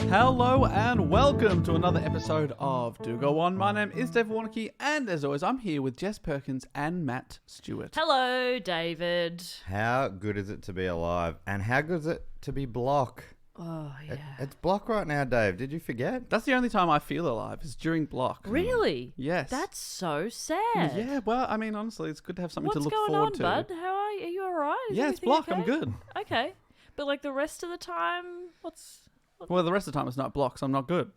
Hello and welcome to another episode of Do Go On. My name is Dave Warnocky, and as always, I'm here with Jess Perkins and Matt Stewart. Hello, David. How good is it to be alive? And how good is it to be block? Oh, yeah. It's block right now, Dave. Did you forget? That's the only time I feel alive is during block. Really? Yes. That's so sad. Yeah, well, I mean, honestly, it's good to have something What's to look going forward on, to. bud? How are you? Are you all right? Is Yeah, it's everything block. okay? I'm good. Okay. But like the rest of the time, what's... Well, the rest of the time it's not block, so I'm not good.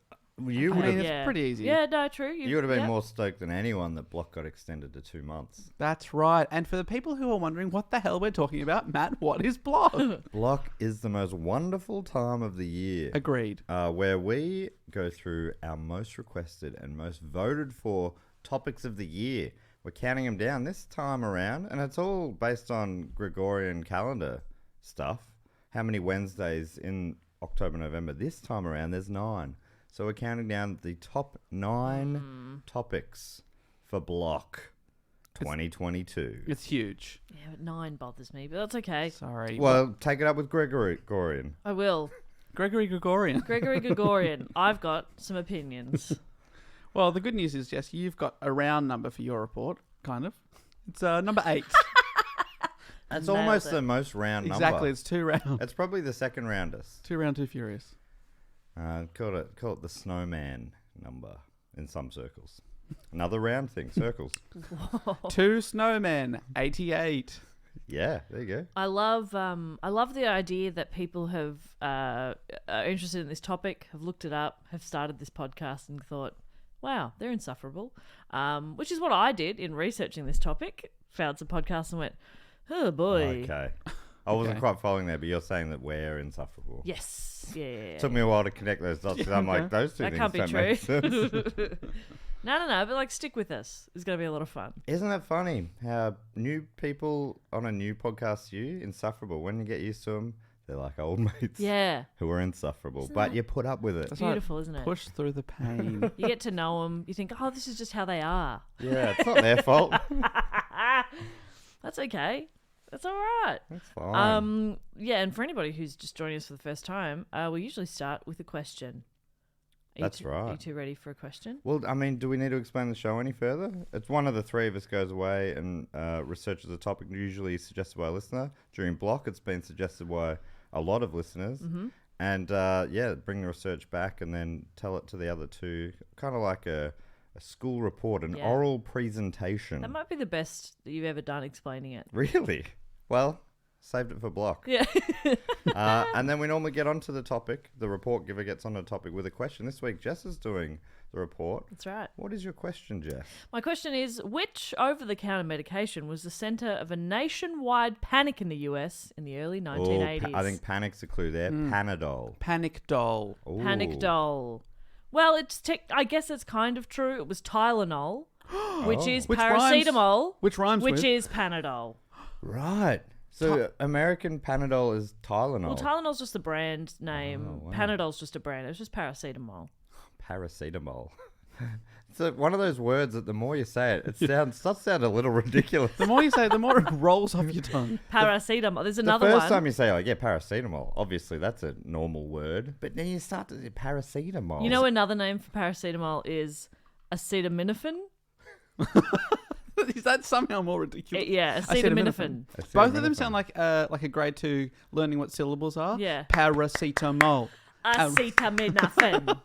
You I would mean, have. it's pretty easy. Yeah, no, true. You would have been more stoked than anyone that block got extended to 2 months. That's right. And for the people who are wondering what the hell we're talking about, Matt, what is block? Block is the most wonderful time of the year. Agreed. Where we go through our most requested and most voted for topics of the year. We're counting them down this time around, and it's all based on Gregorian calendar stuff. How many Wednesdays in October, November? This time around, there's 9. So we're counting down the top 9 topics for Block 2022. It's huge. Yeah, but 9 bothers me, but that's okay. Sorry. Well, take it up with Gregorian. I will. Gregory Gregorian. Gregory Gregorian. I've got some opinions. Well, the good news is, Jess, you've got a round number for your report, kind of. It's number 8. It's Nailed almost it. the most round number. Exactly, it's 2 rounds. It's probably the second roundest. 2 round, 2 furious. Call it the snowman number in some circles. Another round thing, circles. 2 snowmen, 88. Yeah, there you go. I love the idea that people have are interested in this topic, have looked it up, have started this podcast and thought, wow, they're insufferable. Which is what I did in researching this topic. Found some podcasts and went, oh boy. Okay. I wasn't quite following there, but you're saying that we're insufferable. Yes. Yeah. Took me a while to connect those dots because I'm like, those two That things can't be don't true. make sense. No, but like stick with us. It's going to be a lot of fun. Isn't it funny how new people on a new podcast to you, insufferable. When you get used to them, they're like old mates Yeah. who are insufferable. Isn't But that you put up with it. That's beautiful, right. isn't it? Push through the pain. You get to know them. You think, oh, this is just how they are. Yeah, it's not their fault. That's okay. That's all right. That's fine. Yeah, and for anybody who's just joining us for the first time, we usually start with a question. That's Are right. you two ready for a question? Well, I mean, do we need to explain the show any further? It's one of the three of us goes away and researches a topic usually suggested by a listener. During Block, it's been suggested by a lot of listeners. Mm-hmm. And, bring the research back and then tell it to the other two. Kind of like a school report, an oral presentation. That might be the best that you've ever done explaining it. Really? Well, saved it for Block. Yeah. And then we normally get onto the topic. The report giver gets on the topic with a question. This week, Jess is doing the report. That's right. What is your question, Jess? My question is, which over-the-counter medication was the center of a nationwide panic in the US in the early 1980s? I think panic's a clue there. Panadol. Panic doll. Ooh. Panicdol. Well, I guess it's kind of true. It was Tylenol, which is Which paracetamol, Which rhymes which with? is Panadol. Right. So American Panadol is Tylenol. Well, Tylenol's just the brand name. Oh, wow. Panadol's just a brand. It's just paracetamol. Paracetamol. It's one of those words that the more you say it, it starts to sound a little ridiculous. The more you say it, the more it rolls off your tongue. Paracetamol. There's The another first one. time you say, oh, yeah, paracetamol, obviously that's a normal word. But then you start to say paracetamol. You know another name for paracetamol is acetaminophen? Is that somehow more ridiculous? Yeah, Acetaminophen. acetaminophen. Both of them sound like a grade 2 learning what syllables are. Yeah. Paracetamol. Acetaminophen.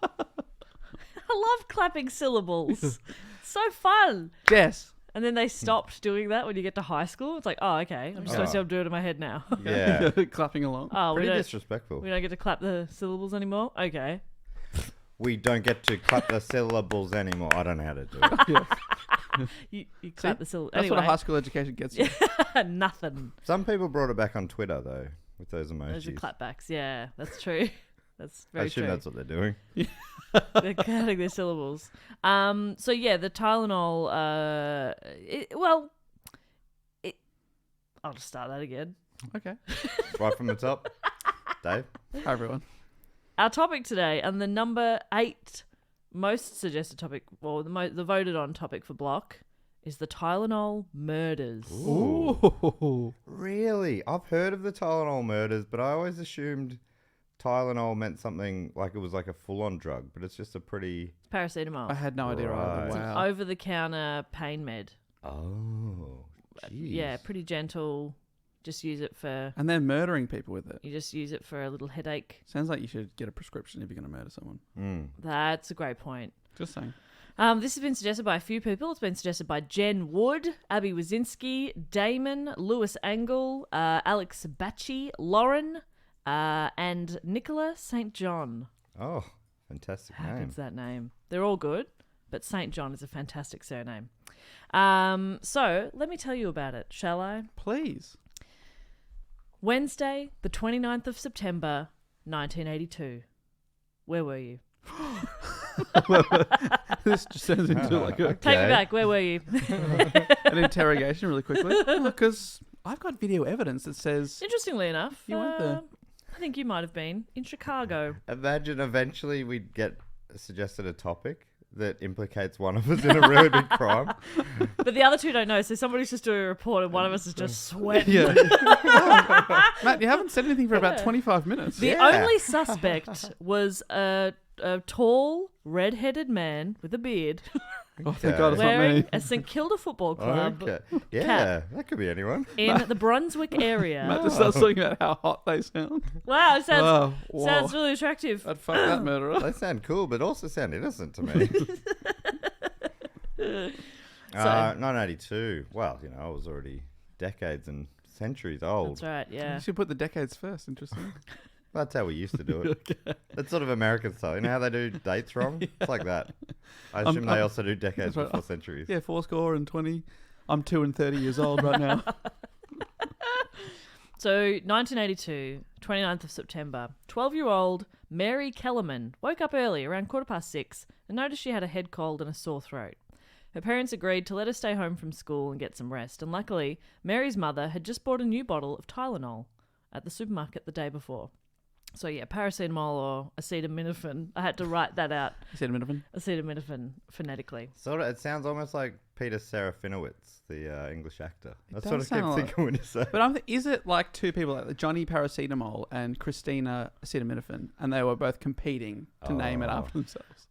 I love clapping syllables. So fun. Jess. And then they stopped doing that when you get to high school. It's like, oh, okay. I'm just supposed to do it in my head now. Yeah. Clapping along. Oh, Pretty disrespectful. we don't get to clap the syllables anymore? Okay. We don't get to clap the syllables anymore. I don't know how to do it. You clap the syllables. That's Anyway, what a high school education gets you. nothing. Some people brought it back on Twitter, though, with those emojis. Those are clapbacks. Yeah, that's true. That's I very assume true. that's what they're doing. They're counting their syllables. So yeah, the Tylenol. I'll just start that again. Okay. Right from the top. Dave? Hi, everyone. Our topic today, and the number 8 most suggested topic, or the voted on topic for Block, is the Tylenol Murders. Ooh. Really? I've heard of the Tylenol Murders, but I always assumed Tylenol meant something like it was like a full-on drug, but it's just a pretty... It's paracetamol. I had no idea Right. either. It's Wow. Over-the-counter pain med. Oh, jeez. Yeah, pretty gentle. Just use it for... And then murdering people with it. You just use it for a little headache. Sounds like you should get a prescription if you're going to murder someone. That's a great point. Just saying. This has been suggested by a few people. It's been suggested by Jen Wood, Abby Wazinski, Damon, Lewis Angle, Alex Bacci, Lauren, and Nicola St. John. Oh, fantastic How name. good's that name? They're all good, but St. John is a fantastic surname. So let me tell you about it, shall I? Please. Wednesday, the 29th of September, 1982. Where were you? This just turns into like a, Take me back. Where were you? an interrogation really quickly. Because I've got video evidence that says... Interestingly enough, You went there. I think you might have been in Chicago. Imagine eventually we'd get suggested a topic that implicates one of us in a really big crime. But the other two don't know, so somebody's just doing a report and one of us is just sweating. Yeah. Matt, you haven't said anything for about 25 minutes. The only suspect was a tall, red-headed man with a beard Oh, thank God it's not wearing me. a St Kilda Football Club Okay. Yeah, that could be anyone. in the Brunswick area. Matt just starts talking about how hot they sound. Wow, it sounds, Whoa. sounds really attractive. I'd fuck that murderer. They sound cool, but also sound innocent to me. 1982. Well, I was already decades and centuries old. That's right, yeah. You should put the decades first. Interesting. That's how we used to do it. Okay. That's sort of American style. You know how they do dates wrong? It's like that. I assume they also do decades that's right. before centuries. Yeah, 4 and 20. I'm 2 and 30 years old right now. So, 1982, 29th of September, 12-year-old Mary Kellerman woke up early, around 6:15, and noticed she had a head cold and a sore throat. Her parents agreed to let her stay home from school and get some rest, and luckily, Mary's mother had just bought a new bottle of Tylenol at the supermarket the day before. So yeah, paracetamol or acetaminophen. I had to write that out. Acetaminophen. Acetaminophen phonetically. Sort of. It sounds almost like Peter Serafinowicz, the English actor. That's does what I sound kept like- thinking when you say. But is it like two people, like Johnny Paracetamol and Christina Acetaminophen, and they were both competing to name it after themselves?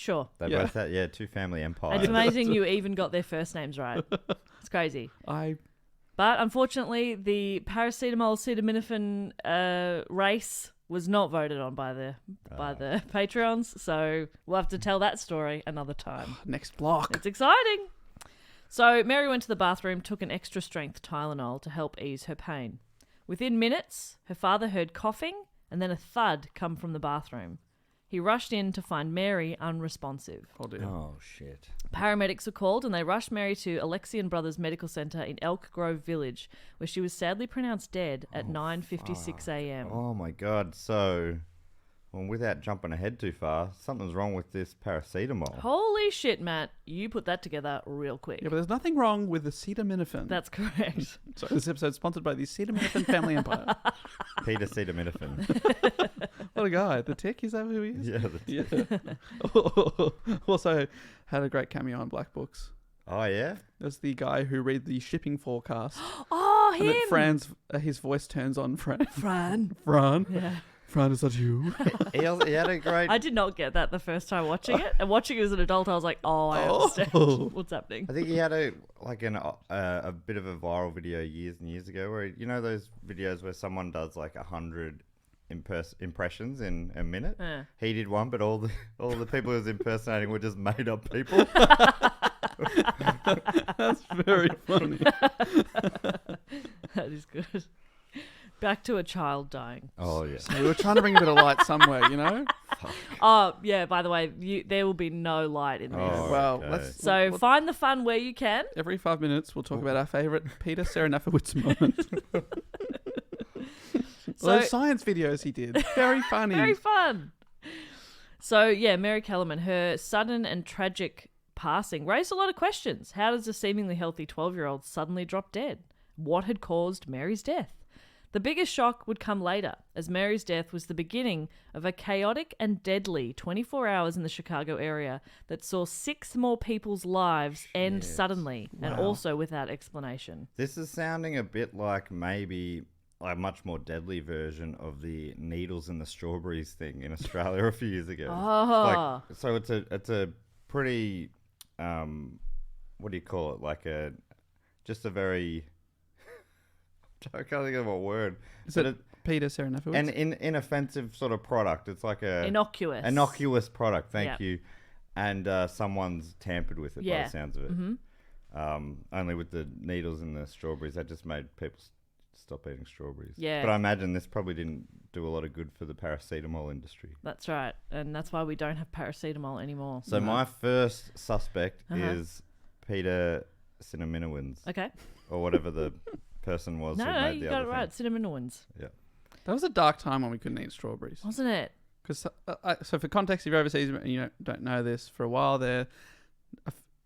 Sure. They Yeah. both had two family empires. It's amazing you even got their first names right. It's crazy. But unfortunately, the paracetamol-acetaminophen race was not voted on by the Patreons, so we'll have to tell that story another time. Next block. It's exciting. So Mary went to the bathroom, took an extra strength Tylenol to help ease her pain. Within minutes, her father heard coughing and then a thud come from the bathroom. He rushed in to find Mary unresponsive. Oh, dear. Oh, shit. Paramedics were called and they rushed Mary to Alexian Brothers Medical Centre in Elk Grove Village, where she was sadly pronounced dead at 9:56 a.m. Oh, my God. So, without jumping ahead too far, something's wrong with this paracetamol. Holy shit, Matt. You put that together real quick. Yeah, but there's nothing wrong with the acetaminophen. That's correct. So this episode is sponsored by the Acetaminophen family empire. Peter Acetaminophen. What a guy. The Tick, is that who he is? Yeah. Yeah. Also had a great cameo on Black Books. Oh, yeah? There's the guy who read the shipping forecast. Oh, And him! then Fran's, his voice turns on Fran. Fran. Fran. Yeah. Fran, is that you? He had a great... I did not get that the first time watching it. And watching it as an adult, I was like, oh, I understand what's happening. I think he had a bit of a viral video years and years ago where, those videos where someone does like 100 impressions in a minute? Yeah. He did one, but all the people he was impersonating were just made up people. That's very funny. That is good. Back to a child dying. Oh, yeah. We were trying to bring a bit of light somewhere, Oh, yeah, by the way, there will be no light in this. Oh, Well, okay. let's... So we'll- find the fun where you can. every 5 minutes, we'll talk about our favourite Peter Serafinowicz moment. So, Those science videos he did. Very funny. very fun. So, yeah, Mary Kellerman, her sudden and tragic passing raised a lot of questions. How does a seemingly healthy 12-year-old suddenly drop dead? What had caused Mary's death? The biggest shock would come later, as Mary's death was the beginning of a chaotic and deadly 24 hours in the Chicago area that saw 6 more people's lives end suddenly and also without explanation. This is sounding a bit like maybe a much more deadly version of the needles in the strawberries thing in Australia a few years ago. Oh. So it's a pretty, what do you call it? Like just a very, I can't think of a word. Is it Peader Sereniferous? An inoffensive sort of product. It's like a... Innocuous product, thank you. And someone's tampered with it by the sounds of it. Mm-hmm. Only with the needles in the strawberries, that just made people stop eating strawberries. Yeah. But I imagine this probably didn't do a lot of good for the paracetamol industry. That's right. And that's why we don't have paracetamol anymore. So my first suspect is Peader Cinnamoniwins. Okay. Or whatever the person was who made the other thing. No, you got it right. Cinnamoniwins. Yeah. That was a dark time when we couldn't eat strawberries. Wasn't it? Because so for context, if you're overseas and you don't know this, for a while there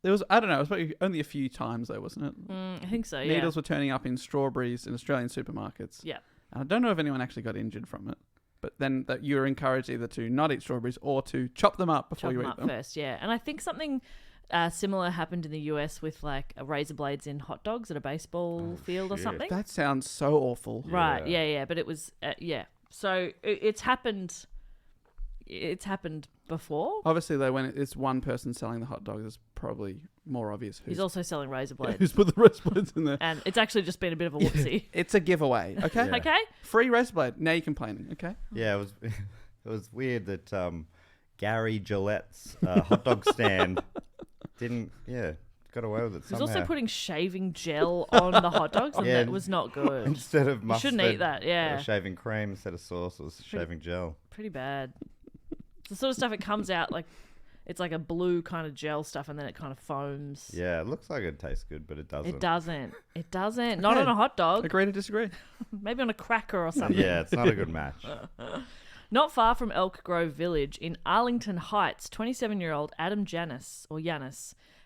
was, I don't know, it was probably only a few times though, wasn't it? I think so, Needles were turning up in strawberries in Australian supermarkets. Yeah. And I don't know if anyone actually got injured from it. But then that you were encouraged either to not eat strawberries or to chop them up before you eat them. First, yeah. And I think something similar happened in the US with like razor blades in hot dogs at a baseball field or something. That sounds so awful. Right, yeah. But it was, So it's happened... It's happened before. Obviously, though, when it's one person selling the hot dogs, it's probably more obvious who's... He's also selling razor blades. Who's put the razor blades in there. And it's actually just been a bit of a whoopsie. It's a giveaway, okay? Yeah. Okay. Free razor blade. Now you're complaining, okay? Yeah, it was weird that Gary Gillette's hot dog stand got away with it somehow. He was also putting shaving gel on the hot dogs, and that was not good. Instead of mustard. You shouldn't eat that, shaving cream instead of sauce, it was shaving gel. Pretty bad. It's the sort of stuff it comes out like, it's like a blue kind of gel stuff, and then it kind of foams. Yeah, it looks like it tastes good, but it doesn't. It doesn't. Not on a hot dog. Agree to disagree. Maybe on a cracker or something. Yeah, it's not a good match. Not far from Elk Grove Village in Arlington Heights, 27-year-old Adam Janis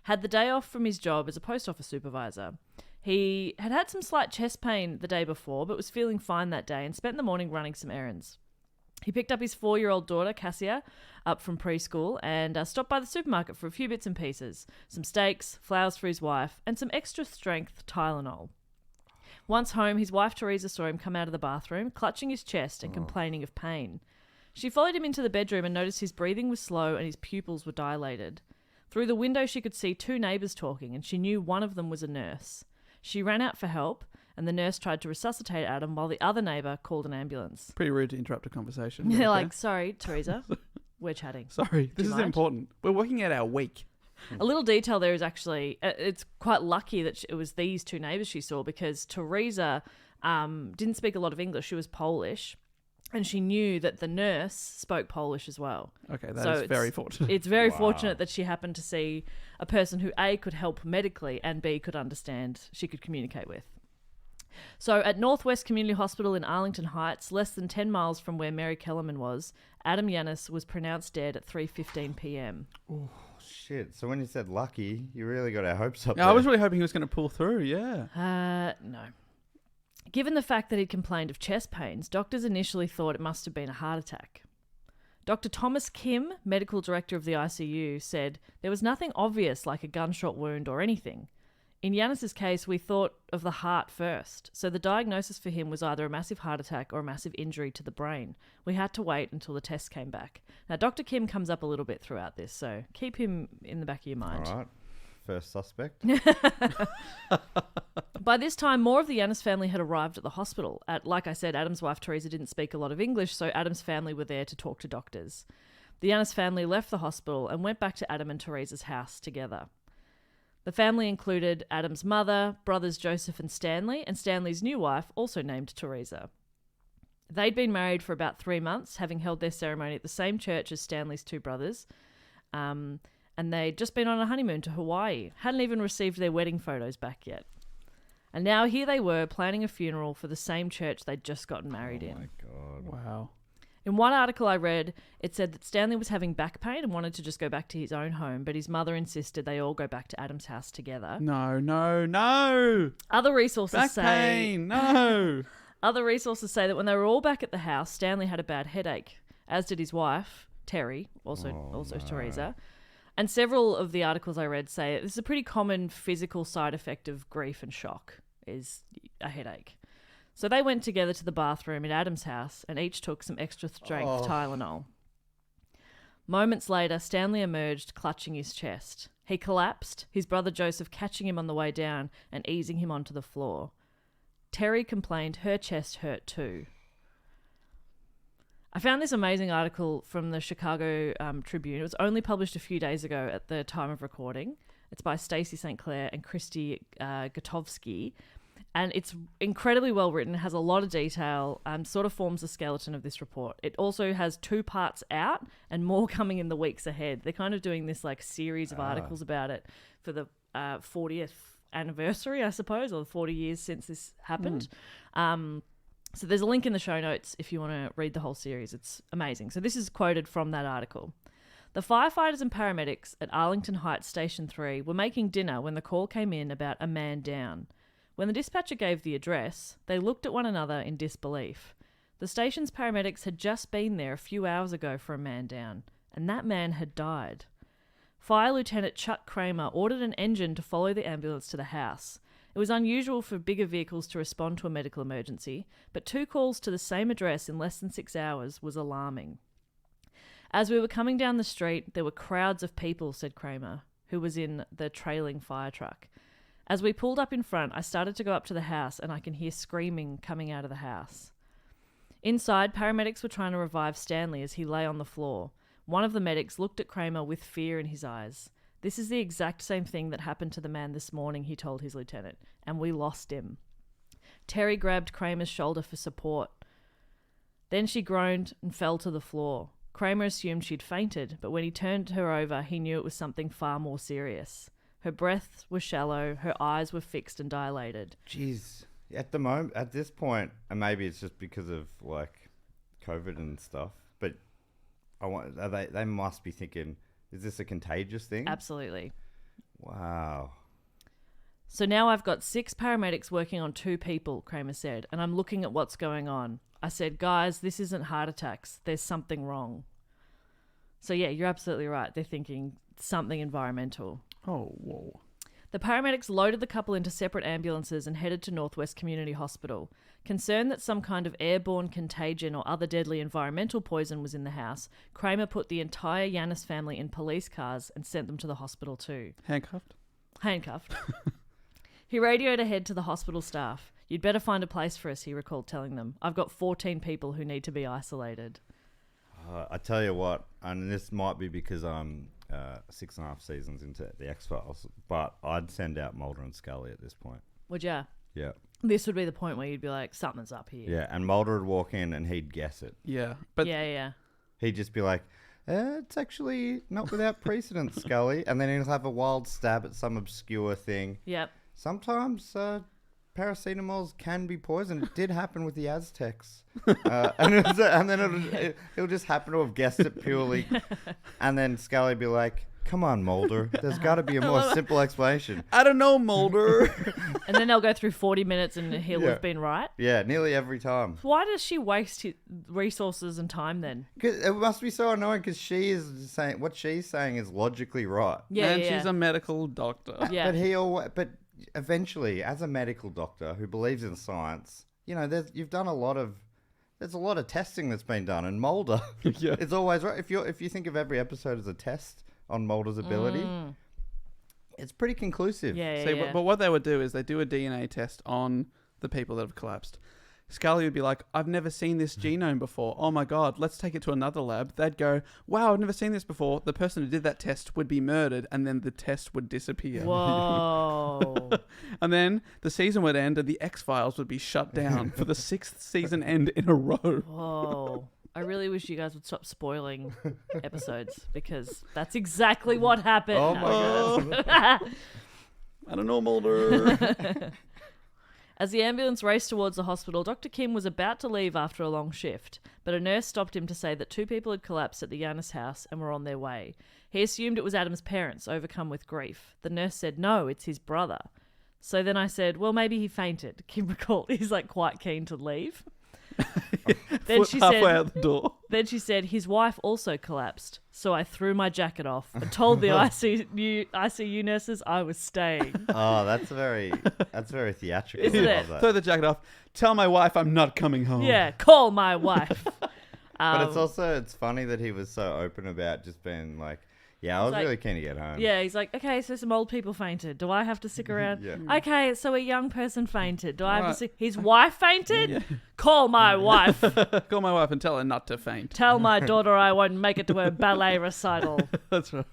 had the day off from his job as a post office supervisor. He had some slight chest pain the day before, but was feeling fine that day and spent the morning running some errands. He picked up his 4-year-old daughter, Cassia, up from preschool and stopped by the supermarket for a few bits and pieces. Some steaks, flowers for his wife, and some extra-strength Tylenol. Once home, his wife, Teresa, saw him come out of the bathroom, clutching his chest and complaining of pain. She followed him into the bedroom and noticed his breathing was slow and his pupils were dilated. Through the window, she could see 2 neighbours talking, and she knew one of them was a nurse. She ran out for help, and the nurse tried to resuscitate Adam while the other neighbour called an ambulance. Pretty rude to interrupt a conversation. They're like, sorry, Teresa, we're chatting. Sorry, this is important. We're working out our week. A little detail there is actually, it's quite lucky that it was these 2 neighbours she saw, because Teresa didn't speak a lot of English. She was Polish. And she knew that the nurse spoke Polish as well. Okay, that is very fortunate. It's very fortunate that she happened to see a person who A, could help medically, and B, could understand, she could communicate with. So at Northwest Community Hospital in Arlington Heights, less than 10 miles from where Mary Kellerman was, Adam Janis was pronounced dead at 3:15 p.m. Oh, shit. So when you said lucky, you really got our hopes up there. I was really hoping he was going to pull through, yeah. No. Given the fact that he'd complained of chest pains, doctors initially thought it must have been a heart attack. Dr. Thomas Kim, medical director of the ICU, said there was nothing obvious like a gunshot wound or anything. In Janis's case, we thought of the heart first, so the diagnosis for him was either a massive heart attack or a massive injury to the brain. We had to wait until the tests came back. Now, Dr. Kim comes up a little bit throughout this, so keep him in the back of your mind. All right. First suspect. By this time, more of the Janis family had arrived at the hospital. Like I said, Adam's wife, Teresa, didn't speak a lot of English, so Adam's family were there to talk to doctors. The Janis family left the hospital and went back to Adam and Teresa's house together. The family included Adam's mother, brothers Joseph and Stanley's new wife, also named Teresa. They'd been married for about 3 months, having held their ceremony at the same church as Stanley's 2 brothers. And they'd just been on a honeymoon to Hawaii. Hadn't even received their wedding photos back yet. And now here they were planning a funeral for the same church they'd just gotten married in. Oh my God. Wow. In one article I read, it said that Stanley was having back pain and wanted to just go back to his own home, but his mother insisted they all go back to Adam's house together. No. Other resources Other resources say that when they were all back at the house, Stanley had a bad headache, as did his wife, Terry, also Teresa. And several of the articles I read say this is a pretty common physical side effect of grief and shock, is a headache. So they went together to the bathroom in Adam's house and each took some extra strength Tylenol. Moments later, Stanley emerged, clutching his chest. He collapsed, his brother Joseph catching him on the way down and easing him onto the floor. Terry complained her chest hurt too. I found this amazing article from the Chicago Tribune. It was only published a few days ago at the time of recording. It's by Stacey St. Clair and Christy Gotovsky. And it's incredibly well written, has a lot of detail, sort of forms the skeleton of this report. It also has 2 parts out and more coming in the weeks ahead. They're kind of doing this like series of articles about it for the 40th anniversary, I suppose, or the 40 years since this happened. So there's a link in the show notes if you want to read the whole series. It's amazing. So this is quoted from that article. The firefighters and paramedics at Arlington Heights Station 3 were making dinner when the call came in about a man down. When the dispatcher gave the address, they looked at one another in disbelief. The station's paramedics had just been there a few hours ago for a man down, and that man had died. Fire Lieutenant Chuck Kramer ordered an engine to follow the ambulance to the house. It was unusual for bigger vehicles to respond to a medical emergency, but 2 calls to the same address in less than 6 hours was alarming. As we were coming down the street, there were crowds of people, said Kramer, who was in the trailing fire truck. As we pulled up in front, I started to go up to the house and I can hear screaming coming out of the house. Inside, paramedics were trying to revive Stanley as he lay on the floor. One of the medics looked at Kramer with fear in his eyes. This is the exact same thing that happened to the man this morning, he told his lieutenant, and we lost him. Terry grabbed Kramer's shoulder for support. Then she groaned and fell to the floor. Kramer assumed she'd fainted, but when he turned her over, he knew it was something far more serious. Her breath was shallow, her eyes were fixed and dilated. Jeez. At this point, and maybe it's just because of like COVID and stuff, but they must be thinking, is this a contagious thing? Absolutely. Wow. So now I've got 6 paramedics working on 2 people, Kramer said, and I'm looking at what's going on. I said, guys, this isn't heart attacks. There's something wrong. So yeah, you're absolutely right. They're thinking something environmental. Oh, whoa. The paramedics loaded the couple into separate ambulances and headed to Northwest Community Hospital. Concerned that some kind of airborne contagion or other deadly environmental poison was in the house, Kramer put the entire Yanis family in police cars and sent them to the hospital too. Handcuffed. He radioed ahead to the hospital staff. You'd better find a place for us, he recalled telling them. I've got 14 people who need to be isolated. I tell you what, and this might be because I'm 6.5 seasons into the X-Files, but I'd send out Mulder and Scully at this point. Would ya? Yeah. This would be the point where you'd be like, something's up here. Yeah, and Mulder would walk in and he'd guess it. Yeah. But yeah. He'd just be like, it's actually not without precedent, Scully. And then he'll have a wild stab at some obscure thing. Yep. Sometimes paracetamols can be poison. It did happen with the Aztecs. And then he'll just happen to have guessed it purely. And then Scully would be like, come on, Mulder. There's got to be a more simple explanation. I don't know, Mulder. And then they'll go through 40 minutes and he'll have been right. Yeah, nearly every time. Why does she waste resources and time then? 'Cause it must be so annoying because she is saying what she's saying is logically right. Yeah, and she's a medical doctor. Yeah. But eventually, as a medical doctor who believes in science, there's a lot of testing that's been done, and Mulder is always right. If you think of every episode as a test on Mulder's ability, it's pretty conclusive. Yeah. But what they would do is they do a DNA test on the people that have collapsed. Scully would be like, I've never seen this genome before. Oh my God, let's take it to another lab. They'd go, wow, I've never seen this before. The person who did that test would be murdered, and then the test would disappear. Whoa. And then the season would end and the X-Files would be shut down for the 6th season end in a row. Whoa. I really wish you guys would stop spoiling episodes because that's exactly what happened. Oh my God. I don't know, Mulder. As the ambulance raced towards the hospital, Dr. Kim was about to leave after a long shift, but a nurse stopped him to say that 2 people had collapsed at the Yanis house and were on their way. He assumed it was Adam's parents, overcome with grief. The nurse said, no, it's his brother. So then I said, well, maybe he fainted. Kim recalled he's quite keen to leave. Then Foot she halfway said, out the door. Then she said his wife also collapsed, so I threw my jacket off and told the ICU nurses I was staying. Oh, that's very theatrical. Isn't I it? love that. Throw the jacket off. Tell my wife I'm not coming home. Yeah, call my wife. But it's funny that he was so open about just being like, yeah, I was like- really keen to get home. Yeah, he's like, okay, so some old people fainted. Do I have to stick around? Yeah. Okay, so a young person fainted. Do I have to Right. stick? His wife fainted? Yeah. Call my wife. Call my wife and tell her not to faint. Tell my daughter I won't make it to her ballet recital. That's right.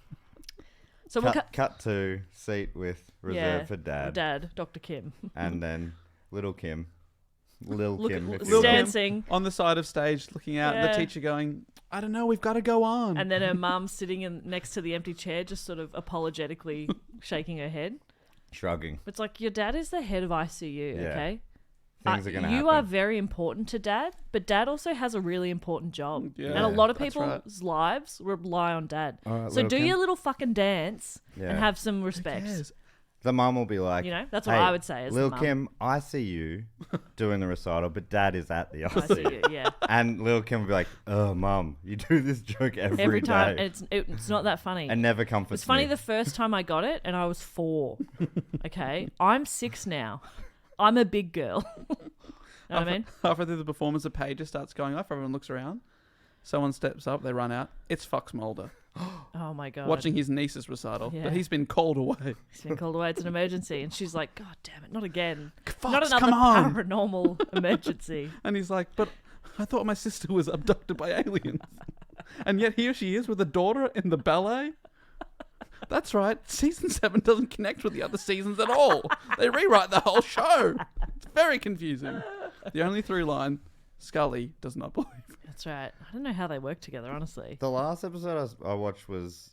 So we'll Cut to seat with reserved for dad. Dad, Dr. Kim. And then little Kim. Lil Look Kim. at if Lil you Kim. will. dancing. On the side of stage, looking out, and Yeah. the teacher going, I don't know, we've got to go on. And then her mum sitting next to the empty chair, just sort of apologetically shaking her head. Shrugging. It's like, your dad is the head of ICU, Yeah. okay? Things are going to happen. You are very important to dad, but dad also has a really important job. Yeah, and a lot of that's people's right. lives rely on dad. All right, So little do Kim. your little fucking dance Yeah. and have some Who respect. cares? The mum will be like, You know, that's what "Hey, I would say as Lil a mum. Kim, I see you doing the recital, but dad is at the I see ICU. you, yeah. And Lil Kim will be like, oh, mum, you do this joke Every time, day and it's not that funny. and never comforts It's funny me. the first time I got it, and I was 4. Okay, I'm 6 now. I'm a big girl. Know what I mean? Halfway through the performance, a pager starts going off. Everyone looks around. Someone steps up. They run out. It's Fox Mulder Oh my god. watching his niece's recital, Yeah. but he's been called away. He's been called away. It's an emergency, and she's like, "God damn it, not again! Fox, not another come on! paranormal emergency." And he's like, but I thought my sister was abducted by aliens. And yet here she is with a daughter in the ballet. That's right. Season 7 doesn't connect with the other seasons at all. They rewrite the whole show. It's very confusing. The only through line, Scully does not believe. That's right. I don't know how they work together, honestly. The last episode I watched was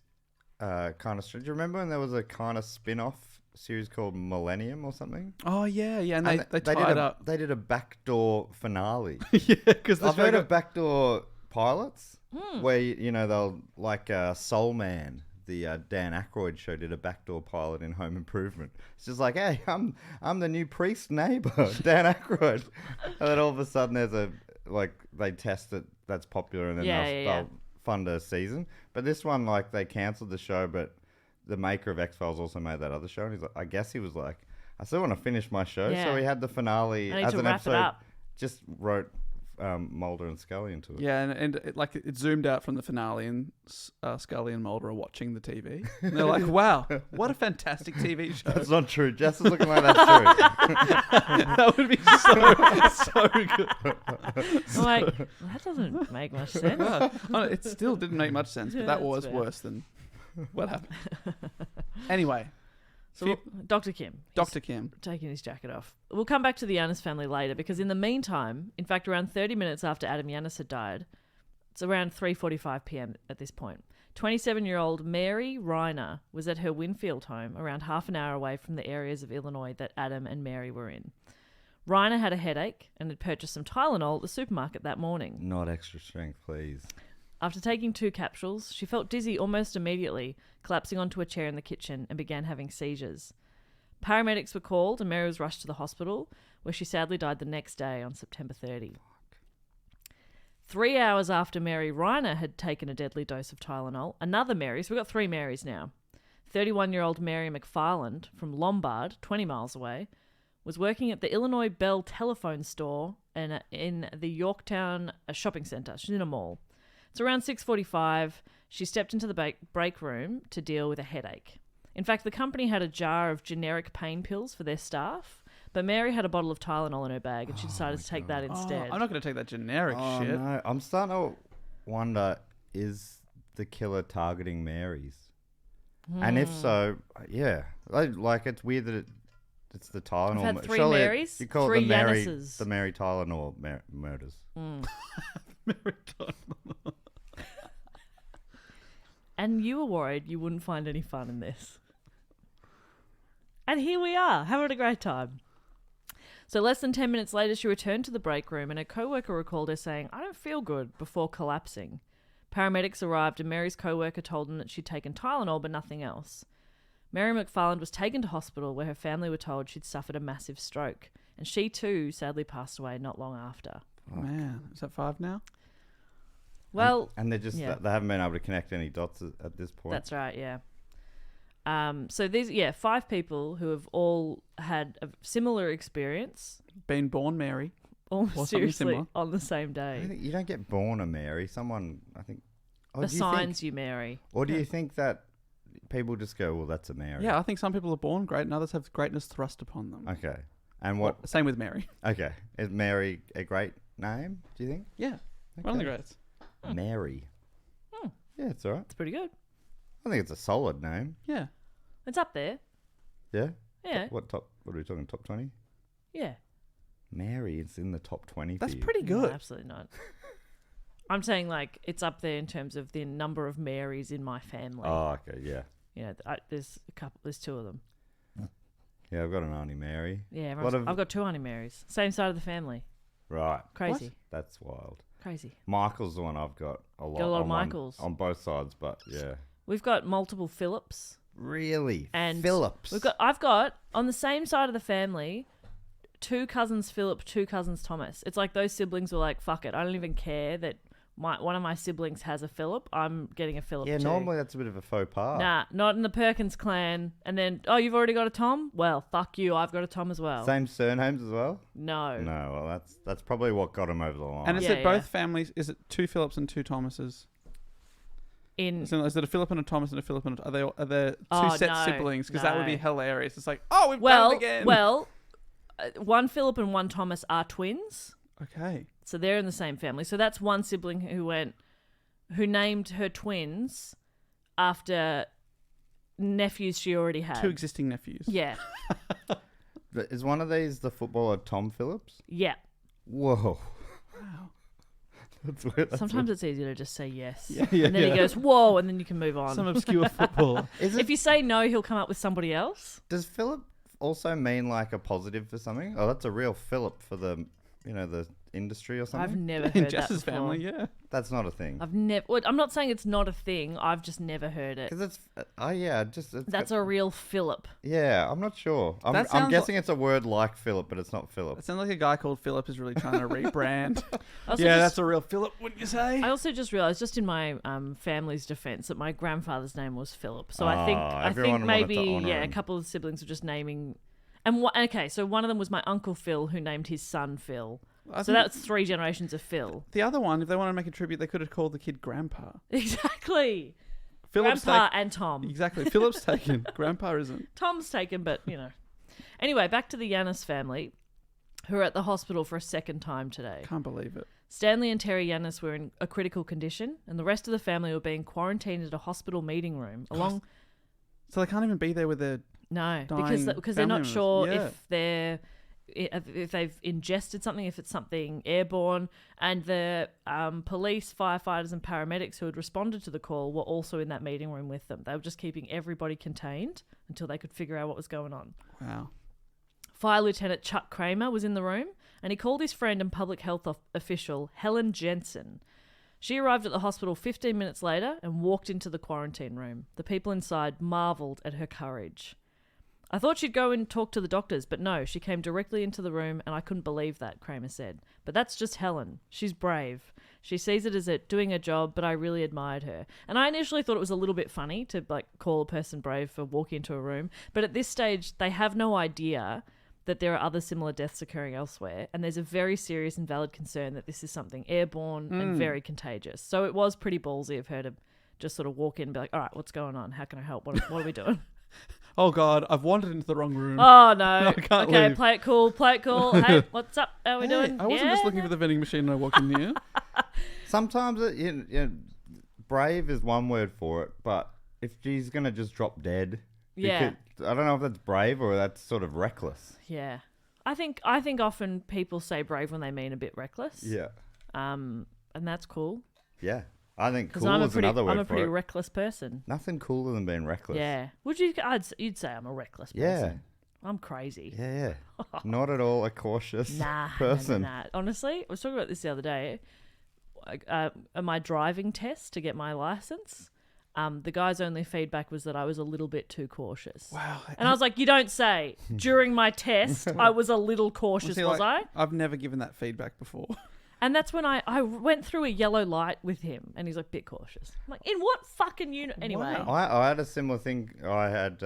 kind of strange. Do you remember when there was a kind of spin-off series called Millennium or something? Oh, yeah. And they did tied up. They did a backdoor finale. Yeah, because I've heard of backdoor pilots where, you know, they'll like Soul Man. The Dan Aykroyd show did a backdoor pilot in Home Improvement. It's just like, hey, I'm the new priest neighbor, Dan Aykroyd. And then all of a sudden there's they test it, that's popular, and then they'll fund a season. But this one, like, they cancelled the show, but the maker of X-Files also made that other show. And he's like, I guess he was like, I still want to finish my show. Yeah. So he had the finale I need as to an wrap it episode. up. Just wrote Mulder and Scully into it. Yeah, and it zoomed out from the finale, and Scully and Mulder are watching the TV. And they're like, wow, what a fantastic TV show. That's not true. Jess is looking like that's true. That would be so good. I'm like, that doesn't make much sense. Wow. Oh, it still didn't make much sense, Yeah, but that that's was fair. worse than what happened. Anyway, So Dr. Kim. Dr. Kim. Taking his jacket off. We'll come back to the Yanis family later because in the meantime, in fact, around 30 minutes after Adam Yanis had died, it's around 3:45 p.m. at this point, 27-year-old Mary Reiner was at her Winfield home around half an hour away from the areas of Illinois that Adam and Mary were in. Reiner had a headache and had purchased some Tylenol at the supermarket that morning. Not extra strength, please. After taking 2 capsules, she felt dizzy almost immediately, collapsing onto a chair in the kitchen and began having seizures. Paramedics were called and Mary was rushed to the hospital, where she sadly died the next day on September 30. 3 hours after Mary Reiner had taken a deadly dose of Tylenol, another Mary, so we've got 3 Marys now, 31-year-old Mary McFarland from Lombard, 20 miles away, was working at the Illinois Bell telephone store in the Yorktown shopping centre. She's in a mall. It's around 6:45. She stepped into the break room to deal with a headache. In fact, the company had a jar of generic pain pills for their staff, but Mary had a bottle of Tylenol in her bag and she decided to take that instead. Oh, I'm not going to take that generic Oh, shit. no. I'm starting to wonder, is the killer targeting Marys? And if so, yeah. Like it's weird that it's the Tylenol. I've had 3 Surely Marys, You call 3 it Yanises. the Mary Tylenol murders. And you were worried you wouldn't find any fun in this. And here we are, having a great time. So less than 10 minutes later, she returned to the break room and her co-worker recalled her saying, "I don't feel good," before collapsing. Paramedics arrived and Mary's co-worker told them that she'd taken Tylenol but nothing else. Mary McFarland was taken to hospital where her family were told she'd suffered a massive stroke. And she too sadly passed away not long after. Man, is that 5 now? Well, and they're just yeah. they haven't been able to connect any dots at this point. that's right, yeah. So these, 5 people who have all had a similar experience, Been born Mary. almost Or something seriously similar. on the same I day. think you don't get born a Mary. Someone, I think, Assigns you Mary. or do you think that people just go, well, that's a Mary? Yeah, I think some people are born great and others have greatness thrust upon them. Okay. And what? Well, same with Mary. Okay. Is Mary a great name? Do you think? Yeah, one of the greats. Mary. Hmm. Yeah, it's all right. It's pretty good. I think it's a solid name. Yeah. It's up there. Yeah. Yeah. What are we talking? Top 20? Yeah. Mary is in the top 20. That's for you. pretty No, good. absolutely not. I'm saying like it's up there in terms of the number of Marys in my family. Oh, okay. Yeah. You know, there's a couple. There's 2 of them. Yeah, I've got an Auntie Mary. Yeah, What I've got 2 Auntie Marys. Same side of the family. Right. Crazy. That's wild. Crazy. Michael's the one I've got a lot. Got a lot of on Michaels. on both sides, but yeah. We've got multiple Phillips. Really? And Phillips. I've got on the same side of the family 2 cousins Philip, 2 cousins Thomas. It's like those siblings were like, fuck it, I don't even care that one of my siblings has a Philip. I'm getting a Philip Yeah, too. normally that's a bit of a faux pas. Nah, not in the Perkins clan. And then, oh, you've already got a Tom? Well, fuck you, I've got a Tom as well. Same surnames as well? No. No, well, that's probably what got him over the line. And is Yeah, it both families? Is it 2 Phillips and 2 Thomases? Is it a Philip and a Thomas and a Philip and are there 2 Oh, set no, siblings? Because that would be no. hilarious. It's like, oh, we've done it again. Well, 1 Philip and 1 Thomas are twins. Okay. So they're in the same family. So that's one sibling who named her twins after nephews she already had. 2 existing nephews. Yeah. Is one of these the footballer Tom Phillips? Yeah. Whoa. Wow. That's weird. Sometimes it's easier to just say yes. Yeah, and then he goes, whoa, and then you can move on. Some obscure footballer. If you say no, he'll come up with somebody else. Does Philip also mean like a positive for something? Oh, that's a real Philip for the industry or something? I've never In heard that Jess's before. family, yeah. That's not a thing. I'm not saying it's not a thing. I've just never heard it. Because it's That's a real Philip. Yeah, I'm not sure. I'm That sounds guessing it's a word like Philip, but it's not Philip. It sounds like a guy called Philip is really trying to rebrand. Also Yeah, just- that's a real Philip, wouldn't you say? I also just realised, just in my family's defence, that my grandfather's name was Philip. So I everyone think wanted to maybe honour a him. couple of siblings were just naming. So one of them was my uncle Phil, who named his son Phil. I So think that's 3 generations of Phil. the other one, if they want to make a tribute, they could have called the kid Grandpa. Exactly. Philip's Grandpa and Tom. Exactly. Philip's taken. Grandpa isn't. Tom's taken, but you know. Anyway, back to the Yanis family, who are at the hospital for a second time today. Can't believe it. Stanley and Terry Yanis were in a critical condition, and the rest of the family were being quarantined at a hospital meeting room. So they can't even be there with their... No, dying because they're not family sure members. if they've ingested something, if it's something airborne. And the police, firefighters, and paramedics who had responded to the call were also in that meeting room with them. They were just keeping everybody contained until they could figure out what was going on. Wow. Fire Lieutenant Chuck Kramer was in the room, and he called his friend and public health official Helen Jensen. She arrived at the hospital 15 minutes later and walked into the quarantine room. The people inside marvelled at her courage. I thought she'd go and talk to the doctors, but no, she came directly into the room, and I couldn't believe that, Kramer said. But that's just Helen. She's brave. She sees it as doing a job, but I really admired her. And I initially thought it was a little bit funny to call a person brave for walking into a room, but at this stage, they have no idea that there are other similar deaths occurring elsewhere, and there's a very serious and valid concern that this is something airborne and very contagious. So it was pretty ballsy of her to just sort of walk in and be like, all right, what's going on? How can I help? What are we doing? Oh, God, I've wandered into the wrong room. Oh, no. I can't Okay, leave. play it cool. Hey, what's up? How are we doing? I wasn't just looking for the vending machine and I walked in here. Sometimes brave is one word for it, but if she's gonna just drop dead, Yeah. I don't know if that's brave or that's sort of reckless. Yeah. I think often people say brave when they mean a bit recklless. Yeah, And that's cool. yeah. I think Because cool I'm is another word I'm a for pretty it. reckless person. Nothing cooler than being reckless. Yeah. You'd say I'm a reckless Yeah. person. I'm crazy. Yeah. Not at all a cautious person. Nah. Honestly, I was talking about this the other day. My driving test to get my license, the guy's only feedback was that I was a little bit too cautious. Wow. And I was like, you don't say. During my test, I was a little cautious, See, was I? I've never given that feedback before. And that's when I went through a yellow light with him, and he's like, bit cautious. I'm like, in what fucking unit? Anyway. Wow. I had a similar thing. I had,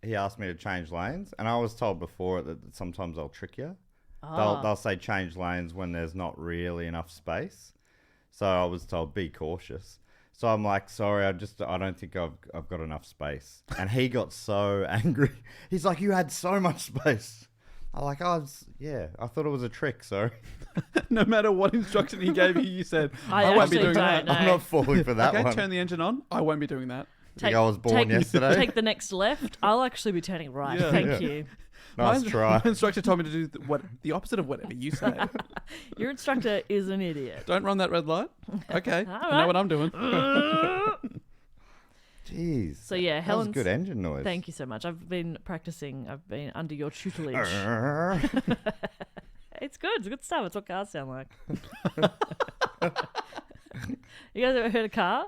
he asked me to change lanes, and I was told before that sometimes they'll trick you. They'll say change lanes when there's not really enough space. So I was told, be cautious. So I'm like, sorry, I don't think I've got enough space. And he got so angry. He's like, you had so much space. I'm like, I thought it was a trick, sorry. No matter what instruction he gave you, you said, I won't be actually doing that. don't know. I'm not falling for that Okay, one. turn the engine on. I won't be doing that. I was born yesterday. Take the next left. I'll actually be turning right. Yeah. Thank you. Nice try. My instructor told me to do the opposite of whatever you say. Your instructor is an idiot. Don't run that red light. Okay, I know right. what I'm doing. Jeez. So yeah, that was Helen's good engine noise. Thank you so much. I've been practicing. I've been under your tutelage. It's good. It's good stuff. It's what cars sound like. You guys ever heard a car?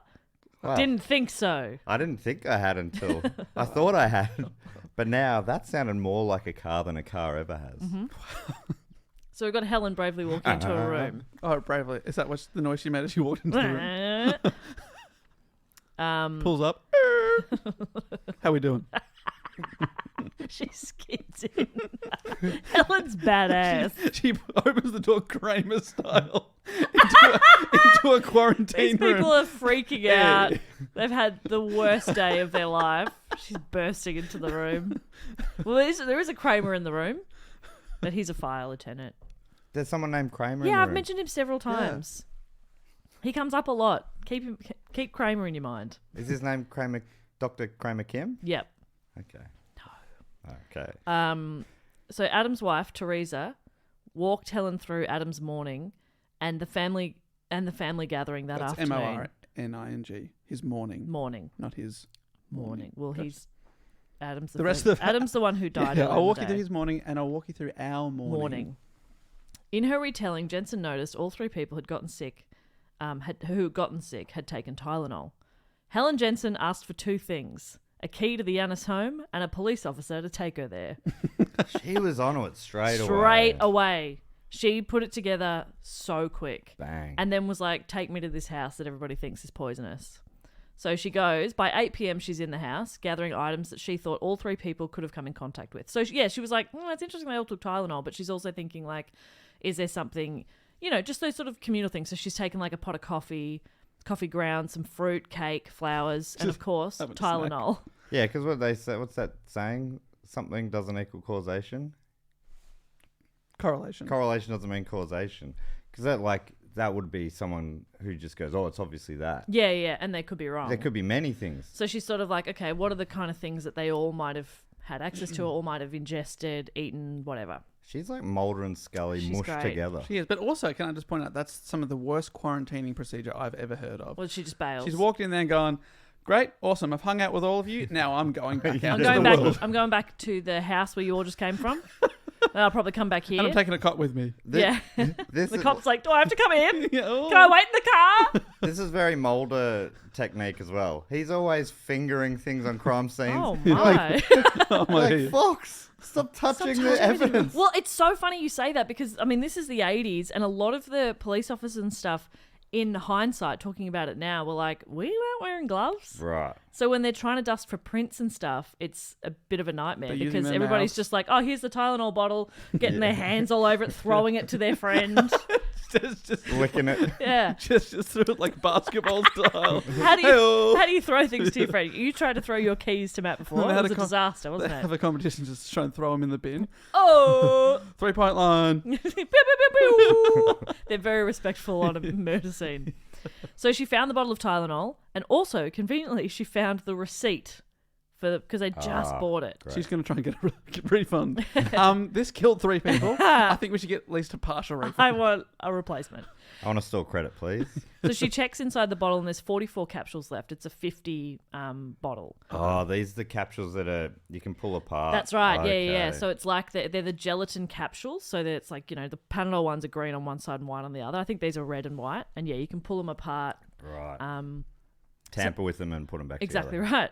Wow. Didn't think so. I didn't think I had until I thought I had. But now that sounded more like a car than a car ever has. Mm-hmm. So we've got Helen bravely walking into a room. Oh, bravely. Is that what the noise she made as she walked into the room? Pulls up. How we doing? She skids in. Helen's badass. She opens the door Kramer style into a quarantine These room. people are freaking Yeah. out. They've had the worst day of their life. She's bursting into the room. Well, there is a Kramer in the room, but he's a fire lieutenant. There's someone named Kramer in Yeah, the I've room. mentioned him several times. He comes up a lot. Keep Kramer in your mind. Is his name Kramer, Dr. Kramer Kim? Yep. Okay. No. Okay. So Adam's wife, Teresa, walked Helen through Adam's morning and the family gathering that That's afternoon. Morning. His morning. Not his Morning. Well, Gotcha. he's Adam's The rest of- Adam's the one who died. Yeah, earlier I'll in walk the you through day. his morning and I'll walk you through our morning. In her retelling, Jensen noticed all three people had gotten sick, had taken Tylenol. Helen Jensen asked for two things: a key to the Yanis home and a police officer to take her there. She was on it straight away. Straight away. She put it together so quick. Bang. And then was like, take me to this house that everybody thinks is poisonous. So she goes, by 8 p.m. she's in the house gathering items that she thought all three people could have come in contact with. So she was like, it's interesting they all took Tylenol, but she's also thinking like, is there something, just those sort of communal things. So she's taken like a pot of coffee grounds, some fruit, cake, flowers, and of course, have a Tylenol. Yeah, because what they say, what's that saying? Something doesn't equal causation. Correlation. Correlation doesn't mean causation. Because that would be someone who just goes, oh, it's obviously that. Yeah, and they could be wrong. There could be many things. So she's sort of like, okay, what are the kind of things that they all might have had access to or all might have ingested, eaten, whatever. She's like Mulder and Scully She's mushed great. together. She is. But also, can I just point out, that's some of the worst quarantining procedure I've ever heard of. Well, she just bails. She's walked in there and gone, great, awesome, I've hung out with all of you. Now I'm going back out I'm into going the back. world. I'm going back to the house where you all just came from. And I'll probably come back here. And I'm taking a cot with me. Yeah. This The is, cop's like, do I have to come in? Yeah, oh. Can I wait in the car? this is very Mulder technique as well. He's always fingering things on crime scenes. Oh my. Oh, my Like, God. Fox, stop touching the evidence. Well, it's so funny you say that because, I mean, this is the 80s and a lot of the police officers and stuff, in hindsight, talking about it now, were like, we weren't wearing gloves. Right. So when they're trying to dust for prints and stuff, it's a bit of a nightmare They're using because their everybody's mouths. just like, oh, here's the Tylenol bottle, getting their hands all over it, throwing it to their friend. just Licking it. Yeah. just through it like basketball style. How do Hey-oh. you throw things to your friend? You tried to throw your keys to Matt before. They It had was a a com- disaster, They wasn't have it? a competition just to try and throw them in the bin. Oh! 3-point line. Pew, pew, pew, pew. They're very respectful on a murder scene. So she found the bottle of Tylenol, and also conveniently she found the receipt because they just bought it. Great. She's going to try and get a refund. This killed 3 people. I think we should get at least a partial refund. I want a replacement. I want to store credit, please. So she checks inside the bottle, and there's 44 capsules left. It's a 50 bottle. Oh, these are the capsules that you can pull apart. That's right. Okay. Yeah. So it's like they're the gelatin capsules. So that it's like, the Panadol ones are green on one side and white on the other. I think these are red and white. And yeah, you can pull them apart. Right. Tamper with them and put them back Exactly together. right.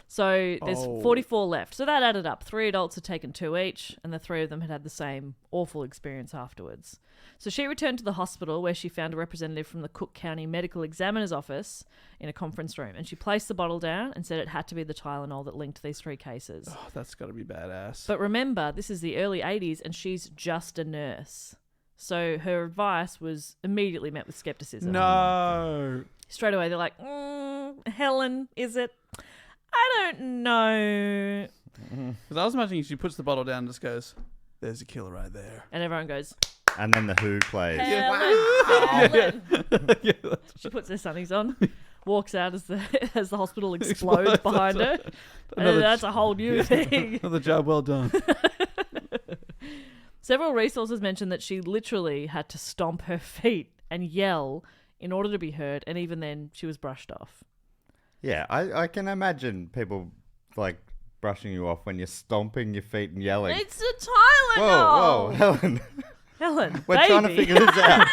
So there's Oh. 44 left. So that added up. 3 adults had taken 2 each, and the 3 of them had had the same awful experience afterwards. So she returned to the hospital where she found a representative from the Cook County Medical Examiner's office in a conference room, and she placed the bottle down and said it had to be the Tylenol that linked these 3 cases. Oh, that's got to be badass. But remember, this is the early 80s, and she's just a nurse. So her advice was immediately met with skepticism. No. Straight away, they're like, Helen, is it? I don't know. Because I was imagining she puts the bottle down and just goes, there's a killer right there. And everyone goes, And then the Who plays. Helen. Yeah, She puts her sunnies on, walks out as the hospital explodes behind her. And that's a whole new thing. another job well done. Several resources mention that she literally had to stomp her feet and yell in order to be heard, and even then she was brushed off. Yeah, I can imagine people like brushing you off when you're stomping your feet and yelling. It's a Tylenol! Whoa, Helen. Helen, We're baby. trying to figure this out.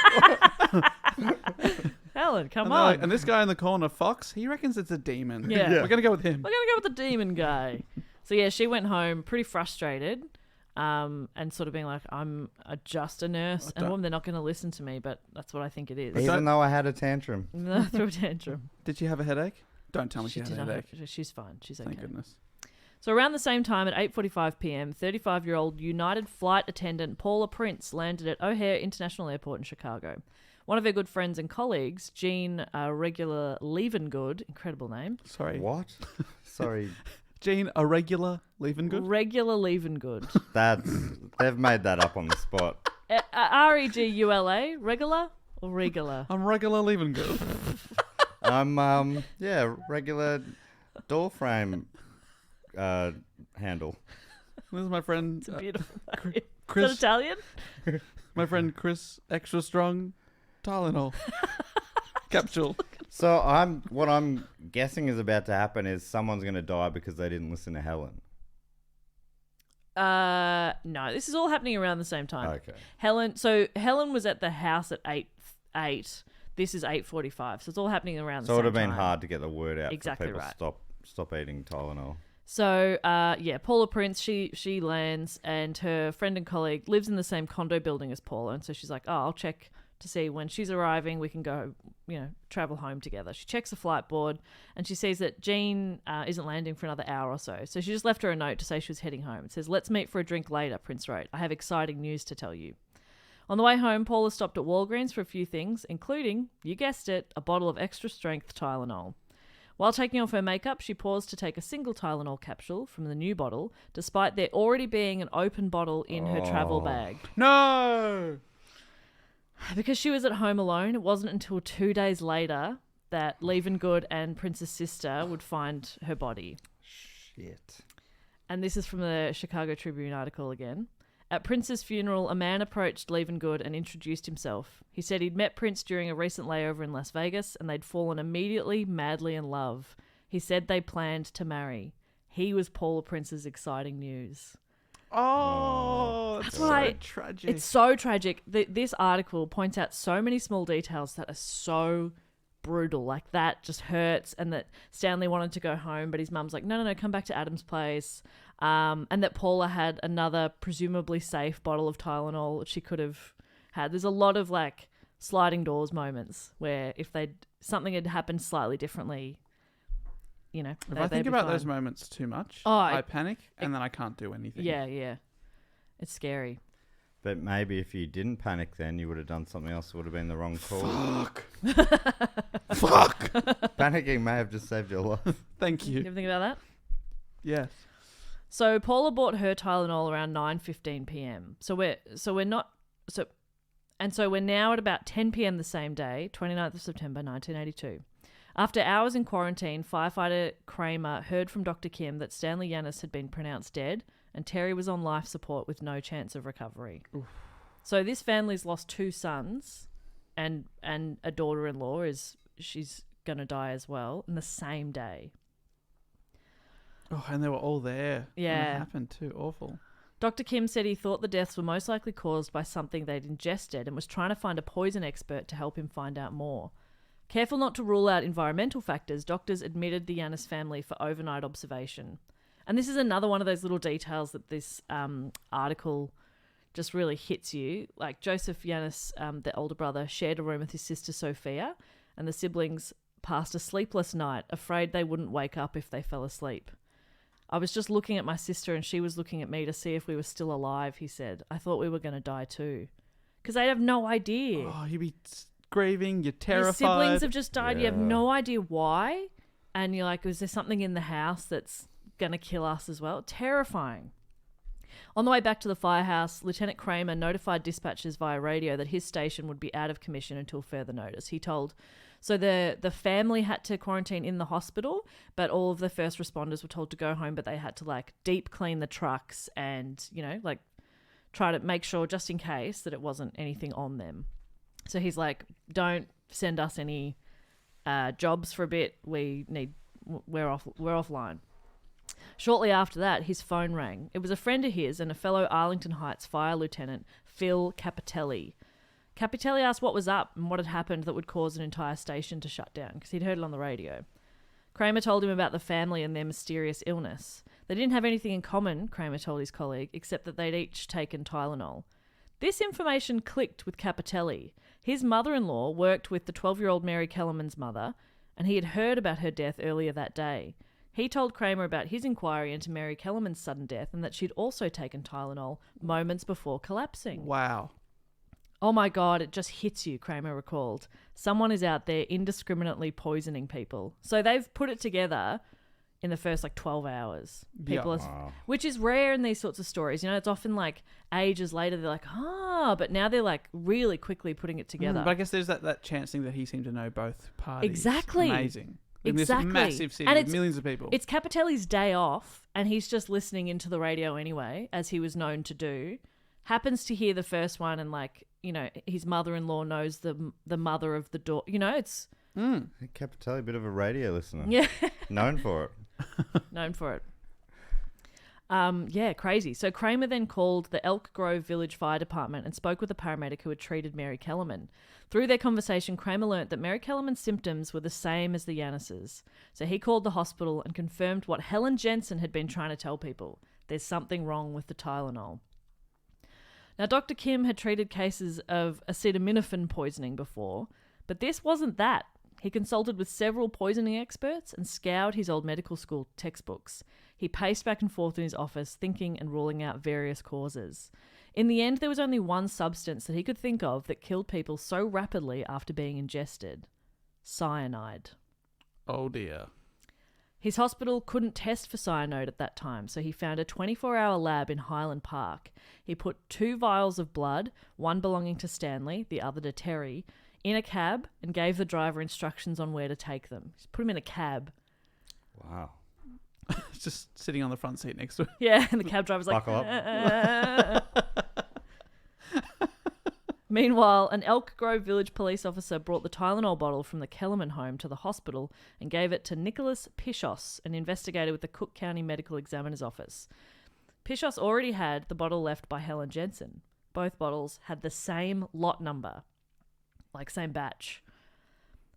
Helen, come And, on. and this guy in the corner, Fox, he reckons it's a demon. Yeah. We're going to go with him. We're going to go with the demon guy. So yeah, she went home pretty frustrated, and sort of being like, I'm just a nurse, and they're not going to listen to me, but that's what I think it is. Even though I had a tantrum. No, threw a tantrum. Did she have a headache? Don't tell me she, She had did a not headache. have, she's fine. She's okay. Thank goodness. So around the same time at 8:45 p.m., 35-year-old United flight attendant Paula Prince landed at O'Hare International Airport in Chicago. One of her good friends and colleagues, Jean Regular Leavengood, incredible name. Sorry. What? Sorry. Jean, a regular leaving good? Regular Leavengood. They've made that up on the spot. Regula? Regular or regular? I'm regular leaving good. I'm regular door frame handle. This is my friend It's a beautiful name. Chris. Is that Italian? My friend Chris, extra strong Tylenol capsule. So what I'm guessing is about to happen is someone's going to die because they didn't listen to Helen. No, this is all happening around the same time. Okay. Helen was at the house at 8. This is 8:45, so it's all happening around the So same it would have been time. hard to get the word out Exactly for people right. to stop eating Tylenol. So, Paula Prince, she lands, and her friend and colleague lives in the same condo building as Paula, and so she's like, I'll check to see when she's arriving, we can go, travel home together. She checks the flight board, and she sees that Jean isn't landing for another hour or so. So she just left her a note to say she was heading home. It says, let's meet for a drink later, Prince wrote. I have exciting news to tell you. On the way home, Paula stopped at Walgreens for a few things, including, you guessed it, a bottle of extra-strength Tylenol. While taking off her makeup, she paused to take a single Tylenol capsule from the new bottle, despite there already being an open bottle in her travel bag. No! Because she was at home alone, it wasn't until 2 days later that Leavengood and Prince's sister would find her body. Shit. And this is from the Chicago Tribune article again. At Prince's funeral, a man approached Leavengood and introduced himself. He said he'd met Prince during a recent layover in Las Vegas and they'd fallen immediately, madly in love. He said they planned to marry. He was Paula Prince's exciting news. Oh, that's so tragic. It's so tragic. This article points out so many small details that are so brutal. Like that just hurts, and that Stanley wanted to go home, but his mum's like, no, come back to Adam's place. And that Paula had another presumably safe bottle of Tylenol that she could have had. There's a lot of like sliding doors moments where if something had happened slightly differently, if I think about those moments too much, I panic and then I can't do anything. Yeah. It's scary. But maybe if you didn't panic then, you would have done something else that would have been the wrong call. Fuck. Panicking may have just saved your life. Thank you. You ever think about that? Yes. So Paula bought her Tylenol around 9:15 p.m. So we're now at about 10 p.m. the same day, 29th of September 1982. After hours in quarantine, firefighter Kramer heard from Dr. Kim that Stanley Yanis had been pronounced dead and Terry was on life support with no chance of recovery. Oof. So this family's lost 2 sons and a daughter-in-law she's going to die as well in the same day. Oh, and they were all there. Yeah. When it happened too. Awful. Dr. Kim said he thought the deaths were most likely caused by something they'd ingested and was trying to find a poison expert to help him find out more. Careful not to rule out environmental factors, doctors admitted the Yanis family for overnight observation. And this is another one of those little details that this article just really hits you. Like Joseph Yanis, the older brother, shared a room with his sister Sophia, and the siblings passed a sleepless night, afraid they wouldn't wake up if they fell asleep. I was just looking at my sister and she was looking at me to see if we were still alive, he said. I thought we were going to die too. Because they have no idea. Oh, you'd be grieving, you're terrified. Your siblings have just died. You have Yeah. no idea why. And you're like, is there something in the house that's going to kill us as well? Terrifying. On the way back to the firehouse, Lieutenant Kramer notified dispatchers via radio that his station would be out of commission until further notice. He told... So the family had to quarantine in the hospital, but all of the first responders were told to go home, but they had to like deep clean the trucks and, you know, like try to make sure just in case that it wasn't anything on them. So he's like, don't send us any jobs for a bit. We're offline. Shortly after that, his phone rang. It was a friend of his and a fellow Arlington Heights fire lieutenant, Phil Capitelli. Capitelli asked what was up and what had happened that would cause an entire station to shut down, because he'd heard it on the radio. Kramer told him about the family and their mysterious illness. They didn't have anything in common, Kramer told his colleague, except that they'd each taken Tylenol. This information clicked with Capitelli. His mother-in-law worked with the 12-year-old Mary Kellerman's mother, and he had heard about her death earlier that day. He told Kramer about his inquiry into Mary Kellerman's sudden death and that she'd also taken Tylenol moments before collapsing. Wow. Oh my God, it just hits you, Kramer recalled. Someone is out there indiscriminately poisoning people. So they've put it together in the first 12 hours. Which is rare in these sorts of stories. You know, it's often ages later they're like, but now they're really quickly putting it together. But I guess there's that chance thing that he seemed to know both parties. Exactly. Amazing. In Exactly. this massive city And with millions of people. It's Capitelli's day off and he's just listening into the radio anyway, as he was known to do. Happens to hear the first one and his mother-in-law knows the mother of the daughter. You know, it's... Capitelli, a bit of a radio listener. Yeah. Known for it. Known for it. Yeah, crazy. So Kramer then called the Elk Grove Village Fire Department and spoke with a paramedic who had treated Mary Kellerman. Through their conversation, Kramer learnt that Mary Kellerman's symptoms were the same as the Yanis's. So he called the hospital and confirmed what Helen Jensen had been trying to tell people. There's something wrong with the Tylenol. Now, Dr. Kim had treated cases of acetaminophen poisoning before, but this wasn't that. He consulted with several poisoning experts and scoured his old medical school textbooks. He paced back and forth in his office, thinking and ruling out various causes. In the end, there was only one substance that he could think of that killed people so rapidly after being ingested: cyanide. Oh dear. His hospital couldn't test for cyanide at that time, so he found a 24-hour lab in Highland Park. He put 2 vials of blood, one belonging to Stanley, the other to Terry, in a cab and gave the driver instructions on where to take them. Just put him in a cab. Wow. Just sitting on the front seat next to him. Yeah, and the cab driver's like... Buckle up. Meanwhile, an Elk Grove Village police officer brought the Tylenol bottle from the Kellerman home to the hospital and gave it to Nicholas Pishos, an investigator with the Cook County Medical Examiner's Office. Pishos already had the bottle left by Helen Jensen. Both bottles had the same lot number, same batch.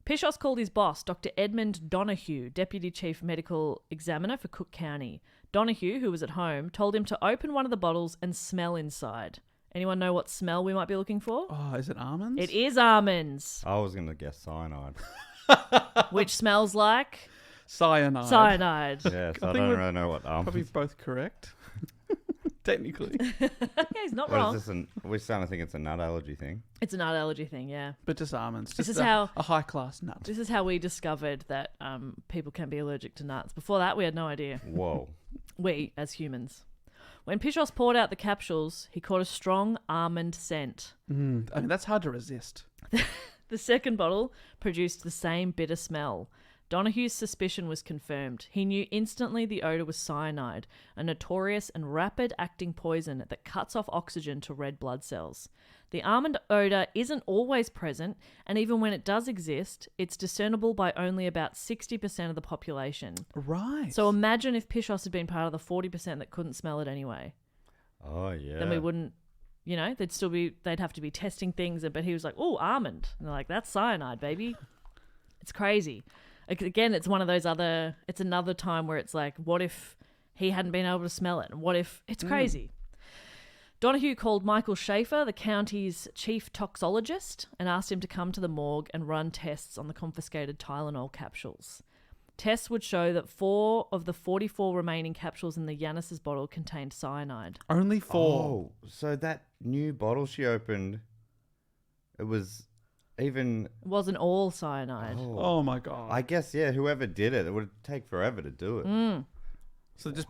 Pishos called his boss, Dr. Edmund Donahue, Deputy Chief Medical Examiner for Cook County. Donahue, who was at home, told him to open one of the bottles and smell inside. Anyone know what smell we might be looking for? Oh, is it almonds? It is almonds. I was going to guess cyanide. Which smells like? Cyanide. Cyanide. Yes, I think don't we're really know what Probably both correct. Technically. Yeah, he's not What wrong. is this? We're starting to think it's a nut allergy thing. It's a nut allergy thing, yeah. But just almonds. This Just is how- a high-class nut. This is how we discovered that people can be allergic to nuts. Before that, we had no idea. Whoa. We, as humans. When Pishos poured out the capsules, he caught a strong almond scent. I mean, that's hard to resist. The second bottle produced the same bitter smell. Donahue's suspicion was confirmed. He knew instantly the odour was cyanide, a notorious and rapid-acting poison that cuts off oxygen to red blood cells. The almond odour isn't always present, and even when it does exist, it's discernible by only about 60% of the population. Right. So imagine if Pishos had been part of the 40% that couldn't smell it anyway. Oh, yeah. Then we wouldn't, they'd have to be testing things, but he was like, oh, almond. And they're like, that's cyanide, baby. It's crazy. Again, it's one of those it's another time where it's like, what if he hadn't been able to smell it? And what if it's crazy? Donahue called Michael Schaefer, the county's chief toxologist, and asked him to come to the morgue and run tests on the confiscated Tylenol capsules. Tests would show that 4 of the 44 remaining capsules in the Yanis's bottle contained cyanide. Only 4. Oh, so that new bottle she opened, it was even... It wasn't all cyanide. Oh my God. I guess, yeah, whoever did it, it would take forever to do it. So just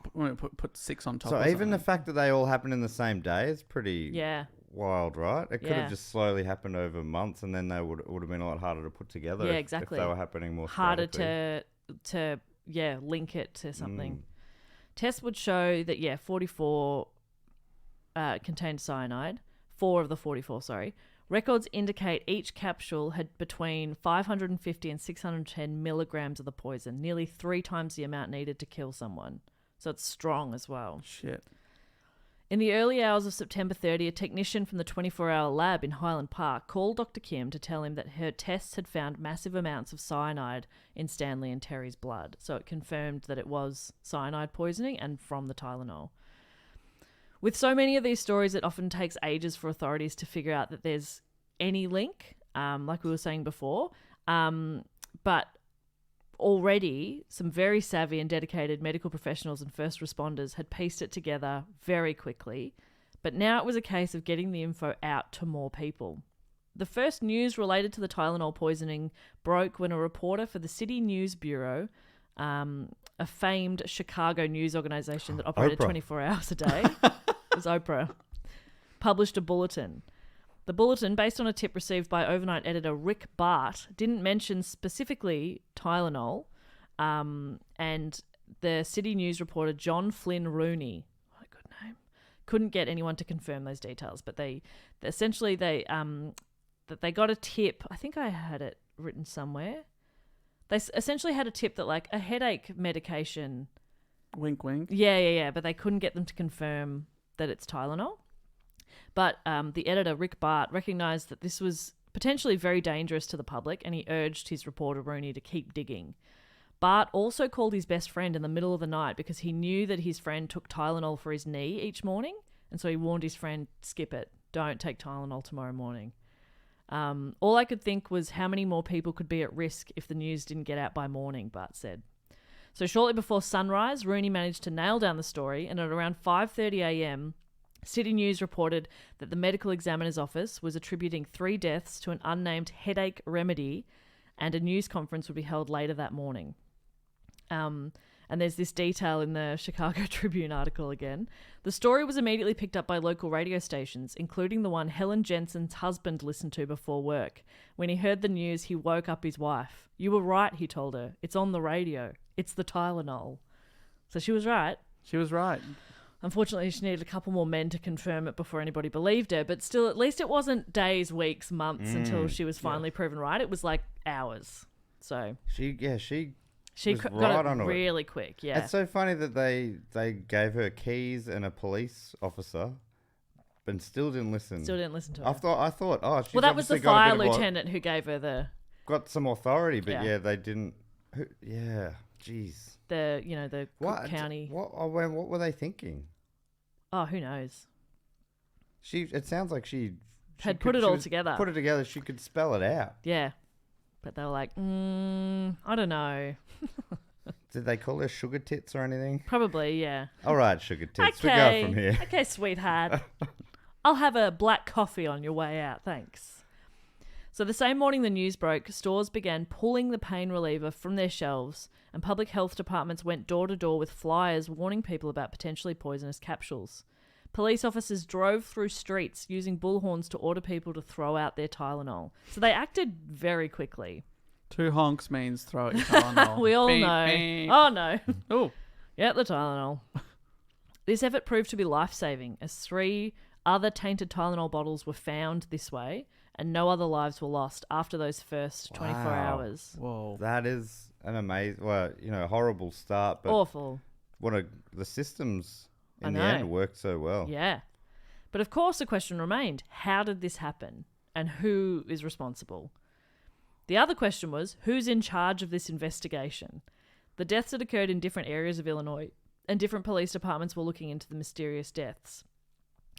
put 6 on top. So or even the something. fact that they all happened in the same day is pretty wild, right? It could Yeah. have just slowly happened over months, and then it would have been a lot harder to put together. Yeah, if exactly. they were happening more Harder sporadically. to link it to something. Tests would show that 44 contained cyanide. 4 of the 44, sorry. Records indicate each capsule had between 550 and 610 milligrams of the poison, nearly 3 times the amount needed to kill someone. So it's strong as well. Shit. In the early hours of September 30, a technician from the 24-hour lab in Highland Park called Dr. Kim to tell him that her tests had found massive amounts of cyanide in Stanley and Terry's blood. So it confirmed that it was cyanide poisoning and from the Tylenol. With so many of these stories, it often takes ages for authorities to figure out that there's any link, like we were saying before. But already, some very savvy and dedicated medical professionals and first responders had pieced it together very quickly. But now it was a case of getting the info out to more people. The first news related to the Tylenol poisoning broke when a reporter for the City News Bureau, a famed Chicago news organization that operated Oprah. 24 hours a day, it was Oprah, published a bulletin. The bulletin, based on a tip received by overnight editor Rick Bart, didn't mention specifically Tylenol, and the City News reporter John Flynn Rooney, what a good name, couldn't get anyone to confirm those details. But they got a tip. I think I had it written somewhere. They essentially had a tip that like a headache medication. Wink, wink. Yeah. But they couldn't get them to confirm that it's Tylenol. But the editor, Rick Bart, recognised that this was potentially very dangerous to the public, and he urged his reporter, Rooney, to keep digging. Bart also called his best friend in the middle of the night because he knew that his friend took Tylenol for his knee each morning, and so he warned his friend, skip it, don't take Tylenol tomorrow morning. All I could think was how many more people could be at risk if the news didn't get out by morning, Bart said. So shortly before sunrise, Rooney managed to nail down the story, and at around 5:30 a.m., City News reported that the medical examiner's office was attributing 3 deaths to an unnamed headache remedy, and a news conference would be held later that morning. And there's this detail in the Chicago Tribune article again. The story was immediately picked up by local radio stations, including the one Helen Jensen's husband listened to before work. When he heard the news, he woke up his wife. "You were right," he told her. "It's on the radio. It's the Tylenol." So she was right. She was right. Unfortunately, she needed a couple more men to confirm it before anybody believed her. But still, at least it wasn't days, weeks, months until she was finally proven right. It was like hours. So She was got right it on it. really quick. Yeah. It's so funny that they gave her keys and a police officer, but still didn't listen. Still didn't listen to her. I thought, oh, she's Well, that was the obviously got a fire bit of lieutenant who gave her got some authority, but Yeah. they didn't. Jeez. the Cook County. What were they thinking? Oh, who knows? It sounds like she Had put it all together. Put it together. She could spell it out. Yeah. But they were like, I don't know. Did they call her sugar tits or anything? Probably, yeah. All right, sugar tits. Okay. We go from here. Okay, sweetheart. I'll have a black coffee on your way out. Thanks. So the same morning the news broke, stores began pulling the pain reliever from their shelves, and public health departments went door to door with flyers warning people about potentially poisonous capsules. Police officers drove through streets using bullhorns to order people to throw out their Tylenol. So they acted very quickly. 2 honks means throw out your Tylenol. We all Beep, know. beep. Oh, no. Oh. Yeah, the Tylenol. This effort proved to be life-saving, as 3 other tainted Tylenol bottles were found this way, and no other lives were lost after those first 24 Wow. hours. Whoa. That is an amazing, horrible start, but Awful. the systems I in the know. end worked so well. Yeah. But of course the question remained, how did this happen? And who is responsible? The other question was, who's in charge of this investigation? The deaths had occurred in different areas of Illinois, and different police departments were looking into the mysterious deaths.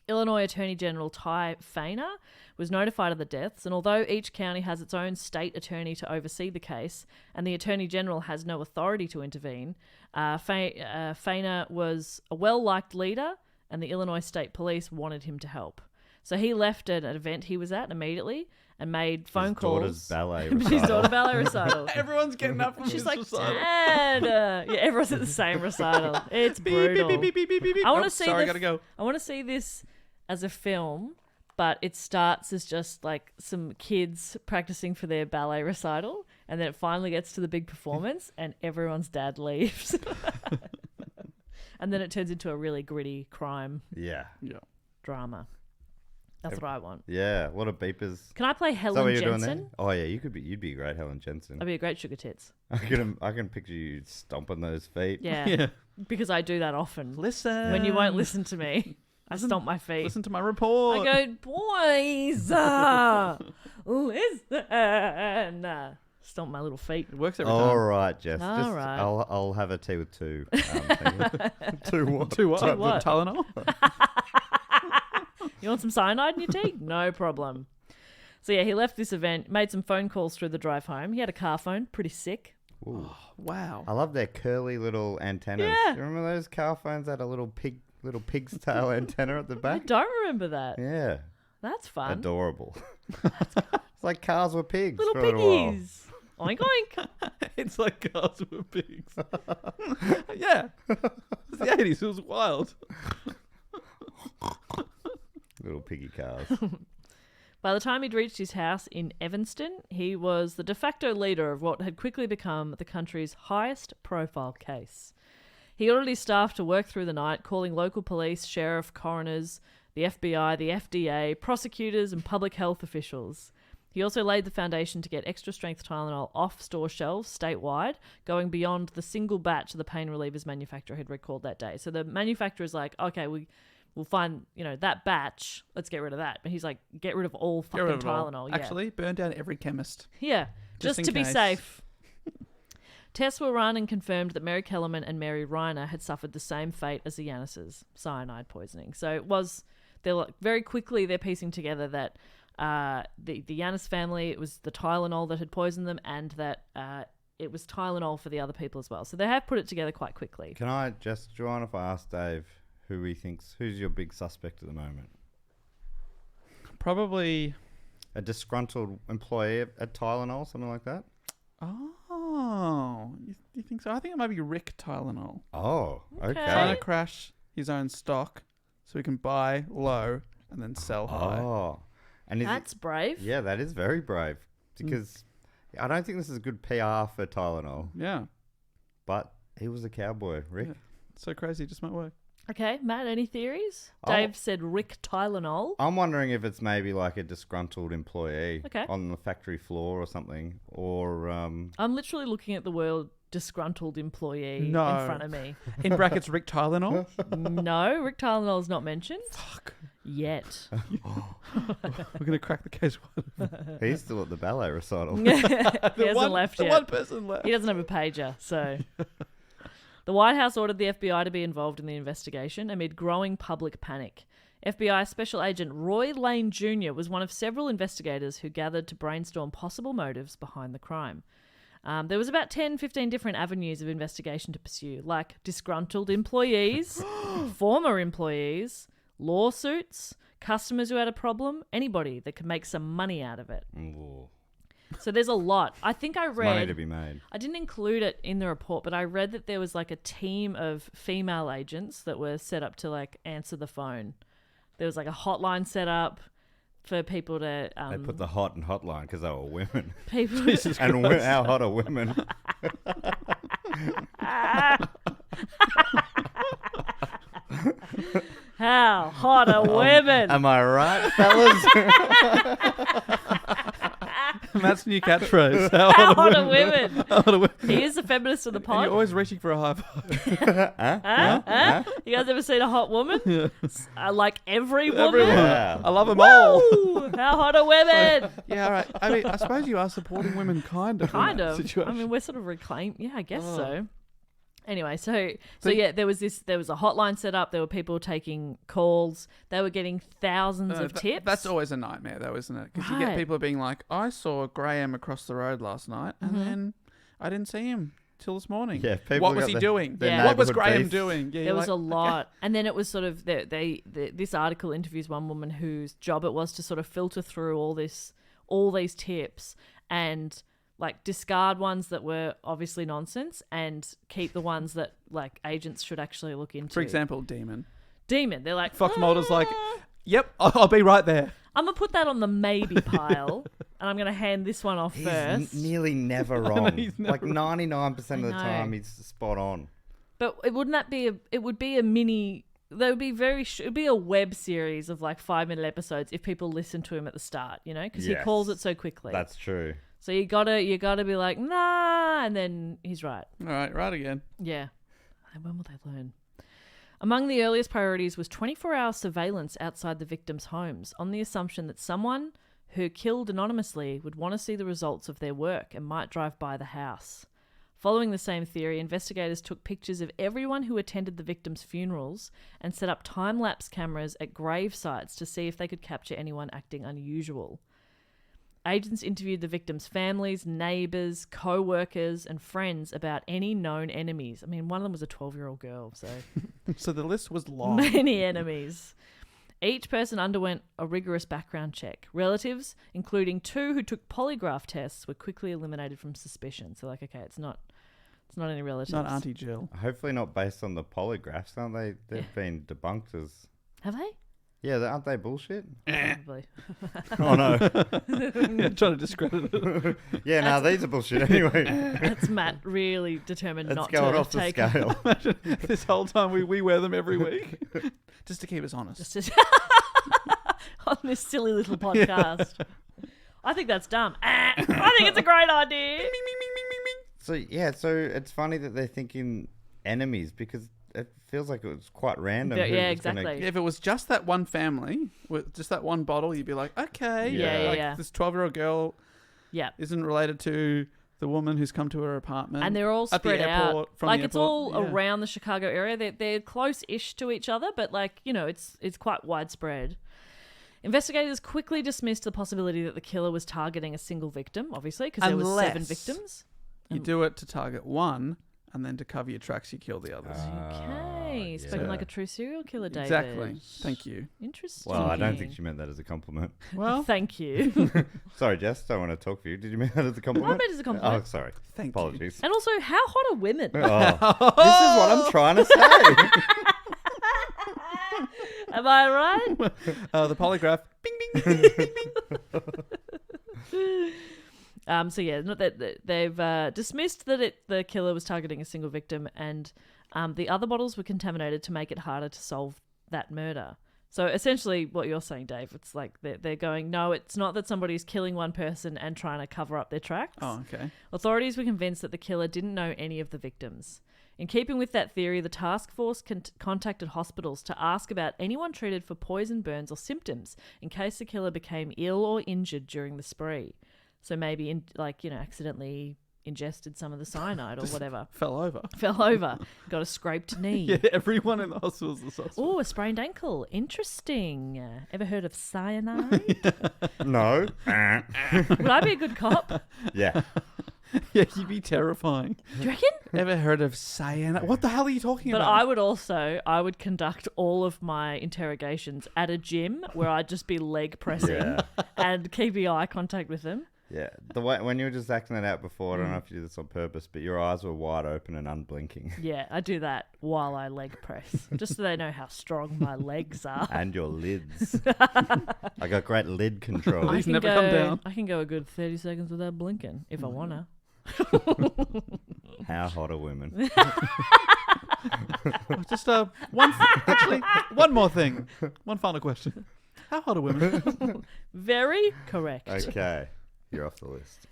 Illinois Attorney General Ty Fainer was notified of the deaths, and although each county has its own state attorney to oversee the case, and the Attorney General has no authority to intervene, Fainer was a well-liked leader, and the Illinois State Police wanted him to help. So he left an event he was at immediately and made phone calls. Daughter's ballet His recital. daughter's ballet recital. Everyone's getting up from She's this like, recital. Dad. Yeah, everyone's at the same recital. It's Beep, brutal. beep, beep, beep, beep, beep, beep. I want Oh, to see. sorry, gotta go. I want to see this as a film, but it starts as just like some kids practicing for their ballet recital, and then it finally gets to the big performance, and everyone's dad leaves, and then it turns into a really gritty crime Yeah. Yeah. drama. That's what I want. Yeah. What a beepers. Can I play Is that Helen what you're doing there? Jensen? Oh yeah, you'd be great, Helen Jensen. I'd be a great sugar tits. I can picture you stomping those feet. Yeah, Yeah. because I do that often. Listen. When you won't listen to me, I stomp my feet. Listen to my report. I go, boys, listen. Stomp my little feet. It works every All time. right, Jess. All Just, right. I'll have a tea with two. Two what? Two what? Two what? Tylenol? You want some cyanide in your tea? No problem. So yeah, he left this event, made some phone calls through the drive home. He had a car phone, pretty sick. Ooh. Wow. I love their curly little antennas. Yeah. You remember those car phones that had a little pig's tail antenna at the I back? don't remember that. Yeah. That's fun. Adorable. It's like cars were pigs Little for a little while. piggies. Oink oink. It's like cars with pigs. Yeah. It's the 80s. It was wild. Little piggy cars. By the time he'd reached his house in Evanston, he was the de facto leader of what had quickly become the country's highest profile case. He ordered his staff to work through the night, calling local police, sheriff, coroners, the FBI, the FDA, prosecutors, and public health officials. He also laid the foundation to get extra-strength Tylenol off store shelves statewide, going beyond the single batch the pain relievers manufacturer had recalled that day. So the manufacturer's like, okay, we'll find, that batch. Let's get rid of that. But he's like, get rid of all Get rid fucking of it all. Tylenol. Yeah. Actually, burn down every chemist. Yeah, Just just in to be case. safe. Tests were run and confirmed that Mary Kellerman and Mary Reiner had suffered the same fate as the Yannises, cyanide poisoning. So very quickly they're piecing together that the Yannis family, it was the Tylenol that had poisoned them, and that it was Tylenol for the other people as well. So they have put it together quite quickly. Can I just, Joanne, if I ask Dave who's your big suspect at the moment? Probably. A disgruntled employee at Tylenol, something like that? Oh, you think so? I think it might be Rick Tylenol. Oh, okay. Trying to crash his own stock so he can buy low and then sell high. Oh. And is That's brave. yeah, that is very brave. Because I don't think this is good PR for Tylenol. Yeah. But he was a cowboy, Rick. Yeah. So crazy, it just might work. Okay, Matt, any theories? Oh. Dave said Rick Tylenol. I'm wondering if it's maybe like a disgruntled employee Okay. on the factory floor or something. Or, I'm literally looking at the word disgruntled employee No. in front of me. In brackets, Rick Tylenol. No, Rick Tylenol is not mentioned. Fuck. Yet. We're going to crack the case. he's still at the ballet recital. He hasn't left yet. One person left. He doesn't have a pager, so... The White House ordered the FBI to be involved in the investigation amid growing public panic. FBI Special Agent Roy Lane Jr. was one of several investigators who gathered to brainstorm possible motives behind the crime. There was about 10-15 different avenues of investigation to pursue, like disgruntled employees, former employees, lawsuits, customers who had a problem, anybody that could make some money out of it. Ooh. So there's a lot. I think I There's money read... to be made. I didn't include it in the report, but I read that there was like a team of female agents that were set up to like answer the phone. There was like a hotline set up for people to... They put the hot in hotline because they were women. people And how hot are women? How hot are women? Am I right, fellas? Matt's new catchphrase. How hot are women? How hot are women? He is the feminist of the And pod. you're always reaching for a high five. Huh? You guys ever seen a hot woman? Yeah. Like every woman? Everyone. Yeah. I love them all. Woo! How hot are women? Yeah, all right. I mean, I suppose you are supporting women, kind of. in Kind that of. Situation. I mean, we're sort of reclaimed. Yeah, I guess Oh. so. Anyway, so So- yeah, there was a hotline set up. There were people taking calls. They were getting thousands of tips. That's always a nightmare, though, isn't it? Because you get Right. people being like, I saw Graham across the road last night, and Mm-hmm. then I didn't see him till this morning. Yeah, people What was got he their- doing? their Yeah. What was neighbourhood Graham beef. doing? Yeah, There you're was a like, lot, and then it was sort of this article interviews one woman whose job it was to sort of filter through all these tips and like discard ones that were obviously nonsense and keep the ones that like agents should actually look into. For example, Demon. They're like Fox Mulder's like, yep, I'll be right there. I'm gonna put that on the maybe pile, and I'm gonna hand this one off He's first. nearly never know, wrong. he's Like never 99% of the I know. time, he's spot on. But it would be a mini. There would be it'd be a web series of like 5-minute episodes if people listen to him at the start, you know, because he Yes. calls it so quickly. That's true. So you gotta be like, nah, and then he's right. All right again. Yeah. And when will they learn? Among the earliest priorities was 24-hour surveillance outside the victims' homes on the assumption that someone who killed anonymously would want to see the results of their work and might drive by the house. Following the same theory, investigators took pictures of everyone who attended the victims' funerals and set up time-lapse cameras at grave sites to see if they could capture anyone acting unusual. Agents interviewed the victims' families, neighbours, co-workers and friends about any known enemies. I mean, one of them was a 12-year-old girl, so So the list was long. many enemies. Each person underwent a rigorous background check. Relatives, including 2 who took polygraph tests, were quickly eliminated from suspicion. So like, okay, it's not any relatives. Not Auntie Jill. Hopefully not based on the polygraphs, aren't they? They've been debunked as... Have they? Yeah, aren't they bullshit? Probably. Oh, no. Yeah, trying to discredit it. Yeah, no, these are bullshit anyway. That's Matt really determined It's not going to off the take scale. This whole time we wear them every week. Just to keep us honest. Just on this silly little podcast. I think that's dumb. I think it's a great idea. So it's funny that they're thinking enemies because it feels like it was quite random. Yeah, who yeah, was gonna- exactly. If it was just that one family, with just that one bottle, you'd be like, okay. Yeah, like yeah. This 12-year-old girl Yeah. isn't related to the woman who's come to her apartment. And they're all at the spread out. airport, from Like the it's airport. all Yeah. around the Chicago area. They're close-ish to each other, but like, you know, it's quite widespread. Investigators quickly dismissed the possibility that the killer was targeting a single victim, obviously, because there was 7 Unless victims. You do it to target one, and then to cover your tracks, you kill the others. Okay, spoken yeah. like a true serial killer, David. Exactly. Thank you. Interesting. Well, I don't think she meant that as a compliment. Well, Thank you. Sorry, Jess, don't want to talk for you. Did you mean that as a I compliment? meant it as a compliment. Oh, sorry. thank you. Apologies. And also, how hot are women? Oh, this is what I'm trying to say. Am I right? The polygraph. Bing, bing, bing, bing, bing, bing. So yeah, not that they've dismissed that the killer was targeting a single victim, and the other bottles were contaminated to make it harder to solve that murder. So essentially, what you're saying, Dave, it's like they're going, no, it's not that somebody's killing one person and trying to cover up their tracks. Oh, okay. Authorities were convinced that the killer didn't know any of the victims. In keeping with that theory, the task force contacted hospitals to ask about anyone treated for poison burns or symptoms in case the killer became ill or injured during the spree. So maybe, accidentally ingested some of the cyanide or whatever. Fell over. Fell over, got a scraped knee. Yeah, everyone in the hospital's the suspect. Oh, a sprained ankle. Interesting. Ever heard of cyanide? No. Would I be a good cop? Yeah. Yeah, you'd be terrifying. Do you reckon? Ever heard of cyanide? What the hell are you talking But about? I would conduct all of my interrogations at a gym where I'd just be leg pressing Yeah. and keeping eye contact with them. Yeah. The way when you were just acting that out before, I don't know if you did this on purpose, but your eyes were wide open and unblinking. Yeah, I do that while I leg press, just so they know how strong my legs are. And your lids. I got great lid control. These never come down. I can go a good 30 seconds without blinking if I want to. How hot are women? Just one more thing. One final question. How hot are women? Very correct. Okay. You're off the list.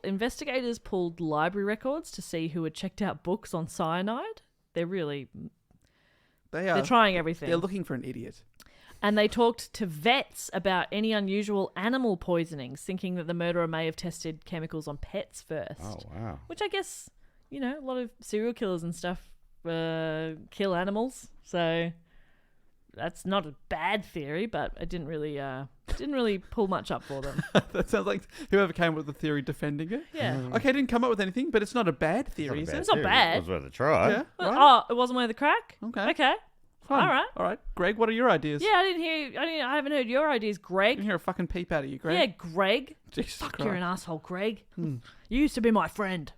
Investigators pulled library records to see who had checked out books on cyanide. They're trying everything. They're looking for an idiot. And they talked to vets about any unusual animal poisonings, thinking that the murderer may have tested chemicals on pets first. Oh, wow. Which I guess, a lot of serial killers and stuff kill animals. So that's not a bad theory, but it didn't really pull much up for them. That sounds like whoever came up with the theory defending it. Yeah. Okay, didn't come up with anything, but it's not a bad theory, is it? It's not bad. It was worth a try. Yeah. Well, Right. Oh, it wasn't worth the crack? Okay. Okay. Fine. All right. Greg, what are your ideas? Yeah, I haven't heard your ideas, I Greg. didn't hear a fucking peep out of you, Greg. Yeah, Greg. Jesus Fuck, Christ. you're an asshole, Greg. You used to be my friend.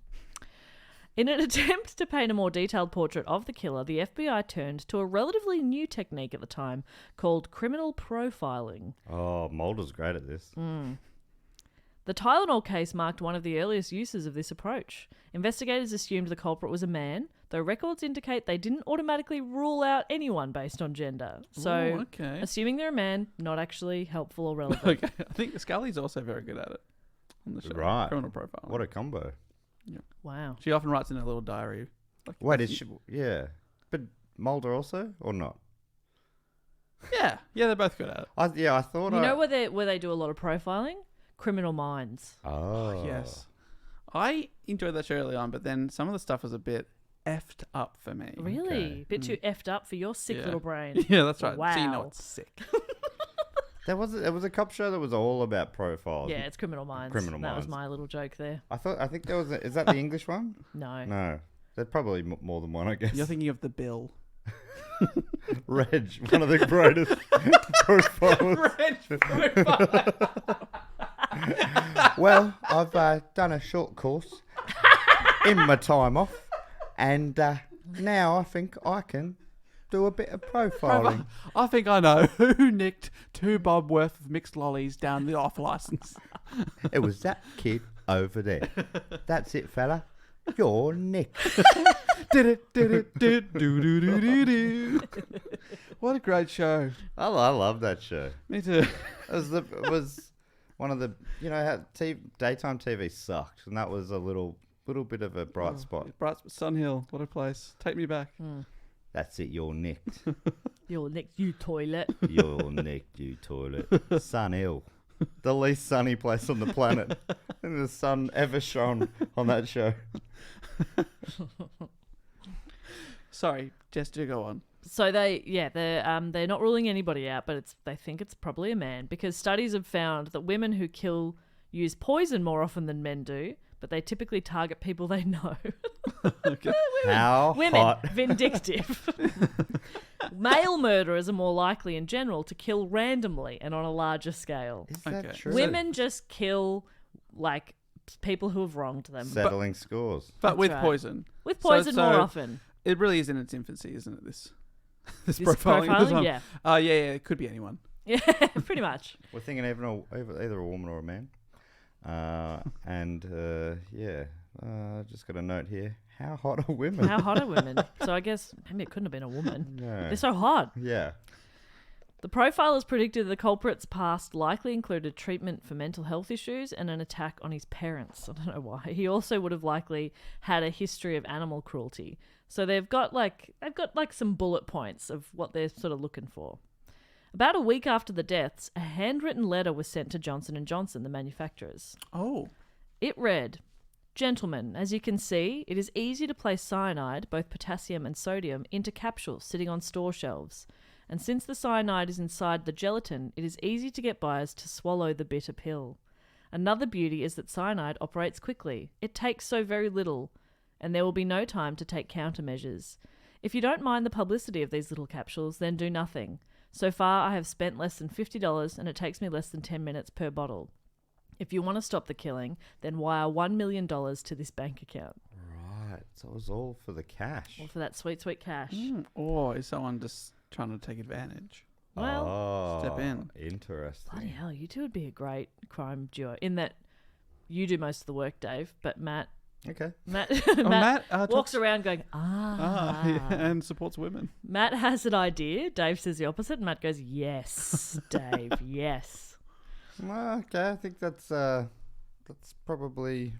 In an attempt to paint a more detailed portrait of the killer, the FBI turned to a relatively new technique at the time called criminal profiling. Oh, Mulder's great at this. The Tylenol case marked one of the earliest uses of this approach. Investigators assumed the culprit was a man, though records indicate they didn't automatically rule out anyone based on gender. So, Ooh, okay. assuming they're a man, not actually helpful or relevant. Okay. I think Scully's also very good at it on the show. Right. Criminal profile. What a combo. Wow. She often writes in her little diary. Wait, is she... Yeah. But Mulder also, or not? Yeah, they're both good at it. I thought You know where they do a lot of profiling? Criminal Minds. Oh. Yes. I enjoyed that show early on, but then some of the stuff was a bit effed up for me. Really? Okay. Bit too effed up for your sick Yeah. little brain. Yeah, that's right. Wow. So you know it's sick. There was a cop show that was all about profiles. Yeah, it's Criminal Minds. Criminal That was Minds. my little joke there. I think there was is that the English one? No. No. There's probably more than one, I guess. You're thinking of The Bill. Reg, one of the greatest profiles. Well, I've done a short course in my time off, and now I think I can do a bit of profiling. I think I know who nicked 2 bob worth of mixed lollies down the off license. It was that kid over there. That's it, fella. You're Nick. What a great show. I love that show. Me too. It was one of the, how daytime TV sucked, and that was a little bit of a bright spot. Sun Hill, what a place. Take me back. That's it, you're nicked. You're next, you toilet. You're nicked, you toilet. Sun Hill. The least sunny place on the planet. And the sun ever shone on that show. Sorry, Jess, do go on. So they're not ruling anybody out, but they think it's probably a man because studies have found that women who kill use poison more often than men do, but they typically target people they know. Okay. Women, hot. vindictive. Male murderers are more likely in general to kill randomly and on a larger scale. Is that Okay. true? Women just kill like people who have wronged them. Settling scores. But That's with right. poison. With poison So- more often. It really is in its infancy, isn't it? This This profiling. profiling, yeah. Yeah, it could be anyone. Yeah, pretty much. We're thinking either a woman or a man. Just got a note here. How hot are women? How hot are women? So I guess maybe it couldn't have been a woman. No. They're so hot. Yeah. The profilers predicted the culprit's past likely included treatment for mental health issues and an attack on his parents. I don't know why. He also would have likely had a history of animal cruelty. So they've got some bullet points of what they're sort of looking for. About a week after the deaths, a handwritten letter was sent to Johnson & Johnson, the manufacturers. Oh. It read, "Gentlemen, as you can see, it is easy to place cyanide, both potassium and sodium, into capsules sitting on store shelves. And since the cyanide is inside the gelatin, it is easy to get buyers to swallow the bitter pill. Another beauty is that cyanide operates quickly. It takes so very little, and there will be no time to take countermeasures. If you don't mind the publicity of these little capsules, then do nothing. So far, I have spent less than $50, and it takes me less than 10 minutes per bottle. If you want to stop the killing, then wire $1 million to this bank account." Right. So it was all for the cash. Or for that sweet, sweet cash. Or is someone just trying to take advantage? Well, step in. Interesting. bloody hell, you two would be a great crime duo. In that you do most of the work, Dave, but Matt Okay. Matt Matt walks around going, yeah, and supports women. Matt has an idea. Dave says the opposite, and Matt goes, yes, Dave, yes. Well, okay. I think that's that's probably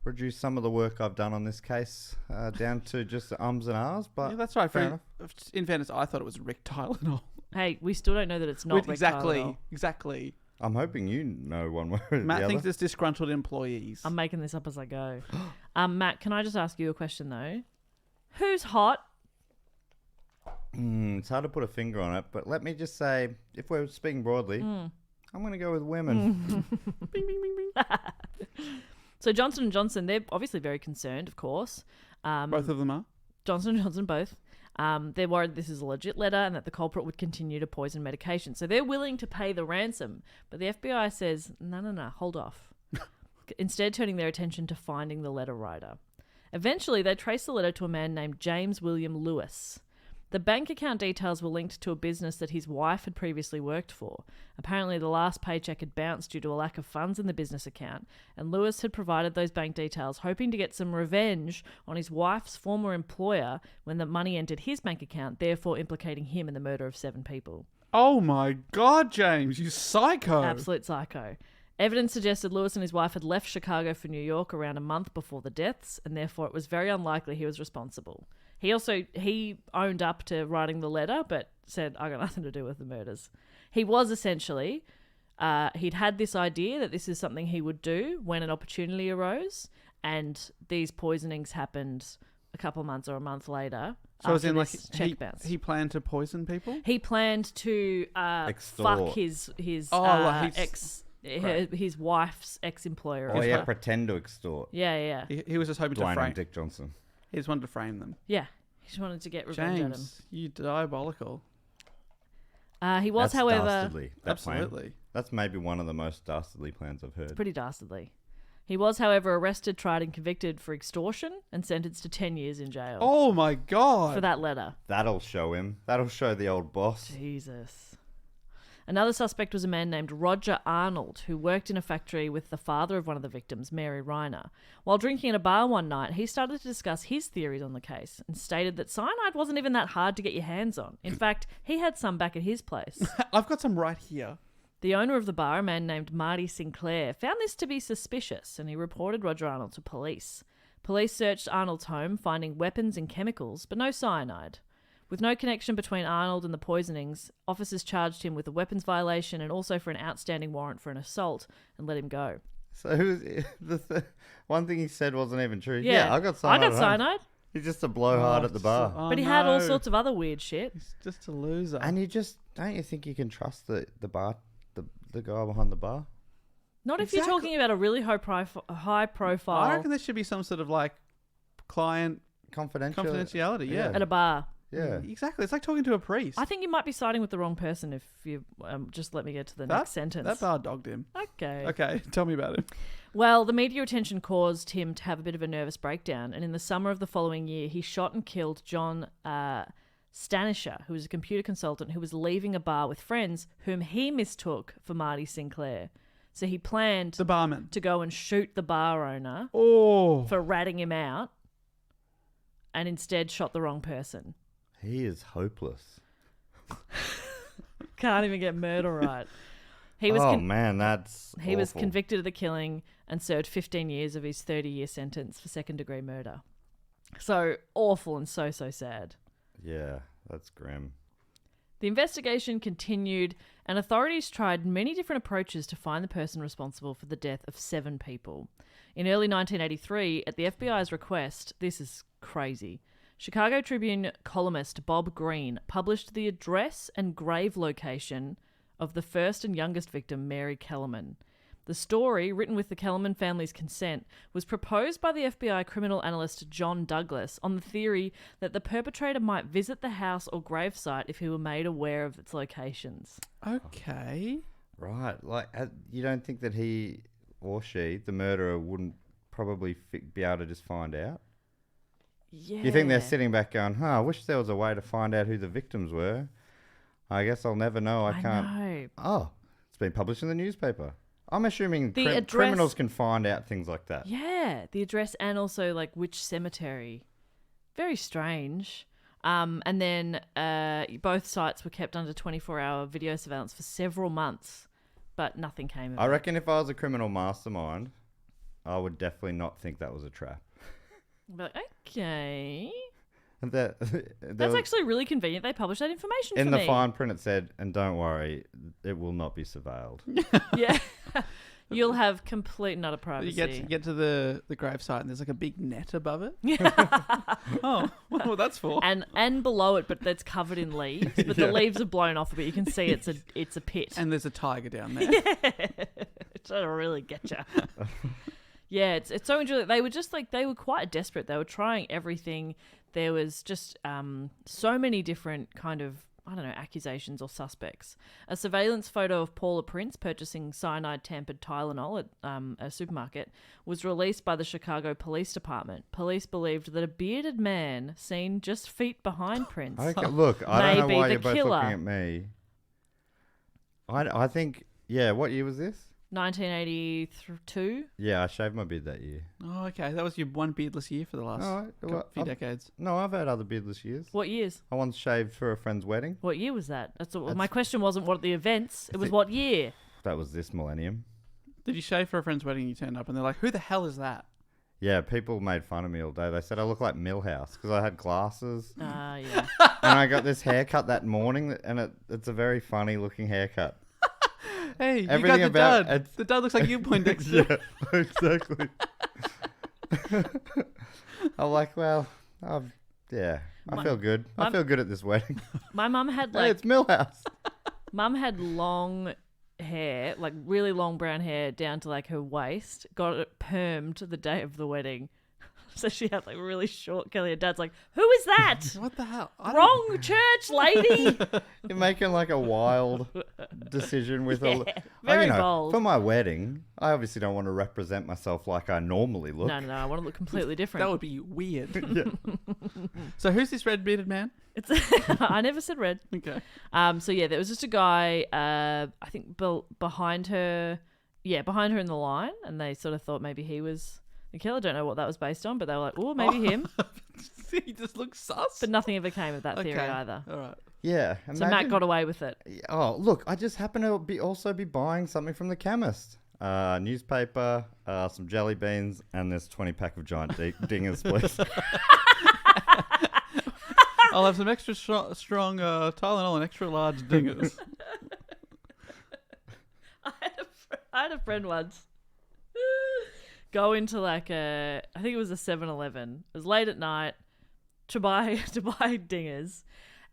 reduced some of the work I've done on this case down to just the ums and ahs. But Yeah, that's right. fair enough. In fairness, I thought it was Rick Tylenol. Hey, we still don't know that it's not Rick Tylenol. Exactly. I'm hoping you know one way or the Matt other. thinks it's disgruntled employees. I'm making this up as I go. Matt, can I just ask you a question though? Who's hot? It's hard to put a finger on it, but let me just say, if we're speaking broadly, I'm going to go with women. Bing, bing, bing, bing. So Johnson & Johnson, they're obviously very concerned, of course. Both of them are. Johnson & Johnson both. They're worried this is a legit letter and that the culprit would continue to poison medication. So they're willing to pay the ransom. But the FBI says, no, hold off. Instead, turning their attention to finding the letter writer. Eventually, they trace the letter to a man named James William Lewis. The bank account details were linked to a business that his wife had previously worked for. Apparently, the last paycheck had bounced due to a lack of funds in the business account, and Lewis had provided those bank details, hoping to get some revenge on his wife's former employer when the money entered his bank account, therefore implicating him in the murder of 7 people. Oh my God, James, you psycho. Absolute psycho. Evidence suggested Lewis and his wife had left Chicago for New York around a month before the deaths, and therefore it was very unlikely he was responsible. He owned up to writing the letter, but said, I got nothing to do with the murders. He was essentially, he'd had this idea that this is something he would do when an opportunity arose, and these poisonings happened a couple of months or a month later. So as in, like, check bounce. he planned to poison people? He planned to fuck his his wife's ex-employer. Oh, yeah, pretend to extort. Yeah. He was just hoping to Dwayne frame. and Dick Johnson. He just wanted to frame them. Yeah, he just wanted to get revenge at him. James, you diabolical. He was, That's however, dastardly, that Absolutely. plan. That's maybe one of the most dastardly plans I've heard. pretty dastardly. He was, however, arrested, tried, and convicted for extortion and sentenced to 10 years in jail Oh my God. for that letter. That'll show him. That'll show the old boss. Jesus. Another suspect was a man named Roger Arnold, who worked in a factory with the father of one of the victims, Mary Reiner. While drinking at a bar one night, he started to discuss his theories on the case and stated that cyanide wasn't even that hard to get your hands on. In fact, he had some back at his place. I've got some right here. The owner of the bar, a man named Marty Sinclair, found this to be suspicious, and he reported Roger Arnold to police. Police searched Arnold's home, finding weapons and chemicals, but no cyanide. With no connection between Arnold and the poisonings, officers charged him with a weapons violation and also for an outstanding warrant for an assault and let him go. So one thing he said wasn't even true. Yeah, I got cyanide. I got cyanide. He's just a blowhard at the bar. But he had all sorts of other weird shit. He's just a loser. And don't you think you can trust the guy behind the bar? Not if you're talking about a really high profile I reckon there should be some sort of like client confidentiality. Yeah. at a bar. Yeah. Exactly. It's like talking to a priest. I think you might be siding with the wrong person if you just let me get to the next sentence. That bar dogged him. Okay. Tell me about it. Well, the media attention caused him to have a bit of a nervous breakdown, and in the summer of the following year, he shot and killed John Stanisher, who was a computer consultant who was leaving a bar with friends whom he mistook for Marty Sinclair. So he planned The barman. to go and shoot the bar owner For ratting him out, and instead shot the wrong person. He is hopeless. Can't even get murder right. He was He was awful. convicted of the killing and served 15 years of his 30-year sentence for second-degree murder. So awful and so sad. Yeah, that's grim. The investigation continued, and authorities tried many different approaches to find the person responsible for the death of 7 people. In early 1983, at the FBI's request, this is crazy, Chicago Tribune columnist Bob Greene published the address and grave location of the first and youngest victim, Mary Kellerman. The story, written with the Kellerman family's consent, was proposed by the FBI criminal analyst John Douglas on the theory that the perpetrator might visit the house or gravesite if he were made aware of its locations. Okay. Right. Like, you don't think that he or she, the murderer, wouldn't probably be able to just find out? Yeah. You think they're sitting back going, I wish there was a way to find out who the victims were. I guess I'll never know. I can't. Know. Oh, it's been published in the newspaper. I'm assuming The criminals can find out things like that. Yeah, the address and also like which cemetery. Very strange. And then both sites were kept under 24-hour video surveillance for several months, but nothing came of it. I reckon if I was a criminal mastermind, I would definitely not think that was a trap. But okay. And That's actually really convenient. They published that information in for the me. fine print it said, and don't worry, it will not be surveilled. Yeah. You'll have complete and utter privacy. You get to the gravesite and there's like a big net above it. Oh, well, that's for. And below it, but that's covered in leaves. But the leaves are blown off a bit. You can see it's a pit. And there's a tiger down there. Trying to really get you. Yeah, it's so interesting. They were just like, they were quite desperate. They were trying everything. There was just so many different kind of, I don't know, accusations or suspects. A surveillance photo of Paula Prince purchasing cyanide-tampered Tylenol at a supermarket was released by the Chicago Police Department. Police believed that a bearded man seen just feet behind Prince Look, I don't may know why be you're the both killer. looking at me. I think, yeah, what year was this? 1982. Yeah, I shaved my beard that year. Oh, okay. That was your one beardless year for the last few decades. No, I've had other beardless years. What years? I once shaved for a friend's wedding. What year was that? My question wasn't what the events. It was what year. That was this millennium. Did you shave for a friend's wedding and you turned up and they're like, who the hell is that? Yeah, people made fun of me all day. They said I look like Millhouse because I had glasses. Yeah. And I got this haircut that morning, and it's a very funny looking haircut. Hey, you Everything got the about dud. The dud looks like you, Poindexter. Yeah, exactly. I'm like, well, I feel good. I feel good at this wedding. My mum had Hey, it's Millhouse. Mum had long hair, like really long brown hair down to like her waist. Got it permed the day of the wedding. So she had like really short curly hair. Dad's like, who is that? What the hell? Wrong church, lady. You're making like a wild decision with all. Very bold. For my wedding, I obviously don't want to represent myself like I normally look. No. I want to look completely different. That would be weird. So who's this red-bearded man? I never said red. Okay. So yeah, there was just a guy, I think behind her in the line, and they sort of thought maybe he was the killer. Don't know what that was based on, but they were like, oh, maybe him. He just looks sus. But nothing ever came of that theory either. All right. Yeah. So Matt got away with it. Oh, look, I just happen to also be buying something from the chemist. Newspaper, some jelly beans, and this 20-pack of giant dingers, please. I'll have some extra strong Tylenol and extra large dingers. I had a friend once go into like I think it was a 7-Eleven. It was late at night to buy dingers,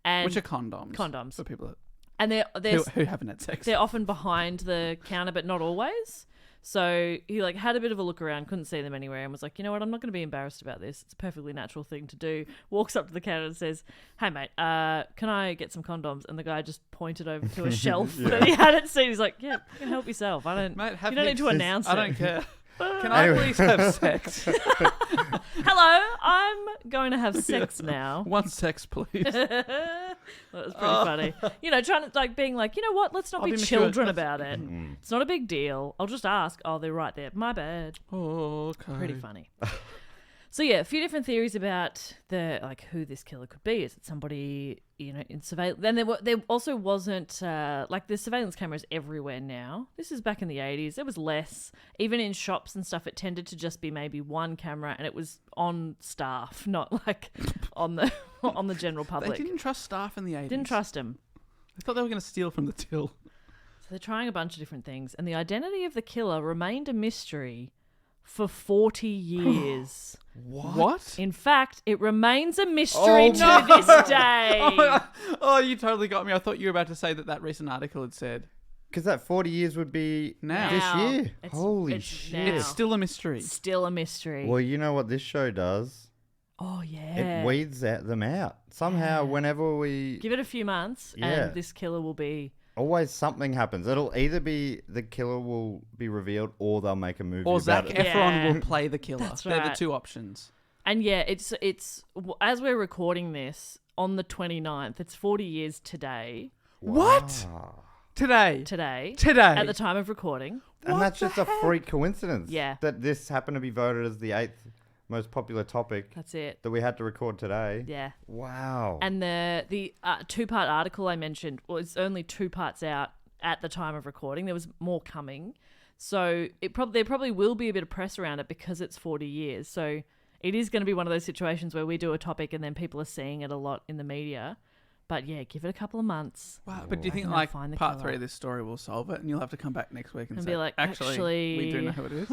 and Which are condoms. Condoms. For people that and they're who haven't had sex. they're often behind the counter, but not always. So he like had a bit of a look around, couldn't see them anywhere, and was like, you know what, I'm not going to be embarrassed about this. It's a perfectly natural thing to do. Walks up to the counter and says, hey mate, can I get some condoms? And the guy just pointed over to a shelf that he hadn't seen. He's like, yeah, you can help yourself. You don't need to announce it. I don't care. Can I please have sex? Hello, I'm going to have sex now. One sex, please. That was pretty funny. You know, trying to like being like, you know what? Let's not be children about it. It's not a big deal. I'll just ask. Oh, they're right there. My bad. Oh, okay. Pretty funny. So yeah, a few different theories about who this killer could be. Is it somebody, you know, in surveillance? Then there also wasn't like the surveillance cameras everywhere now. This is back in the 80s. There was less. Even in shops and stuff, it tended to just be maybe one camera, and it was on staff, not like on the general public. They didn't trust staff in the 80s. Didn't trust them. I thought they were going to steal from the till. So they're trying a bunch of different things, and the identity of the killer remained a mystery for 40 years. What? In fact, it remains a mystery to this day. Oh, you totally got me. I thought you were about to say that recent article had said. Because that 40 years would be Now. this year. It's Holy shit. now. It's still a mystery. Still a mystery. Well, you know what this show does? Oh, yeah. It weeds them out. Somehow, whenever we... Give it a few months, Yeah. and this killer will be... Always something happens. It'll either be the killer will be revealed, or they'll make a movie Or about Zac it. Efron will play the killer. That's They're the right. two options. And yeah, it's as we're recording this on the 29th, it's 40 years today. What? Wow. Today. Today. At At the time of recording. And that's just a freak coincidence. Yeah. That this happened to be voted as the 8th most popular topic That's it. that we had to record today. Yeah. Wow. And the two-part article I mentioned was only 2 parts out at the time of recording. There was more coming. So there probably will be a bit of press around it because it's 40 years. So it is going to be one of those situations where we do a topic and then people are seeing it a lot in the media. But yeah, give it a couple of months. Wow, but do you think They'll like find the part killer. 3 of this story will solve it, and you'll have to come back next week and And say, be like, actually, we do know who it is.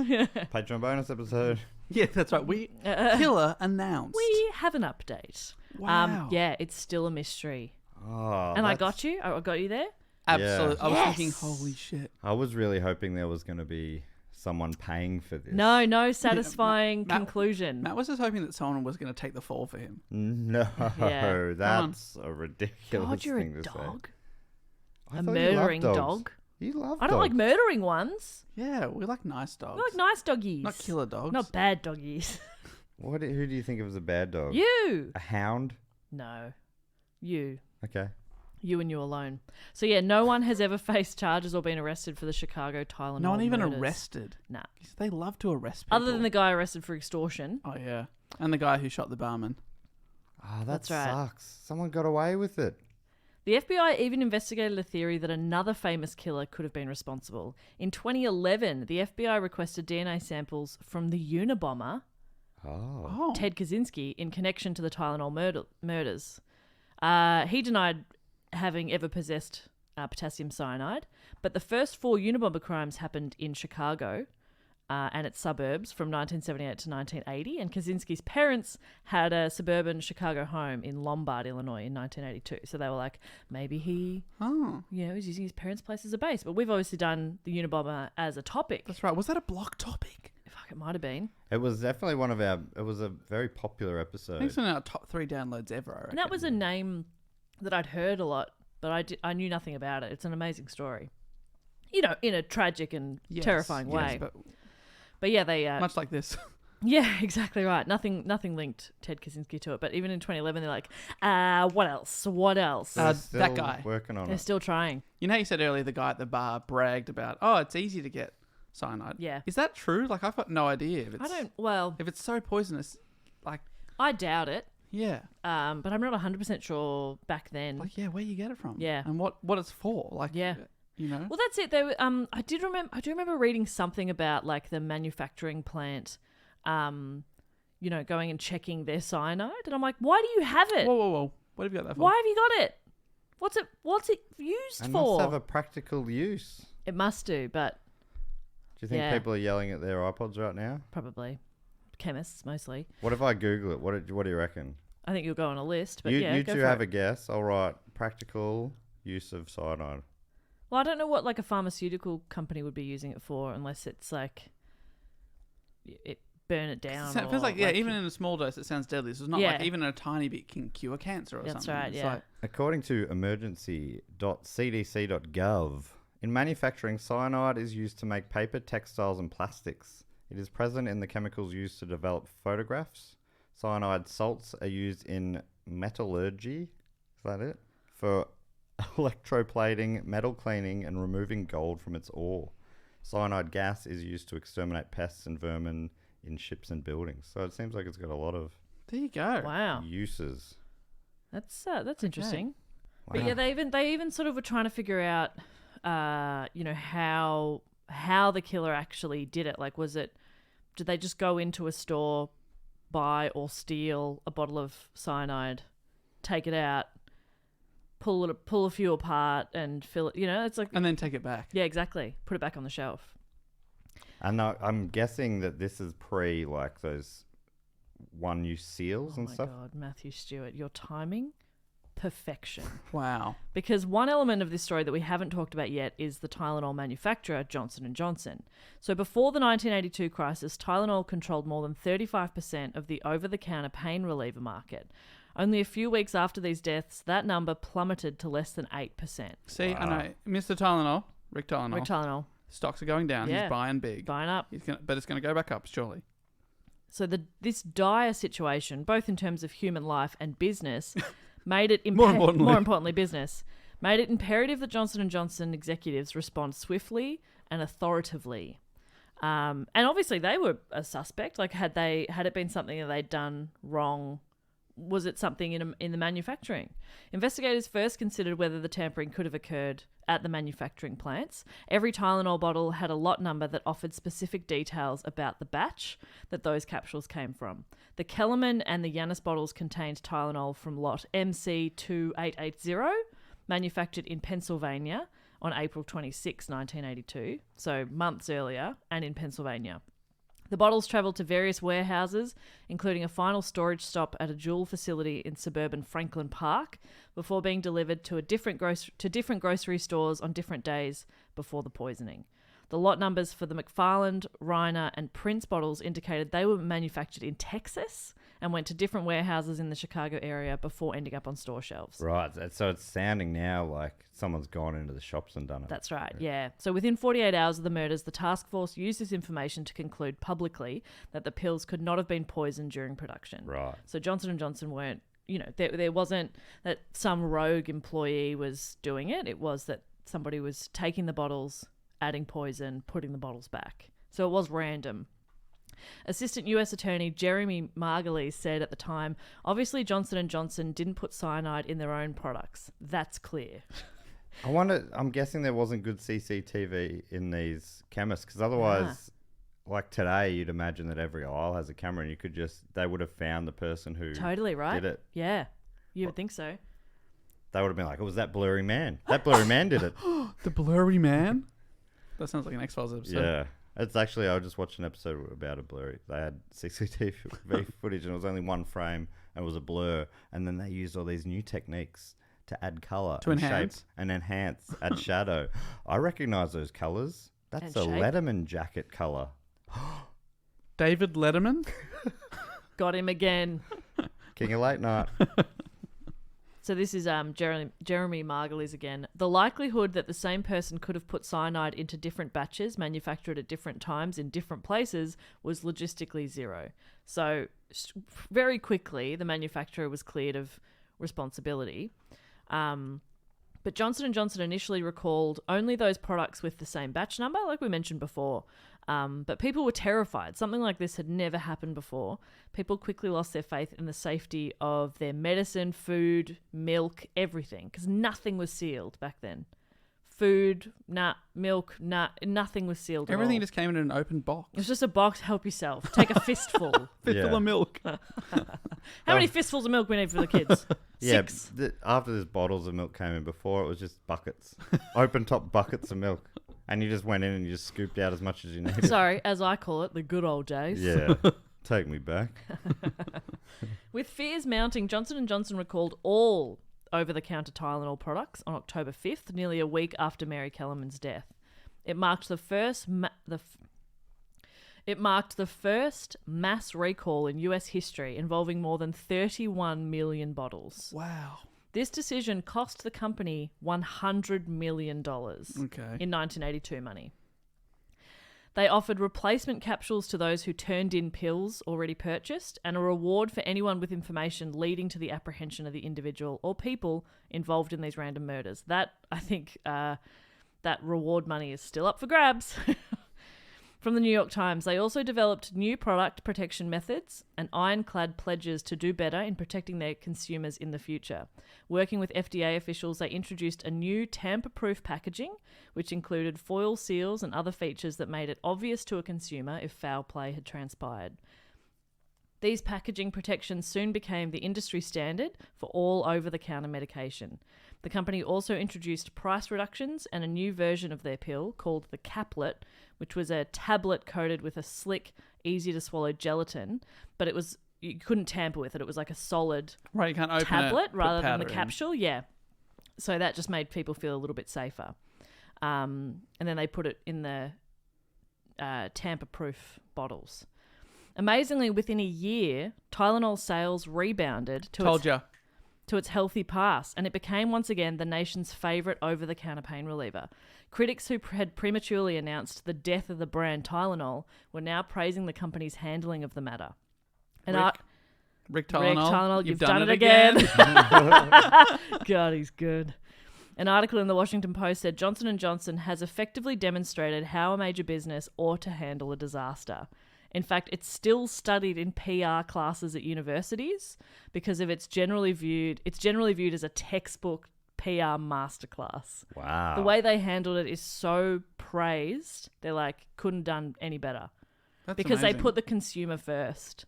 Patreon bonus episode. Yeah, that's right. We killer announced. We have an update. Wow. Yeah, it's still a mystery. Oh, And I got you. I got you there. Absolutely. Yeah. I was Yes. thinking, holy shit. I was really hoping there was going to be someone paying for this. No satisfying Matt- conclusion. Matt was just hoping that someone was going to take the fall for him. No, Yeah. that's a ridiculous God, you're thing a to dog. say. I A thought you loved murdering dogs. dog. You love I don't like dogs. murdering ones. Yeah, we like nice dogs. I like nice doggies. Not killer dogs. Not bad doggies. Who do you think of as a bad dog? You. A hound? No. You. Okay. You and you alone. So yeah, no one has ever faced charges or been arrested for the Chicago Tylenol No one even murders. arrested. Nah. They love to arrest people. Other than the guy arrested for extortion. Oh, yeah. And the guy who shot the barman. Oh, that That's right. sucks. Someone got away with it. The FBI even investigated a theory that another famous killer could have been responsible. In 2011, the FBI requested DNA samples from the Unabomber, Oh. Ted Kaczynski, in connection to the Tylenol murders. He denied having ever possessed potassium cyanide, but the first 4 Unabomber crimes happened in Chicago and its suburbs from 1978 to 1980, and Kaczynski's parents had a suburban Chicago home in Lombard, Illinois in 1982. So they were like, maybe he Oh, was using his parents' place as a base. But we've obviously done the Unabomber as a topic. that's right. Was that a block topic? Fuck, it might have been. It was definitely it was a very popular I episode. think it's in our top 3 downloads ever, I reckon. And that was a name that I'd heard a lot, but I knew nothing about it. It's an amazing story. You know, in a tragic and Yes, terrifying yes, way. But But yeah, they... much like this. yeah, exactly right. Nothing linked Ted Kaczynski to it. But even in 2011, they're like, what else? What else? They're that still guy. working on They're it. still trying. You know, you said earlier the guy at the bar bragged about, oh, it's easy to get cyanide. Yeah. Is that true? Like, I've got no idea. If it's, Well, if it's so poisonous, like, I doubt it. yeah. But I'm not 100% sure back then. Like, yeah, where you get it from? Yeah. And what it's for? Like, Yeah. you know? Well, that's it. They were, I do remember reading something about like the manufacturing plant, going and checking their cyanide, and I'm like, why do you have it? Whoa. What have you got that for? Why have you got it? What's it used It for? must have a practical use. It must do, but Do you think Yeah. people are yelling at their iPods right now? probably chemists mostly. What if I Google it? What do you reckon? I think you'll go on a list, but you yeah, you go two for have it. a guess. All right. Practical use of cyanide. Well, I don't know what like a pharmaceutical company would be using it for, unless it's like it burn it down. It feels or, like, yeah, even in a small dose, it sounds deadly. So it's not like Yeah. even a tiny bit can cure cancer or That's something. right, It's yeah. like, According to emergency.cdc.gov, in manufacturing, cyanide is used to make paper, textiles, and plastics. It is present in the chemicals used to develop photographs. Cyanide salts are used in metallurgy. Is that it? For electroplating, metal cleaning, and removing gold from its ore. Cyanide gas is used to exterminate pests and vermin in ships and buildings. So it seems like it's got a lot of there you go. wow, uses. that's interesting. Wow. But yeah, they even sort of were trying to figure out, how the killer actually did it. Like, did they just go into a store, buy or steal a bottle of cyanide, take it out, pull a few apart, and fill it? You know, it's like And then take it back. yeah, exactly. Put it back on the shelf. And I'm guessing that this is pre like those one-use seals Oh and my stuff. god, Matthew Stewart, your timing, perfection. Wow. Because one element of this story that we haven't talked about yet is the Tylenol manufacturer, Johnson & Johnson. So before the 1982 crisis, Tylenol controlled more than 35% of the over-the-counter pain reliever market. Only a few weeks after these deaths, that number plummeted to less than 8%. See, I know. Mr. Tylenol, Rick Tylenol, Rick Tylenol, stocks are going down. Yeah. He's buying big. buying up. But it's going to go back up, surely. So this dire situation, both in terms of human life and business, made it More importantly. business, made it imperative that Johnson & Johnson executives respond swiftly and authoritatively. And obviously they were a suspect. Like had it been something that they'd done wrong was it something in the manufacturing? Investigators first considered whether the tampering could have occurred at the manufacturing plants. Every Tylenol bottle had a lot number that offered specific details about the batch that those capsules came from. The Kellerman and the Yanis bottles contained Tylenol from lot MC2880, manufactured in Pennsylvania on April 26, 1982, so months earlier, and in Pennsylvania. The bottles travelled to various warehouses, including a final storage stop at a Jewel facility in suburban Franklin Park, before being delivered to different grocery stores on different days before the poisoning. The lot numbers for the McFarland, Reiner, and Prince bottles indicated they were manufactured in Texas and went to different warehouses in the Chicago area before ending up on store shelves. Right. So it's sounding now like someone's gone into the shops and done it. That's right, yeah. So within 48 hours of the murders, the task force used this information to conclude publicly that the pills could not have been poisoned during production. Right. So Johnson & Johnson weren't, there wasn't that some rogue employee was doing it. It was that somebody was taking the bottles, adding poison, putting the bottles back. So it was random. Assistant US Attorney Jeremy Margulies said at the time, obviously Johnson & Johnson didn't put cyanide in their own products. That's clear. I'm guessing there wasn't good CCTV in these chemists, because otherwise, like today, you'd imagine that every aisle has a camera and they would have found the person who totally right. did it. Yeah, you would think so. They would have been like, it was that blurry man. That blurry man did it. The blurry man? That sounds like an X-Files episode. Yeah. It's actually, I just watched an episode about a blurry. They had CCTV footage and it was only one frame and it was a blur. And then they used all these new techniques to add colour to enhance shape and add shadow. I recognise those colours. That's a Letterman jacket colour. David Letterman? Got him again. King of late night. So this is Jeremy Margulies again. The likelihood that the same person could have put cyanide into different batches manufactured at different times in different places was logistically zero. So very quickly, the manufacturer was cleared of responsibility. But Johnson & Johnson initially recalled only those products with the same batch number, like we mentioned before. But people were terrified. Something like this had never happened before. People quickly lost their faith in the safety of their medicine, food, milk, everything, because nothing was sealed back then. Food, milk, nothing was sealed at all. Everything just came in an open box. It was just a box, help yourself. Take a fistful. Fistful of milk. How many fistfuls of milk we need for the kids? Yeah, 6. After these bottles of milk came in, before it was just buckets. Open top buckets of milk. And you just went in and you just scooped out as much as you needed. Sorry, as I call it, the good old days. Yeah, take me back. With fears mounting, Johnson & Johnson recalled all over-the-counter Tylenol products on October 5th, nearly a week after Mary Kellerman's death. It marked the first mass recall in US history involving more than 31 million bottles. Wow. This decision cost the company $100 million in 1982 money. They offered replacement capsules to those who turned in pills already purchased and a reward for anyone with information leading to the apprehension of the individual or people involved in these random murders. That, I think, that reward money is still up for grabs. From the New York Times, they also developed new product protection methods and ironclad pledges to do better in protecting their consumers in the future. Working with FDA officials, they introduced a new tamper-proof packaging, which included foil seals and other features that made it obvious to a consumer if foul play had transpired. These packaging protections soon became the industry standard for all over-the-counter medication. The company also introduced price reductions and a new version of their pill called the caplet, which was a tablet coated with a slick, easy-to-swallow gelatin, but you couldn't tamper with it. It was like a solid you can't open tablet it, rather than the capsule. Yeah. So that just made people feel a little bit safer. And then they put it in the tamper-proof bottles. Amazingly, within a year, Tylenol sales rebounded to its healthy past, and it became once again the nation's favourite over-the-counter pain reliever. Critics who had prematurely announced the death of the brand Tylenol were now praising the company's handling of the matter. And Rick Tylenol, you've done it again. God, he's good. An article in the Washington Post said Johnson & Johnson has effectively demonstrated how a major business ought to handle a disaster. In fact, it's still studied in PR classes at universities because of it's generally viewed as a textbook PR masterclass. Wow. The way they handled it is so praised. They're like, couldn't done any better. That's Because amazing. they put the consumer first.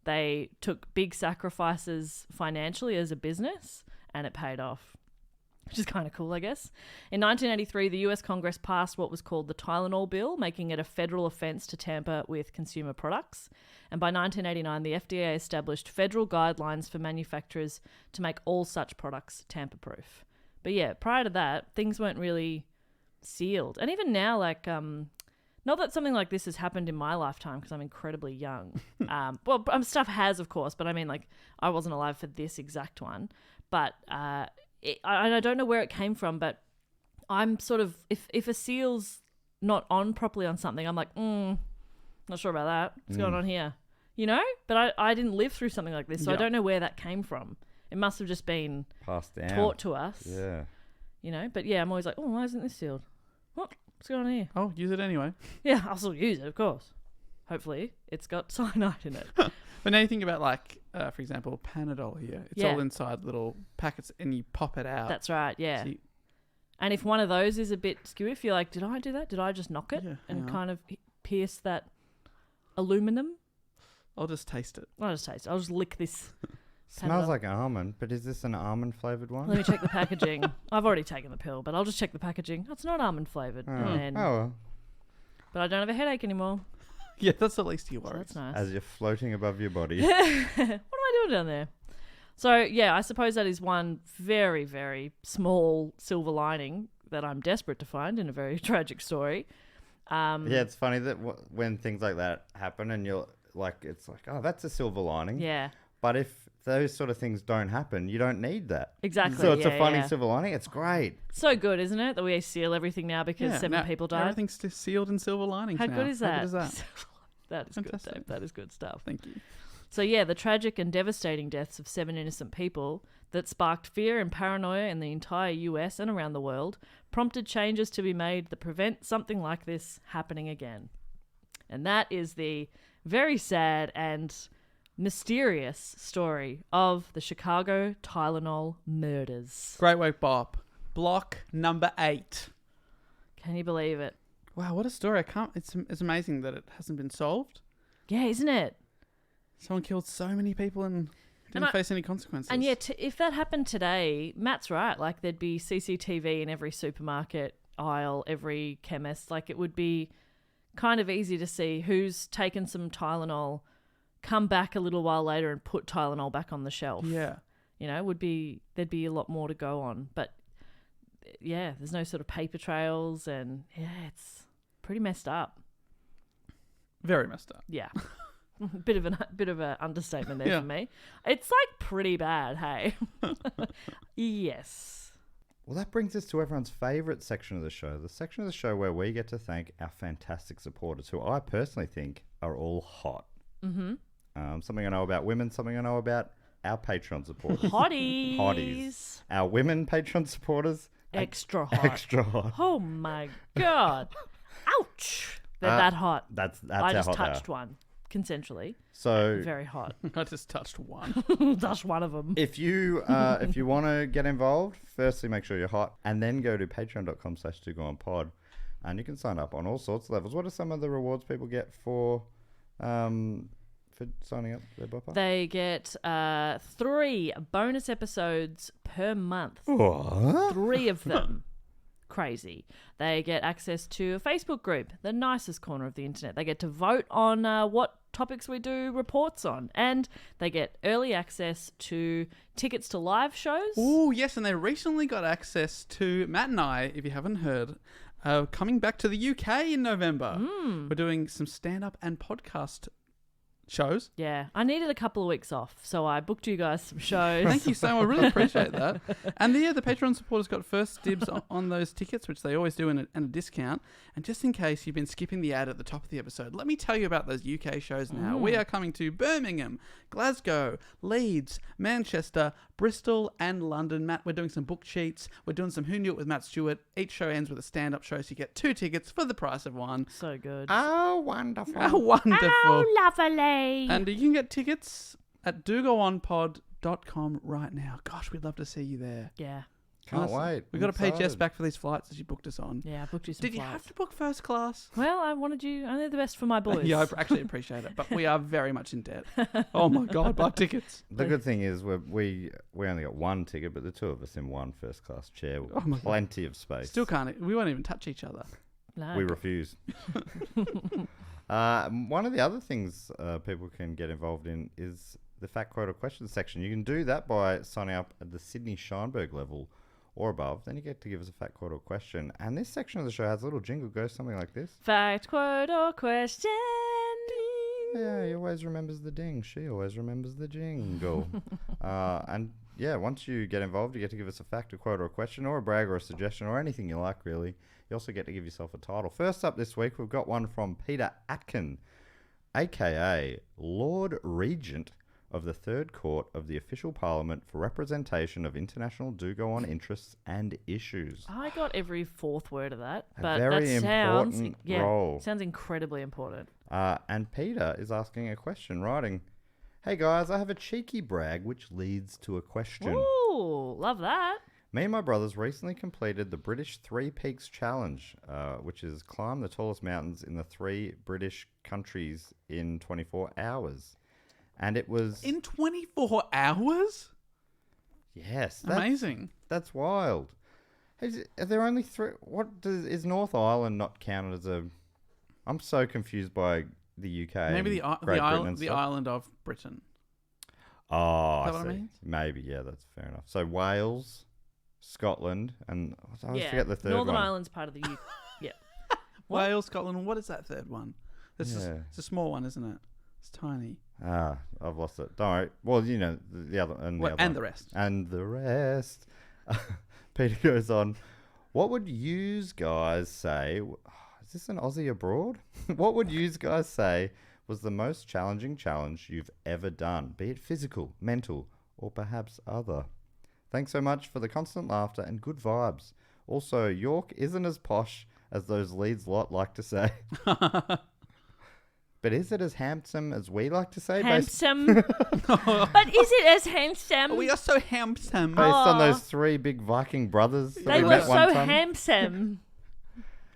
They took big sacrifices financially as a business, and it paid off, which is kind of cool, I guess. In 1983, the US Congress passed what was called the Tylenol Bill, making it a federal offense to tamper with consumer products. And by 1989, the FDA established federal guidelines for manufacturers to make all such products tamper-proof. But yeah, prior to that, things weren't really sealed. And even now, like, not that something like this has happened in my lifetime because I'm incredibly young. Stuff has, of course, but I mean, like, I wasn't alive for this exact one. But I don't know where it came from, but I'm sort of, if a seal's not on properly on something, I'm like, not sure about that. What's going on here? You know? But I didn't live through something like this, so I don't know where that came from. It must have just been passed down, taught to us. Yeah. You know? But yeah, I'm always like, oh, why isn't this sealed? What's going on here? Oh, use it anyway. Yeah, I'll still use it, of course. Hopefully, it's got cyanide in it. But now you think about, like, for example, Panadol here. It's all inside little packets and you pop it out. That's right, yeah. So and if one of those is a bit skewy, if you're like, did I do that? Did I just knock it and kind of pierce that aluminum? I'll just taste it. I'll just taste it. I'll just lick this. Smells like almond, but is this an almond flavoured one? Let me check the packaging. I've already taken the pill, but I'll just check the packaging. Oh, it's not almond flavoured. Well. But I don't have a headache anymore. Yeah, that's the least you So worry. that's nice. As you're floating above your body. What am I doing down there? So, yeah, I suppose that is one very, very small silver lining that I'm desperate to find in a very tragic story. Yeah, it's funny that when things like that happen and you're like, it's like, oh, that's a silver lining. Yeah. But if those sort of things don't happen, you don't need that. Exactly. So it's yeah, a funny yeah. silver lining. It's great. So good, isn't it? That we seal everything now because seven now people died. Everything's just sealed in silver linings How now. good is that? How good is that? That is good, Fantastic. Dave. That is good stuff. Thank you. So yeah, the tragic and devastating deaths of 7 innocent people that sparked fear and paranoia in the entire US and around the world prompted changes to be made that prevent something like this happening again. And that is the very sad and mysterious story of the Chicago Tylenol murders. Great work, Bob. Block number 8. Can you believe it? Wow, what a story. It's amazing that it hasn't been solved. Yeah, isn't it? Someone killed so many people and didn't face any consequences. And yet, if that happened today, Matt's right. Like, there'd be CCTV in every supermarket aisle, every chemist. Like, it would be kind of easy to see who's taken some Tylenol, come back a little while later and put Tylenol back on the shelf. Yeah. You know, there'd be a lot more to go on. But, yeah, there's no sort of paper trails and, yeah, it's pretty messed up. Very messed up. Yeah. bit of an understatement there for me. It's like pretty bad, hey. Yes. Well, that brings us to everyone's favourite section of the show, the section of the show where we get to thank our fantastic supporters, who I personally think are all hot. Mm-hmm. Something I know about women, something I know about our Patreon supporters. Hotties. Hotties. Our women Patreon supporters. Extra hot. Extra hot. Oh my God. Ouch. They're that hot. That's I how just hot touched they are. one consensually. So Very hot. I just touched one. Touched one of them. if you want to get involved, firstly make sure you're hot, and then go to patreon.com/2goonpod, and you can sign up on all sorts of levels. What are some of the rewards people get for signing up there, Bopper? They get 3 bonus episodes per month. What? 3 of them. Crazy. They get access to a Facebook group, the nicest corner of the internet. They get to vote on what topics we do reports on, and they get early access to tickets to live shows. Oh, yes, and they recently got access to Matt and I, if you haven't heard, coming back to the UK in November. We're doing some stand-up and podcast shows. Yeah, I needed a couple of weeks off, so I booked you guys some shows. Thank you so much. I really appreciate that. And the Patreon supporters got first dibs on those tickets, which they always do, and a discount. And just in case you've been skipping the ad at the top of the episode, let me tell you about those UK shows now. We are coming to Birmingham, Glasgow, Leeds, Manchester, Bristol and London. Matt, we're doing some book sheets. We're doing some Who Knew It with Matt Stewart. Each show ends with a stand-up show, so you get 2 tickets for the price of one. So good. Oh, wonderful. Oh, wonderful. Oh, lovely. And you can get tickets at dogoonpod.com right now. Gosh, we'd love to see you there. Yeah. Can't Honestly, wait. We've got to pay Jess excited. back for these flights that she booked us on. Yeah, I booked you some Did you flights. have to book first class? Well, I wanted you. I did the best for my boys. Yeah, I actually appreciate it, but we are very much in debt. Oh my God, buy tickets. The good thing is we only got one ticket, but the two of us in one first class chair. Oh my God. Plenty of space. Still can't. We won't even touch each other. No. We refuse. One of the other things people can get involved in is the Fact Quote or Questions section. You can do that by signing up at the Sydney Scheinberg level or above. Then you get to give us a fact, quote, or question. And this section of the show has a little jingle, goes something like this. Fact, quote, or question. Yeah, he always remembers the ding. She always remembers the jingle. And yeah, once you get involved, you get to give us a fact, a quote, or a question, or a brag, or a suggestion, or anything you like, really. You also get to give yourself a title. First up this week, we've got one from Peter Atkin, a.k.a. Lord Regent of the Third Court of the Official Parliament for Representation of International Do-Go-On Interests and Issues. I got every fourth word of that, A but very that sounds important role. sounds incredibly important. And Peter is asking a question, writing, "Hey guys, I have a cheeky brag which leads to a question. Ooh, love that. Me and my brothers recently completed the British Three Peaks Challenge, which is climb the tallest mountains in the 3 British countries in 24 hours. And it was... In 24 hours? Yes. Amazing. That's wild. Are there only 3... Is North Ireland not counted as a... I'm so confused by the UK. Maybe and the Great Britain and the stuff. island of Britain. Oh, Is that I what it see. means? Maybe, yeah, that's fair enough. So Wales, Scotland, and I always Yeah, forget the third Northern one. Ireland's part of the UK. Yeah. What? Wales, Scotland. What is that third one? It's a small one, isn't it? It's tiny. I've lost it. Don't worry. Well, you know, the other and the Well, other and one. the rest. And the rest. Peter goes on, what would yous guys say? Is this an Aussie abroad? What would yous guys say was the most challenging challenge you've ever done, be it physical, mental, or perhaps other? Thanks so much for the constant laughter and good vibes. Also, York isn't as posh as those Leeds lot like to say. But is it as handsome as we like to say? Handsome. But is it as handsome? We are so handsome. Based on Aw. those 3 big Viking brothers that They we were met one so time. handsome.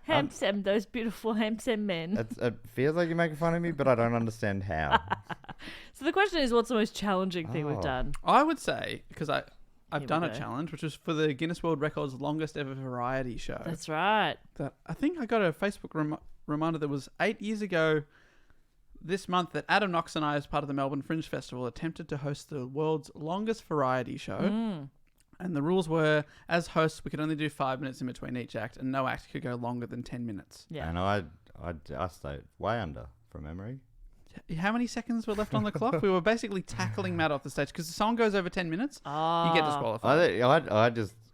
Handsome, those beautiful handsome men. It feels like you're making fun of me, but I don't understand how. So the question is, what's the most challenging thing we've Oh. done? I would say, because I've we done a go. challenge, which was for the Guinness World Records longest ever variety show. That's right. That I think I got a Facebook reminder that was 8 years ago this month that Adam Knox and I, as part of the Melbourne Fringe Festival, attempted to host the world's longest variety show. Mm. And the rules were, as hosts, we could only do 5 minutes in between each act, and no act could go longer than 10 minutes. Yeah. And I stayed way under from memory. How many seconds were left on the clock? We were basically tackling Matt off the stage because the song goes over 10 minutes, you get disqualified.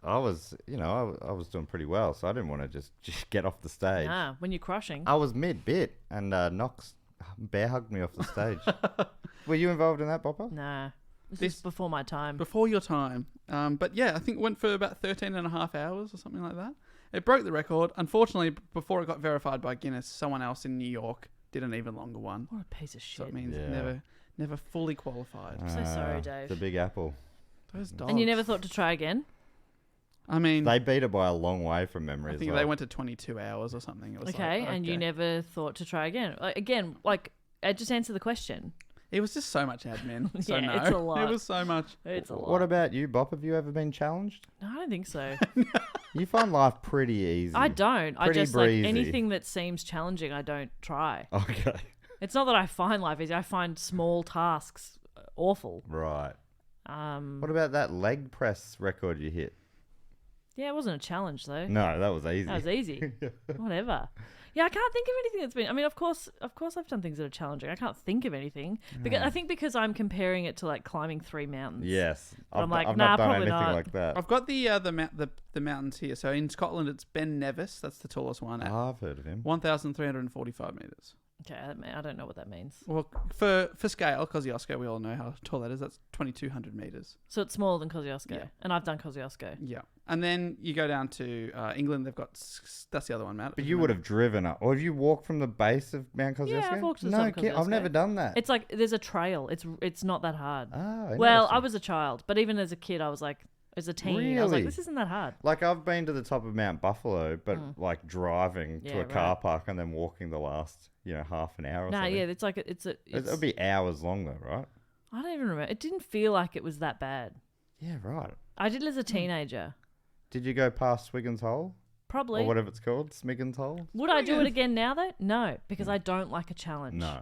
I was, you know, I was doing pretty well, so I didn't want to just get off the stage. Nah, when you're crushing. I was mid-bit, and Knox bear hugged me off the stage. Were you involved in that, Bopper? Nah. This This- is before my time. Before your time. But yeah, I think it went for about 13 and a half hours or something like that. It broke the record. Unfortunately, before it got verified by Guinness, someone else in New York did an even longer one. What a piece of So shit. it means Yeah. never fully qualified. I'm so sorry, Dave. The Big Apple. Those dogs. And you never thought to try again? I mean, They beat it by a long way from memory I as think well. they went to 22 hours or something. It was Okay, like, and you okay. never thought to try again? Just answer the question. It was just so much admin. So Yeah, no. it's a lot. It was so much. It's a lot. What about you, Bop? Have you ever been challenged? No, I don't think so. You find life pretty easy. I don't. I Pretty just breezy. anything that seems challenging, I don't try. Okay. It's not that I find life easy. I find small tasks awful. Right. Um, What about that leg press record you hit? yeah, it wasn't a challenge though. No, that was easy. That was easy. Whatever. Yeah, I can't think of anything that's been. I mean, of course, I've done things that are challenging. I can't think of anything because I think because I'm comparing it to like climbing 3 mountains. Yes. I'm like, I've nah, not done probably anything not. like that. I've got the mountains here. So in Scotland, it's Ben Nevis. That's the tallest one at I've heard of him. 1,345 meters. Okay, I don't know what that means. Well, for scale, Kosciuszko, we all know how tall that is. That's 2,200 meters. So it's smaller than Kosciuszko. Yeah. And I've done Kosciuszko. Yeah. And then you go down to England. They've got... That's the other one, Matt. But you would have driven up. Or have you walked from the base of Mount Kosciuszko? Yeah, I've walked to the No, top of kid, I've Kosciuszko. never done that. It's like there's a trail. It's not that hard. Oh, Well, I interesting. was a child, but even as a kid, I was like, as a teen, I was like, Really? this isn't that hard. Like, I've been to the top of Mount Buffalo, but like driving Yeah, to a car right. park and then walking the last, half an hour or No, something. yeah, it's like It'll be hours long though, right? I don't even remember. It didn't feel like it was that bad. Yeah, right. I did it as a teenager. Did you go past Swiggin's Hole? Probably. Or whatever it's called? Smiggin's Hole? Would I do it again now though? No, because I don't like a challenge. No.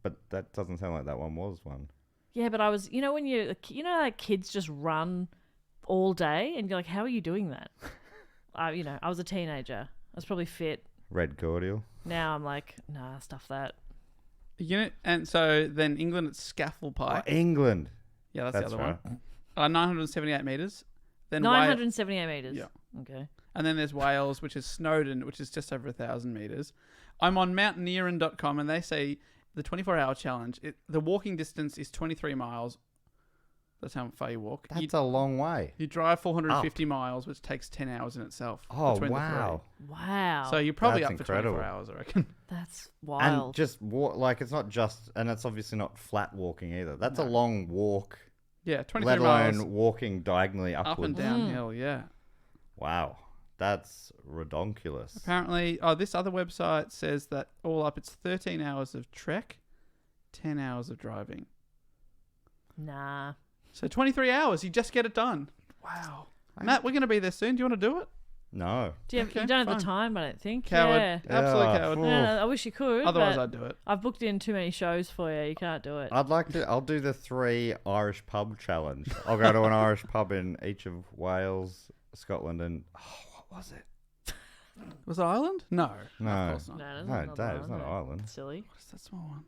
But that doesn't sound like that one was one. Yeah, but I was, when like kids just run all day and you're like, how are you doing that? I was a teenager. I was probably fit. Red cordial. Now I'm like, nah, stuff that. And so then England, it's Scaffold Oh, Pike. England. Yeah, that's the other right. one. 978 meters. Then 978 meters. Yeah. Okay. And then there's Wales, which is Snowdon, which is just over 1,000 meters. I'm on mountaineering.com, and they say the 24-hour challenge, the walking distance is 23 miles. That's how far you walk. That's a long way. You drive 450 miles, which takes 10 hours in itself. Oh, between the wow. Wow. three. So you're probably That's up for incredible. 24 hours, I reckon. That's wild. And just walk, like, it's not just, and it's obviously not flat walking either. That's a long walk, Yeah, 23 let alone miles walking diagonally up upwards. and downhill, yeah. Wow. That's redonkulous. Apparently, this other website says that all up, it's 13 hours of trek, 10 hours of driving. Nah. So 23 hours, you just get it done. Wow. Matt, we're going to be there soon. Do you want to do it? No. Do you, Okay, you don't have fine. the time, I don't think. Coward. Yeah. Absolute Yeah, coward. phew. No, I wish you could. Otherwise, but I'd do it. I've booked in too many shows for you. You can't do it. I'll do the 3 Irish pub challenge. I'll go to an Irish pub in each of Wales, Scotland, and what was it? Was it Ireland? No. No. Of course not. No, Dave, it's not Ireland. Silly. What is that small one?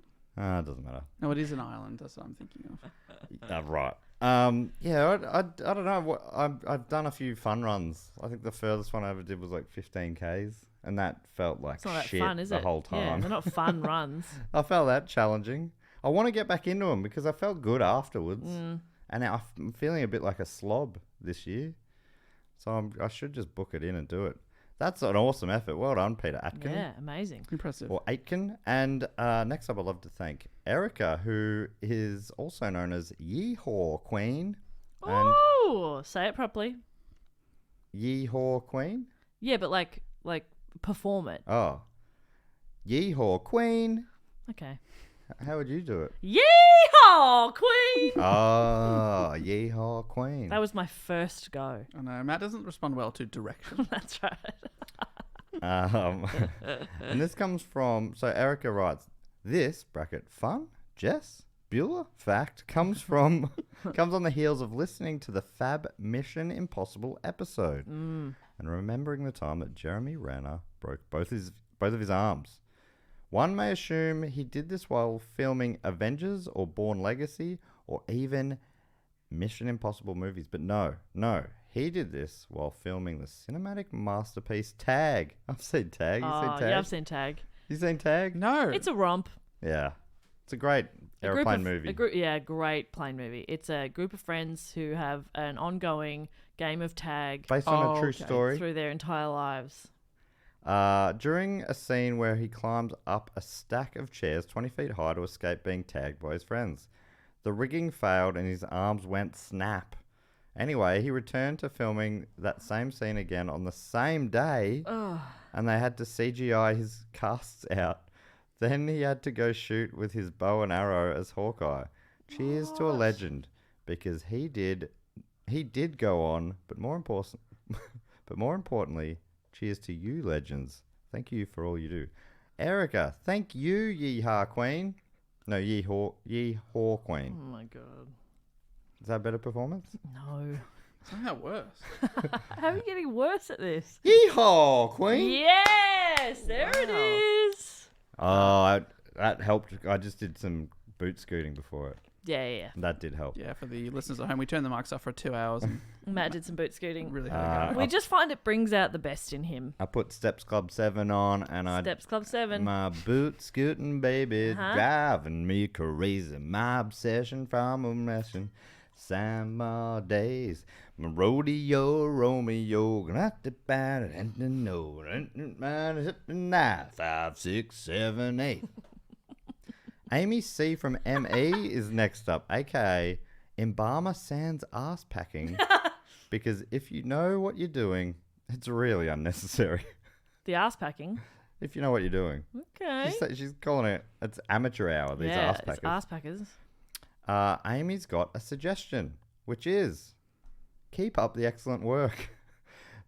It doesn't matter. No, it is an island. That's what I'm thinking of. Right. Yeah, I don't know. I've done a few fun runs. I think the furthest one I ever did was like 15 Ks, and that felt like It's not that shit fun, is the it? whole Yeah, time. they're not fun runs. I felt that challenging. I want to get back into them because I felt good afterwards, and now I'm feeling a bit like a slob this year. So I should just book it in and do it. That's an awesome effort. Well done, Peter Atkin. Yeah, amazing. Impressive. Or Aitken. And next up, I'd love to thank Erica, who is also known as Yeehaw Queen. And Oh, say it properly. Yeehaw Queen? Yeah, but like perform it. Oh. Yeehaw Queen. Okay. How would you do it? Yeehaw, Queen! Oh, Yeehaw Queen. That was my first go. I know. Matt doesn't respond well to direction. That's right. And this comes from, so Erica writes, this, bracket, fun, Jess, Bueller, fact, comes on the heels of listening to the Fab Mission Impossible episode and remembering the time that Jeremy Renner broke both of his arms. One may assume he did this while filming Avengers or Bourne Legacy or even Mission Impossible movies, but no, he did this while filming the cinematic masterpiece Tag. I've seen Tag. You seen Tag? Yeah, I've seen Tag. You seen Tag? No. It's a romp. Yeah. It's a great airplane movie. Great plane movie. It's a group of friends who have an ongoing game of tag Based on a Oh, true okay. story. through their entire lives. During a scene where he climbs up a stack of chairs 20 feet high to escape being tagged by his friends. The rigging failed and his arms went snap. Anyway, he returned to filming that same scene again on the same day, and they had to CGI his casts out. Then he had to go shoot with his bow and arrow as Hawkeye. Cheers to a legend, because he did go on, but more importantly, cheers to you, legends. Thank you for all you do. Erica, thank you, Yeehaw Queen. No, Yeehaw Queen. Oh my god. Is that a better performance? No. Somehow worse. How are you getting worse at this? Yeehaw Queen. Yes, there it is. Oh, that helped. I just did some boot scooting before it. Yeah. That did help. Yeah, for the listeners at home, we turned the mics off for 2 hours and Matt did some boot scooting. really had a go. We just find it brings out the best in him. I put Steps Club 7 on and Steps Club 7. My boot scooting baby driving me crazy. My obsession from a ration. Summer days. My rodeo Romeo. Not about it and no. 5, 6, 7, 8. Amy C from ME is next up, aka Embalmer Sans ass packing. Because if you know what you're doing, it's really unnecessary. The ass packing. If you know what you're doing. Okay. She's calling it's amateur hour, these ass packers. It's ass packers. Amy's got a suggestion, which is keep up the excellent work.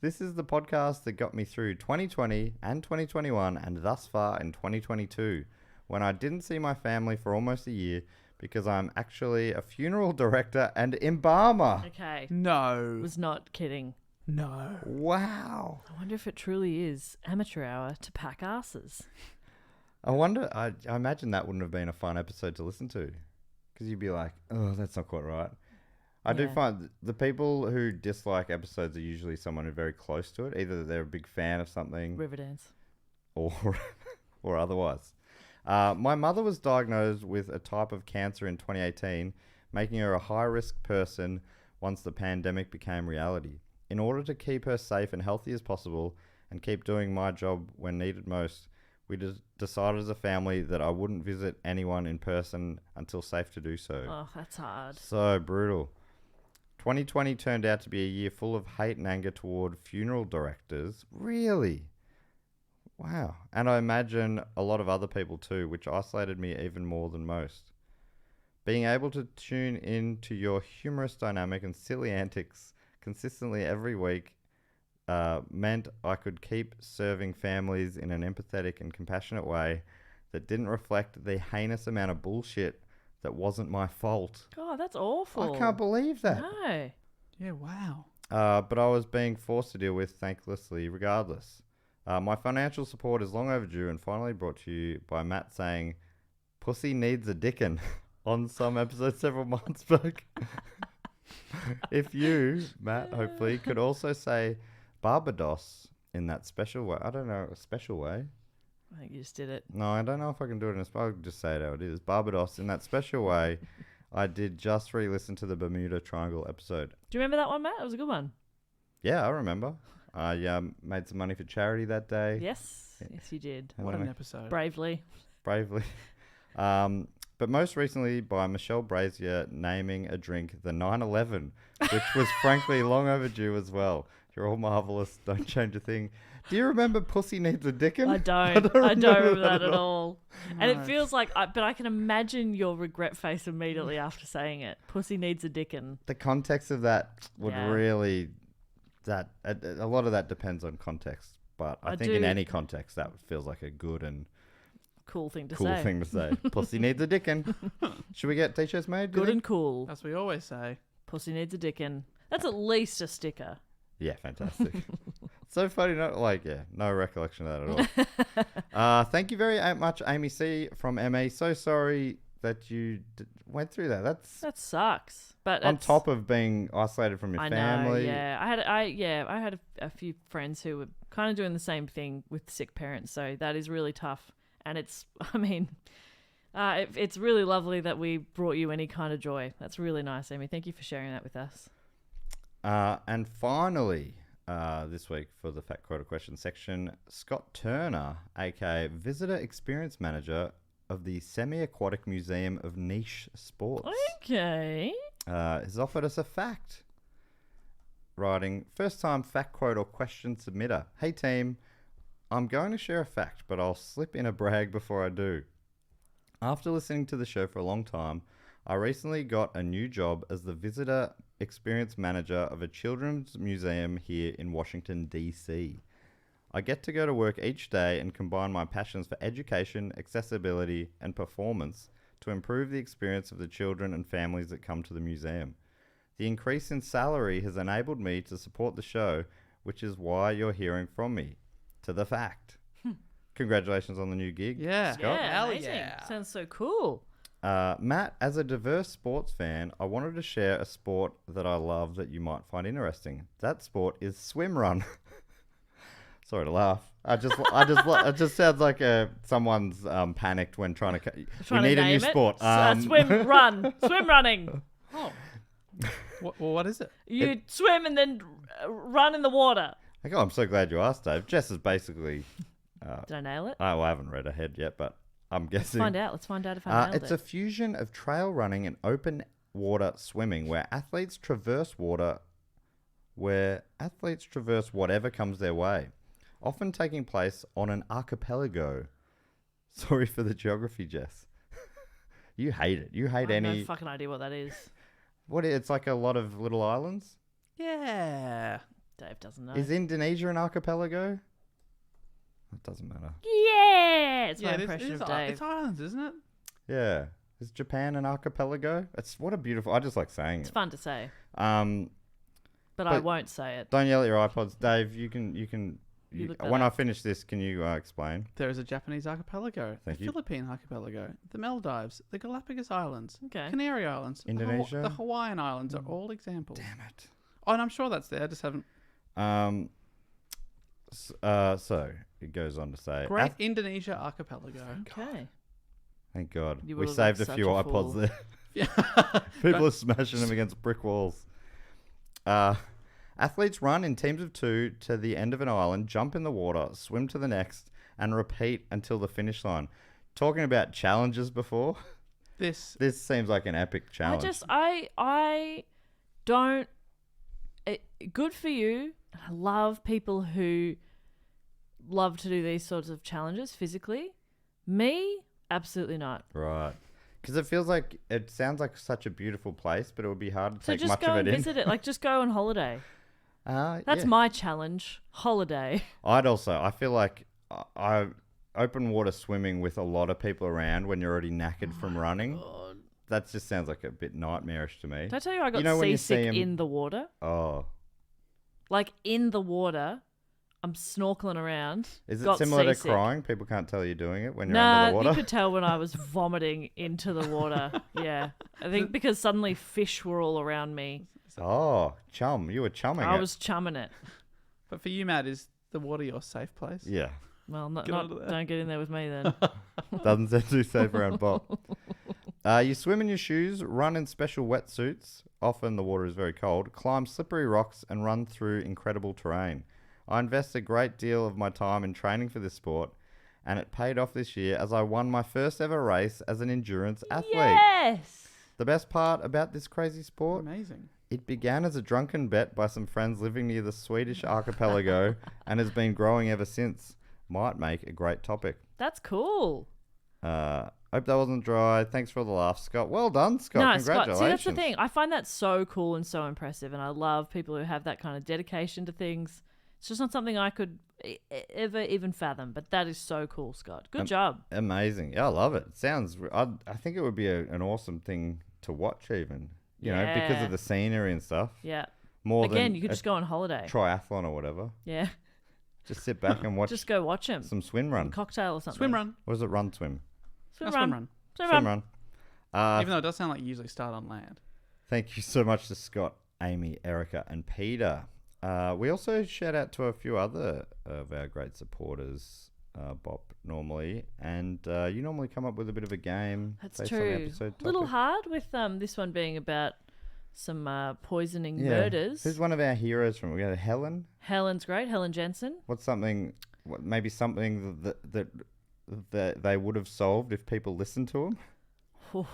This is the podcast that got me through 2020 and 2021 and thus far in 2022, when I didn't see my family for almost a year because I'm actually a funeral director and embalmer. Okay. No. Was not kidding. No. Wow. I wonder if it truly is amateur hour to pack asses. I wonder, I imagine that wouldn't have been a fun episode to listen to. Because you'd be like, oh, that's not quite right. I do find the people who dislike episodes are usually someone who's very close to it. Either they're a big fan of something. Riverdance. Or otherwise. My mother was diagnosed with a type of cancer in 2018, making her a high-risk person once the pandemic became reality. In order to keep her safe and healthy as possible and keep doing my job when needed most, we decided as a family that I wouldn't visit anyone in person until safe to do so. Oh, that's hard. So brutal. 2020 turned out to be a year full of hate and anger toward funeral directors. Really? Wow. And I imagine a lot of other people too, which isolated me even more than most. Being able to tune in to your humorous dynamic and silly antics consistently every week meant I could keep serving families in an empathetic and compassionate way that didn't reflect the heinous amount of bullshit that wasn't my fault. God, that's awful. I can't believe that. No. Yeah, wow. But I was being forced to deal with thanklessly regardless. My financial support is long overdue and finally brought to you by Matt saying, "Pussy needs a dickin" on some episodes several months back. If you, Matt, hopefully, could also say Barbados in that special way. I don't know, a special way. I think you just did it. No, I don't know if I can do it in a special. I'll just say it how it is. Barbados in that special way. I did just re-listen to the Bermuda Triangle episode. Do you remember that one, Matt? It was a good one. Yeah, I remember. I made some money for charity that day. Yes. Yes, you did. What an episode. Bravely. But most recently by Michelle Brazier naming a drink the 911, which was frankly long overdue as well. You're all marvellous. Don't change a thing. Do you remember Pussy Needs a Dickin'? I don't. I don't remember that at all. No. And it feels like, but I can imagine your regret face immediately after saying it. Pussy needs a dickin'. The context of that would Yeah. really... a lot of that depends on context. But I think in any context, that feels like a good and cool thing to say. Pussy needs a dickin'. Should we get t-shirts made? Good and cool. As we always say. Pussy needs a dickin'. That's at least a sticker. Yeah, fantastic. So funny, no recollection of that at all. Thank you very much, Amy C. from MA. So sorry that you went through that. That sucks. But on top of being isolated from your family. Know, yeah. I had a few friends who were kind of doing the same thing with sick parents. So that is really tough. And it's really lovely that we brought you any kind of joy. That's really nice, Amy. Thank you for sharing that with us. And finally, this week for the Fat Quota Question section, Scott Turner, aka Visitor Experience Manager of the Semi-Aquatic Museum of Niche Sports. Okay. Has offered us a fact. Writing, first time fact quote or question submitter. Hey team, I'm going to share a fact, but I'll slip in a brag before I do. After listening to the show for a long time, I recently got a new job as the Visitor Experience Manager of a children's museum here in Washington, D.C. I get to go to work each day and combine my passions for education, accessibility, and performance to improve the experience of the children and families that come to the museum. The increase in salary has enabled me to support the show, which is why you're hearing from me. To the fact. Congratulations on the new gig, Yeah. Scott. Yeah, Hell amazing. yeah. Sounds so cool. Matt, as a diverse sports fan, I wanted to share a sport that I love that you might find interesting. That sport is swim run. Sorry to laugh. It just sounds like someone's panicked when trying to. We need a new sport. Swim running. Oh. What is it? You swim and then run in the water. Okay, I'm so glad you asked, Dave. Jess is basically. Did I nail it? I haven't read ahead yet, but I'm guessing. Let's find out if I nailed it. It's a fusion of trail running and open water swimming, where athletes traverse whatever comes their way, often taking place on an archipelago. Sorry for the geography, Jess. You hate it. You hate I have any. no fucking idea what that is. It's like a lot of little islands. Yeah. Dave doesn't know. Is Indonesia an archipelago? It doesn't matter. Yeah, it's my it impression is, of Dave. It's islands, isn't it? Yeah. Is Japan an archipelago? What a beautiful. I just like saying It's it. fun to say, But I won't say it. Don't yell at your iPods, Dave. You can. You look that When up. I finish this, can you explain? There is a Japanese archipelago, Thank the you. Philippine archipelago, the Maldives, the Galapagos Islands, Okay. Canary Islands, Indonesia? the Hawaiian Islands are all examples. Damn it. Oh, and I'm sure that's there. I just haven't. So it goes on to say, Great Indonesia archipelago. Okay. thank God, You we would've saved a looked few such a iPods fool. there. Yeah. People are smashing them against brick walls. Athletes run in teams of 2 to the end of an island, jump in the water, swim to the next, and repeat until the finish line. Talking about challenges before, This seems like an epic challenge. I don't. Good for you. I love people who love to do these sorts of challenges physically. Me, absolutely not. Right. Because it sounds like such a beautiful place, but it would be hard to So take just much go of and it in. visit it. Like, just go on holiday. That's yeah. my challenge. Holiday. I feel like I open water swimming with a lot of people around when you're already knackered from running. God. That just sounds like a bit nightmarish to me. Did I tell you I got when you see seasick 'em- in the water? Oh. Like, in the water, I'm snorkeling around. Is it got similar to seasick. crying? People can't tell you're doing it when you're Nah, under the water? you could tell when I was vomiting into the water. Yeah. I think because suddenly fish were all around me. Oh, chum. You were chumming I it. was chumming it. But for you, Matt, is the water your safe place? Yeah. Well, Get under there. don't get in there with me then. Doesn't sound too safe around Bob. You swim in your shoes, run in special wetsuits. Often the water is very cold. Climb slippery rocks and run through incredible terrain. I invest a great deal of my time in training for this sport, and it paid off this year as I won my first ever race as an endurance athlete. Yes! The best part about this crazy sport? Amazing. It began as a drunken bet by some friends living near the Swedish archipelago and has been growing ever since. Might make a great topic. That's cool. Hope that wasn't dry. Thanks for the laugh, Scott. Well done, Scott. No, Congratulations. Scott, see, that's the thing. I find that so cool and so impressive, and I love people who have that kind of dedication to things. It's just not something I could ever even fathom, but that is so cool, Scott. Good job. Amazing. Yeah, I love it. It sounds... I think it would be an awesome thing to watch even, you know, because Yeah. of the scenery and stuff. Yeah. More Again, than you could just go on holiday. triathlon or whatever. Yeah. Just sit back and watch Just go watch him. some swim run. Cocktail or something. Swim run. Or is it run swim? Swim No, run. swim run. Swim Swim run. run. Even though it does sound like you usually start on land. Thank you so much to Scott, Amy, Erica, and Peter. We also shout out to a few other of our great supporters, Bob, normally. And you normally come up with a bit of a game. That's based on the true. episode A little topic. hard with this one being about some poisoning Yeah. murders. Who's one of our heroes from? We got Helen. Helen's great. Helen Jensen. What's something? Maybe something that they would have solved if people listened to them.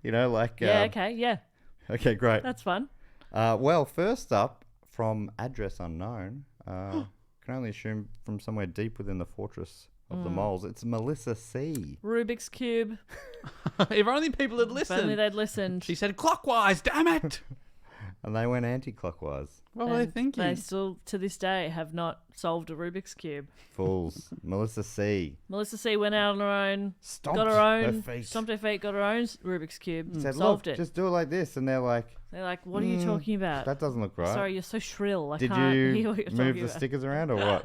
You know, like Yeah, okay, yeah. Okay, great. That's fun. Well, first up from address unknown. Can only assume from somewhere deep within the fortress of the moles. It's Melissa C. Rubik's Cube. If only people had If only listened. they'd listened. She said clockwise, damn it! And they went anti-clockwise. What were they And thinking? They still, to this day, have not solved a Rubik's Cube. Fools. Melissa C. Melissa C went out on her own, Stomped got her her own, feet. stomped her feet, got her own Rubik's Cube, Said, solved look, it. just do it like this. And they're like, They're like, what are you talking about? that doesn't look right. Sorry, you're so shrill. I Did can't you hear what you're move talking the about. stickers around or what?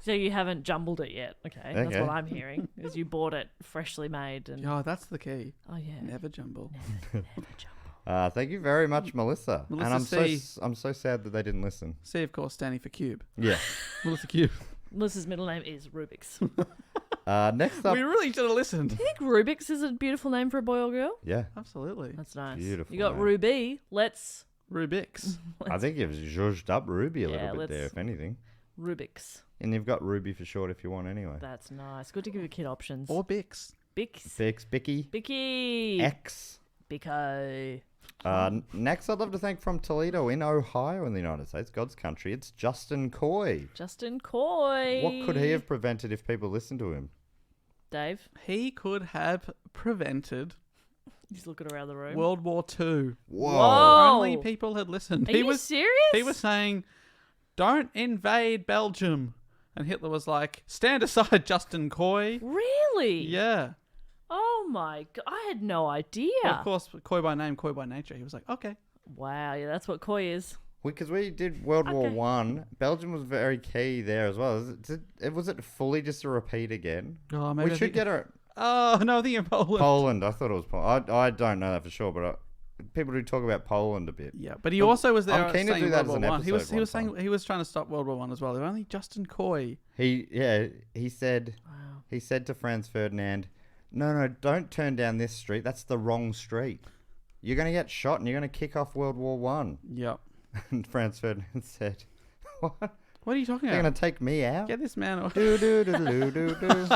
So you haven't jumbled it yet. Okay. That's Okay. what I'm hearing. Is you bought it freshly made and Oh, that's the key. oh yeah. Never jumble. Never jumble. Thank you very much, Melissa. Melissa and C. I'm so sad that they didn't listen. C, of course, standing for cube. Yeah. Melissa Cube. Melissa's middle name is Rubik's. Next up. We really should have listened. Do you think Rubik's is a beautiful name for a boy or girl? Yeah. Absolutely. That's nice. Beautiful You got name. Ruby. Let's Rubik's. I think you've zhuzhed up Ruby a Yeah, little bit there, let's- if anything. Rubik's. And you've got Ruby for short if you want anyway. That's nice. Good to give a kid options. Or Bix. Bix. Fix, Bicky, Bicky. X. Bico. Next, I'd love to thank from Toledo in Ohio in the United States, God's country, it's Justin Coy. Justin Coy. What could he have prevented if people listened to him? Dave? He could have prevented He's looking around the room. World War II. Whoa. Whoa. Only people had listened. Are he you was serious? He was saying, "Don't invade Belgium," and Hitler was like, "Stand aside, Justin Coy." Really? Yeah. Oh my god. I had no idea. Well, of course, Coy by name, Coy by nature. He was like, "Okay." Wow. Yeah, that's what Coy is. Because we did World War Okay. One, Belgium was very key there as well. Was it fully just a repeat again? Oh, We should get a Oh no, I think in Poland. Poland. I thought it was Poland. I don't know that for sure, but people do talk about Poland a bit. Yeah, but he also was there. I'm keen to saying do that World as an War One. He was episode he was one saying he was trying to stop World War One as well. There were only Justin Coy. He said Wow. he said to Franz Ferdinand, "No, don't turn down this street. That's the wrong street. You're going to get shot and you're going to kick off World War One." Yep. And Franz Ferdinand said, "What? What are you talking They're about? going to take me out?" Get this man off. Do, do, do, do, do, do.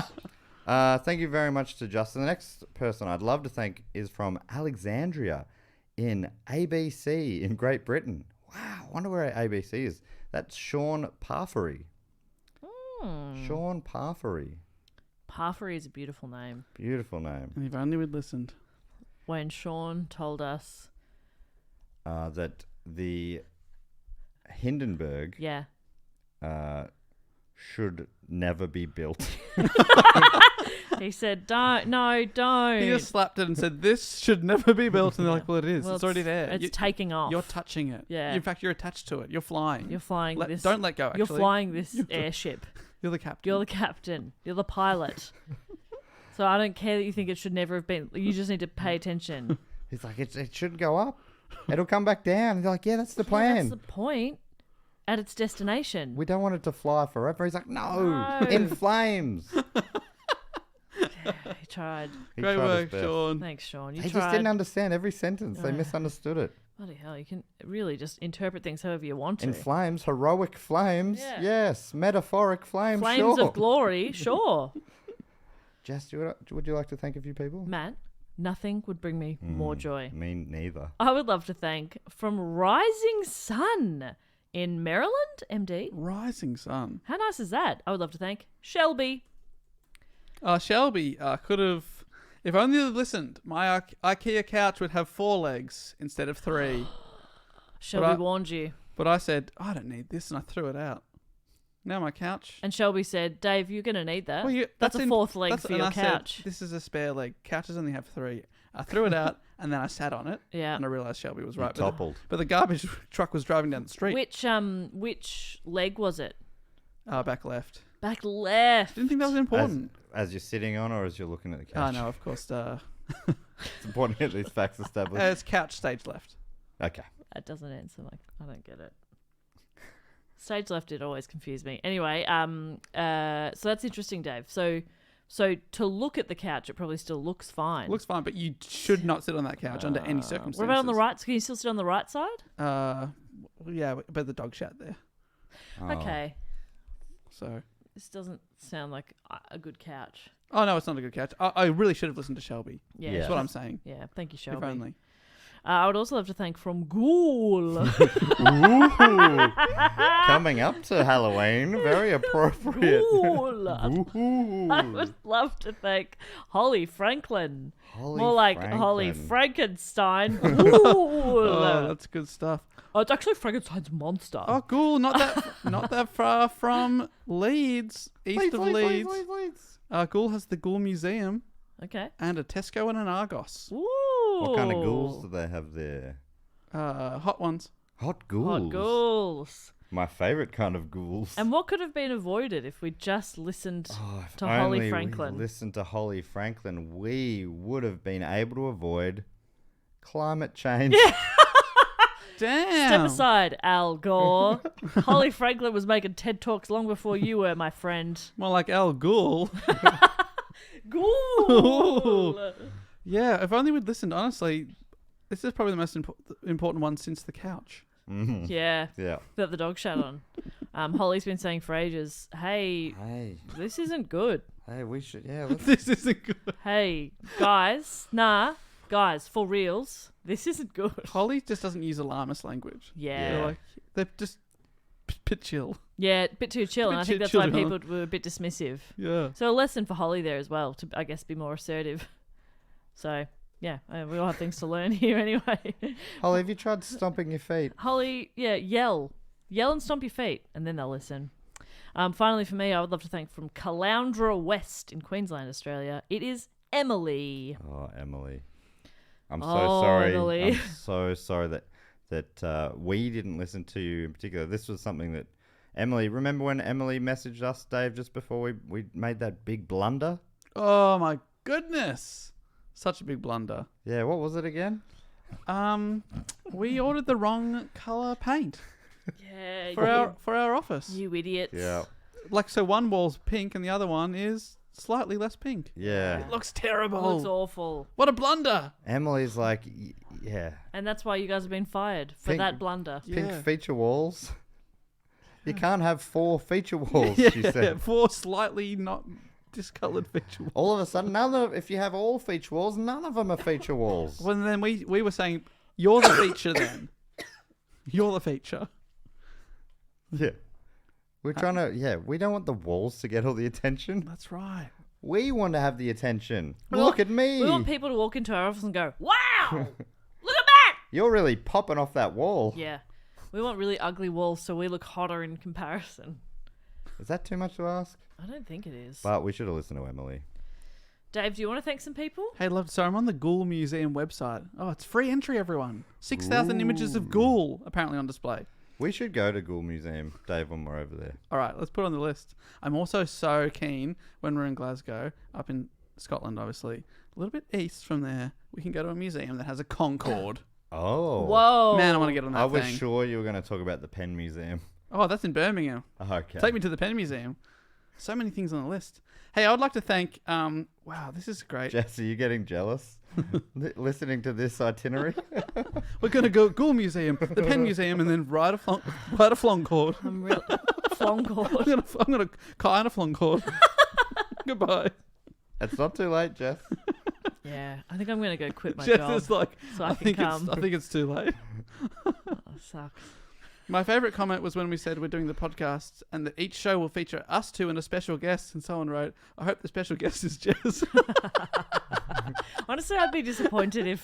Thank you very much to Justin. The next person I'd love to thank is from Alexandria in ABC in Great Britain. Wow, I wonder where ABC is. That's Sean Parfrey. Sean Parfrey. Parfrey is a beautiful name. Beautiful name. And if only we'd listened. When Sean told us, That the Hindenburg yeah. should never be built. He said, don't. He just slapped it and said, "This should never be built." And they're like, "Well, it is. Well, it's already there. It's taking off. You're touching it. Yeah. In fact, you're attached to it. You're flying. You're flying this. Don't let go. Actually, You're flying this airship. You're the captain. You're the captain. You're the pilot. So I don't care that you think it should never have been. You just need to pay attention. He's like, it shouldn't go up. It'll come back down. They're like, yeah, that's the Yeah, plan. that's the point. At its destination. We don't want it to fly forever. He's like, no, No. in flames. He tried. He Great tried his work, best. Sean. Thanks, Sean. You They tried. just didn't understand every sentence. They misunderstood it. Bloody hell, you can really just interpret things however you want to. In flames, heroic flames. Yeah. Yes, metaphoric flames. Flames sure. of glory, sure. Jess, would you like to thank a few people? Matt, nothing would bring me more joy. Me neither. I would love to thank from Rising Sun in Maryland, MD. Rising sun. How nice is that? I would love to thank Shelby. Shelby could have, if only they'd listened. My IKEA couch would have 4 legs instead of 3. Shelby warned you. But I said, I don't need this, and I threw it out. Now my couch. And Shelby said, Dave, you're going to need that. That's a in- 4th leg that's- for and your I said, couch. this is a spare leg. Couches only have 3. I threw it out, and then I sat on it, Yeah. and I realised Shelby was You right. toppled. But the garbage truck was driving down the street. Which leg was it? Back left. Back left. Didn't think that was important. As you're sitting on or as you're looking at the Oh, couch? no, of course. It's important to get these facts established. It's couch stage left. Okay. That doesn't answer. I don't get it. Stage left did always confuse me. Anyway, so that's interesting, Dave. So to look at the couch, it probably still looks fine. Looks fine, but you should not sit on that couch under any circumstances. What about on the right? Can you still sit on the right side? Yeah, but the dog shat there. Oh. Okay. So. This doesn't sound like a good couch. Oh, no, it's not a good couch. I really should have listened to Shelby. Yeah. Yeah. That's what I'm saying. Yeah. Thank you, If Shelby. only. I would also love to thank from Ghoul. Ooh. Coming up to Halloween. Very appropriate. Ghoul. Ooh. I would love to thank Holly Franklin. Holly More like Franklin. Holly Frankenstein. Ghoul. Oh, that's good stuff. Oh, it's actually Frankenstein's monster. Oh, cool. Not that far from Leeds, east of Leeds. Gould has the Gould Museum Okay. and a Tesco and an Argos. Ooh. What kind of ghouls do they have there? Hot ones. Hot ghouls. Hot ghouls. My favourite kind of ghouls. And what could have been avoided if we just listened If to only Holly Franklin? we listened to Holly Franklin, we would have been able to avoid climate change. Yeah. Damn. Step aside, Al Gore. Holly Franklin was making TED Talks long before you were, my friend. More like Al Ghoul. Ghoul. Yeah, if only we'd listened. Honestly, this is probably the most important one since the couch. Mhm. Yeah, Yeah. that the dog shat on. Holly's been saying for ages, hey, this isn't good. Hey, we should. Yeah. Let's, This isn't good. Hey, guys, for reals, this isn't good. Holly just doesn't use alarmist language. Yeah. They're just bit chill. Yeah, a bit too chill, and I think that's why people were a bit dismissive. Yeah. So a lesson for Holly there as well, to, I guess, be more assertive. So, yeah, we all have things to learn here anyway. Holly, have you tried stomping your feet? Holly, yeah, yell and stomp your feet, and then they'll listen. Finally, for me, I would love to thank from Caloundra West in Queensland, Australia. It is Emily. Oh, Emily. I'm so Oh, sorry. Emily. I'm so sorry that we didn't listen to you in particular. This was something that Emily. Remember when Emily messaged us, Dave, just before we made that big blunder? Oh my goodness. Such a big blunder. Yeah, what was it again? We ordered the wrong color paint Yeah, for our office. you idiots. Yeah. Like, so one wall's pink and the other one is slightly less pink. Yeah. It looks It terrible. looks awful. What a blunder. Emily's like, yeah. And that's why you guys have been fired for Pink- that blunder. Pink Yeah. feature walls. You can't have 4 feature walls, Yeah, she said. 4 slightly not discolored feature walls. All of a sudden, if you have all feature walls, none of them are feature walls. Well, then we were saying, you're the feature then. You're the feature. Yeah. We're trying to, we don't want the walls to get all the attention. That's right. We want to have the attention. We Look want- at me. We want people to walk into our office and go, wow, look at that. You're really popping off that wall. Yeah. We want really ugly walls so we look hotter in comparison. Is that too much to ask? I don't think it is. But we should have listened to Emily. Dave, do you want to thank some people? Hey, love. So I'm on the Ghoul Museum website. Oh, it's free entry, everyone. 6,000 images of Ghoul apparently on display. We should go to Ghoul Museum, Dave, when we're over there. All right, let's put it on the list. I'm also so keen when we're in Glasgow, up in Scotland, obviously, a little bit east from there, we can go to a museum that has a Concorde. Oh. Whoa. Man, I want to get on that I was thing. sure you were going to talk about the Pen Museum. Oh, that's in Birmingham. Okay. Take me to the Pen Museum. So many things on the list. Hey, I would like to thank. Wow, this is great. Jess, are you getting jealous? Listening to this itinerary? We're gonna go Ghoul Museum, the Pen Museum, and then ride a flongcord. I'm real flongcord. I'm gonna kind of flongcord. Goodbye. It's not too late, Jess. Yeah, I think I'm going to go quit my Jess job is like, so I can come. I think it's too late. Oh, sucks. My favourite comment was when we said we're doing the podcast and that each show will feature us two and a special guest. And someone wrote, I hope the special guest is Jess. Honestly, I'd be disappointed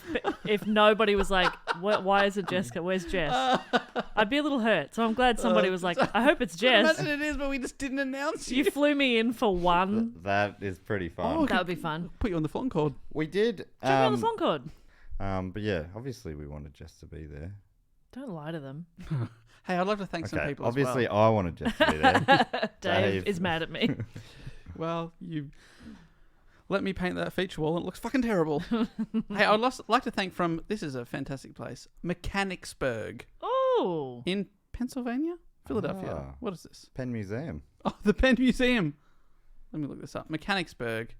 if nobody was like, why isn't Jessica? Where's Jess? I'd be a little hurt. So I'm glad somebody was like, I hope it's Jess. Imagine it is, but we just didn't announce You flew me in for one. That is pretty fun. Oh, That would be fun. Put you on the flongcord. We did. Jump on the flongcord. But yeah, obviously we wanted Jess to be there. Don't lie to them. Hey, I'd love to thank some Okay, people obviously as well. I wanted Jess to be there. Dave Dave. is mad at me. Well, you let me paint that feature wall and it looks fucking terrible. Hey, I'd like to thank from, this is a fantastic place, Mechanicsburg Oh. in Pennsylvania? Philadelphia. Ah. What is this? Pen Museum. Oh, the Penn Museum. Let me look this up. Mechanicsburg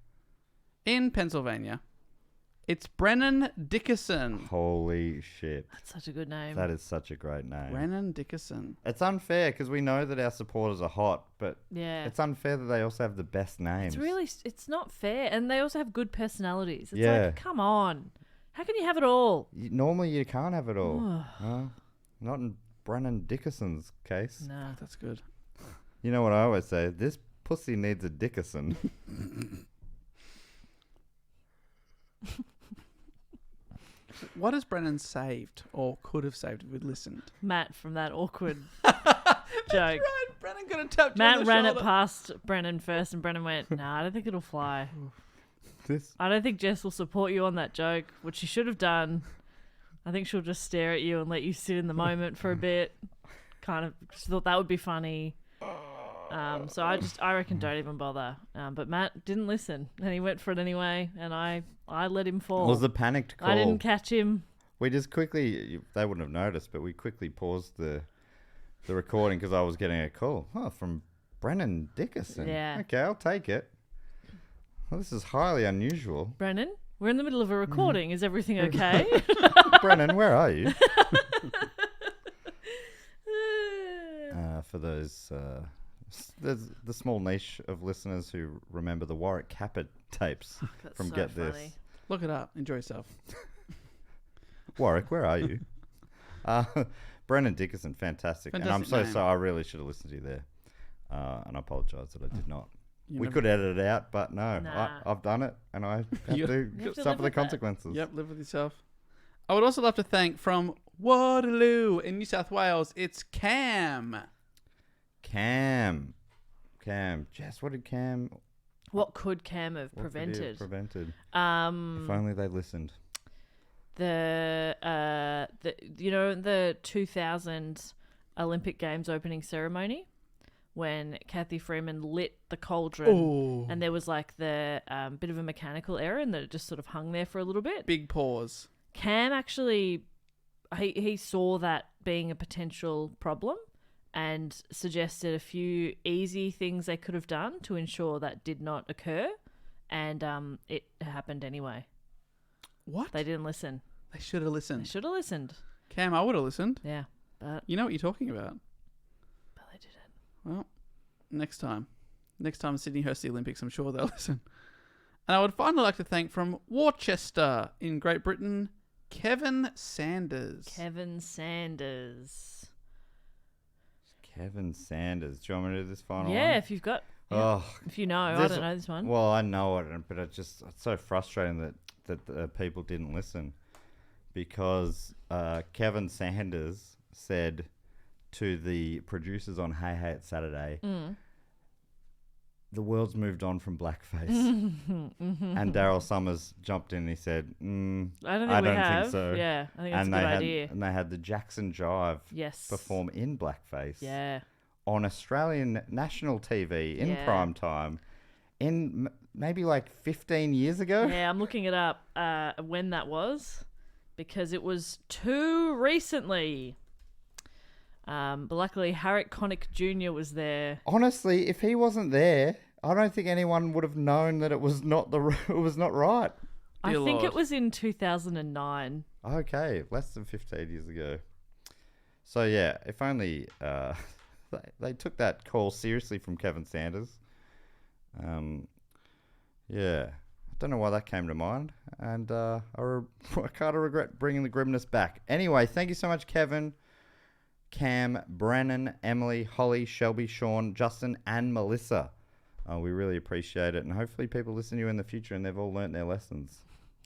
in Pennsylvania. It's Brennan Dickerson. Holy shit. That's such a good name. That is such a great name. Brennan Dickerson. It's unfair because we know that our supporters are hot, but Yeah. it's unfair that they also have the best names. It's not fair. And they also have good personalities. It's Yeah. like, come on. How can you have it all? Normally you can't have it all. Not in Brennan Dickerson's case. No. That's good. You know what I always say? This pussy needs a Dickerson. What has Brennan saved or could have saved if we'd listened? Matt from that awkward joke. Right, Brennan could have tapped you on Matt the ran shoulder. it past Brennan first, and Brennan went, "Nah, I don't think it'll fly. This I don't think Jess will support you on that joke, which she should have done." I think she'll just stare at you and let you sit in the moment for a bit. Kind of just thought that would be funny. So I reckon don't even bother. But Matt didn't listen, and he went for it anyway, and I let him fall. It was a panicked call. I didn't catch him. We just quickly, they wouldn't have noticed, but we quickly paused the recording because I was getting a call. Oh, from Brennan Dickerson. Yeah. Okay, I'll take it. Well, this is highly unusual. Brennan, we're in the middle of a recording. Is everything okay? Brennan, where are you? For those, there's the small niche of listeners who remember the Warwick Capper tapes from so Get funny. This. Look it up. Enjoy yourself. Warwick, where are you? Brennan Dickerson, fantastic. And I'm so name. sorry. I really should have listened to you there. And I apologise that I did not. You We never- could edit it out, but no. Nah. I've done it, and I have You to have to live suffer the with that. consequences. Yep, live with yourself. I would also love to thank from Waterloo in New South Wales. It's Cam. Cam. Jess, what did Cam... What could Cam have what could he have prevented? If only they listened. The 2000 Olympic Games opening ceremony when Kathy Freeman lit the cauldron Oh, and there was like the bit of a mechanical error and that it just sort of hung there for a little bit. big pause. Cam actually he saw that being a potential problem and suggested a few easy things they could have done to ensure that did not occur, and it happened anyway. What? They didn't listen. They should have They listened. should have listened. Cam, I would have listened. Yeah, but You know what you're talking about. they didn't. Well, next time Sydney hosts the Olympics, I'm sure they'll listen. And I would finally like to thank from Worcester in Great Britain, Kevin Sanders. Kevin Sanders. Kevin Sanders. Do you want me to do this final Yeah, one? if you've got, Oh, if you know, I this- don't know this one. well, I know it, but it's so frustrating that people didn't listen because Kevin Sanders said to the producers on Hey Hey It's Saturday, the world's moved on from blackface. And Daryl Summers jumped in and he said, I don't think I we don't have. think so. Yeah, I think that's and a good they idea. had, and they had the Jackson Jive Yes. perform in blackface Yeah. on Australian national TV in Yeah. prime time in maybe like 15 years ago. Yeah, I'm looking it up when that was because it was too recently. But luckily, Harriet Connick Jr. was there. Honestly, if he wasn't there, I don't think anyone would have known that it was not it was not right. I Dear think Lord. it was in 2009. Okay, less than 15 years ago. So yeah, if only they took that call seriously from Kevin Sanders. Yeah, I don't know why that came to mind, and I kind of regret bringing the grimness back. Anyway, thank you so much, Kevin, Cam, Brennan, Emily, Holly, Shelby, Sean, Justin, and Melissa. We really appreciate it, and hopefully people listen to you in the future and they've all learnt their lessons.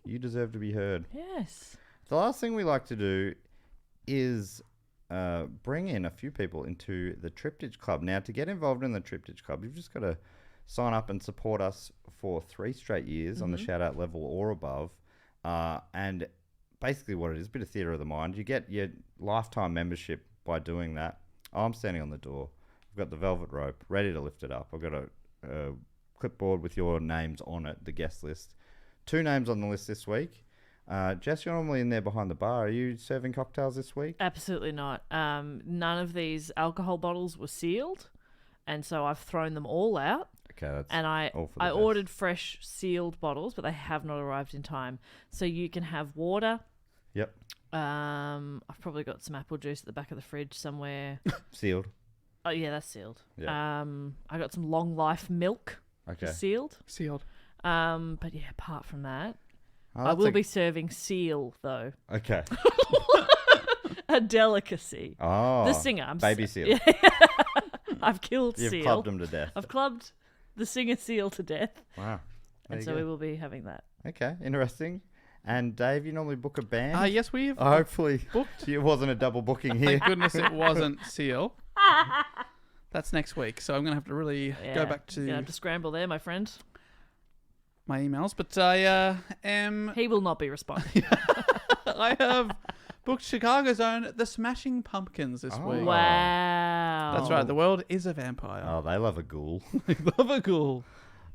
You deserve to be heard. Yes. The last thing we like to do is bring in a few people into the Triptych Club. Now, to get involved in the Triptych Club, you've just got to sign up and support us for 3 straight years on the shout-out level or above. And basically what it is, a bit of theatre of the mind. You get your lifetime membership by doing that. I'm standing on the door. I've got the velvet rope, ready to lift it up. I've got a clipboard with your names on it, the guest list. 2 names on the list this week. Jess, you're normally in there behind the bar. Are you serving cocktails this week? Absolutely not. None of these alcohol bottles were sealed, and so I've thrown them all out. Okay, that's And I all for the I best. ordered fresh sealed bottles, but they have not arrived in time. So you can have water. Yep, I've probably got some apple juice at the back of the fridge somewhere. sealed. Oh yeah, that's sealed. Yeah. I got some long life milk, which Okay. is sealed. Sealed. But yeah, apart from that, Oh, I that's will be serving seal though, Okay. a delicacy. Oh, The singer, I'm baby seal. I've killed You've seal. clubbed him to death. I've clubbed the singer seal to death, Wow. There and you so go. we will be having that. Okay, interesting. And Dave, you normally book a band. Yes, we've Hopefully, booked. it wasn't a double booking here. Thank goodness it wasn't Seal. That's next week, so I'm going to have to really go back You're gonna to have to scramble there, my friend. my emails. But I am... He will not be responding. I have booked Chicago's own The Smashing Pumpkins this week. Wow. That's right. The world is a vampire. Oh, they love a ghoul. They love a ghoul.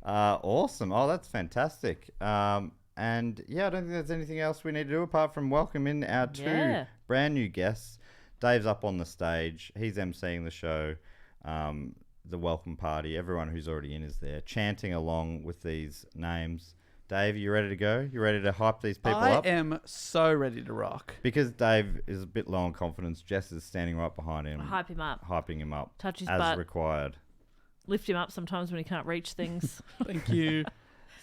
Awesome. Oh, that's fantastic. And yeah, I don't think there's anything else we need to do apart from welcome in our two brand new guests. Dave's up on the stage. He's emceeing the show. The welcome party. Everyone who's already in is there, chanting along with these names. Dave, you ready to go? You ready to hype these people up? I am so ready to rock. Because Dave is a bit low on confidence, Jess is standing right behind him. Hype him up. Hyping him up. Touch his as butt. required. Lift him up sometimes when he can't reach things. Thank you.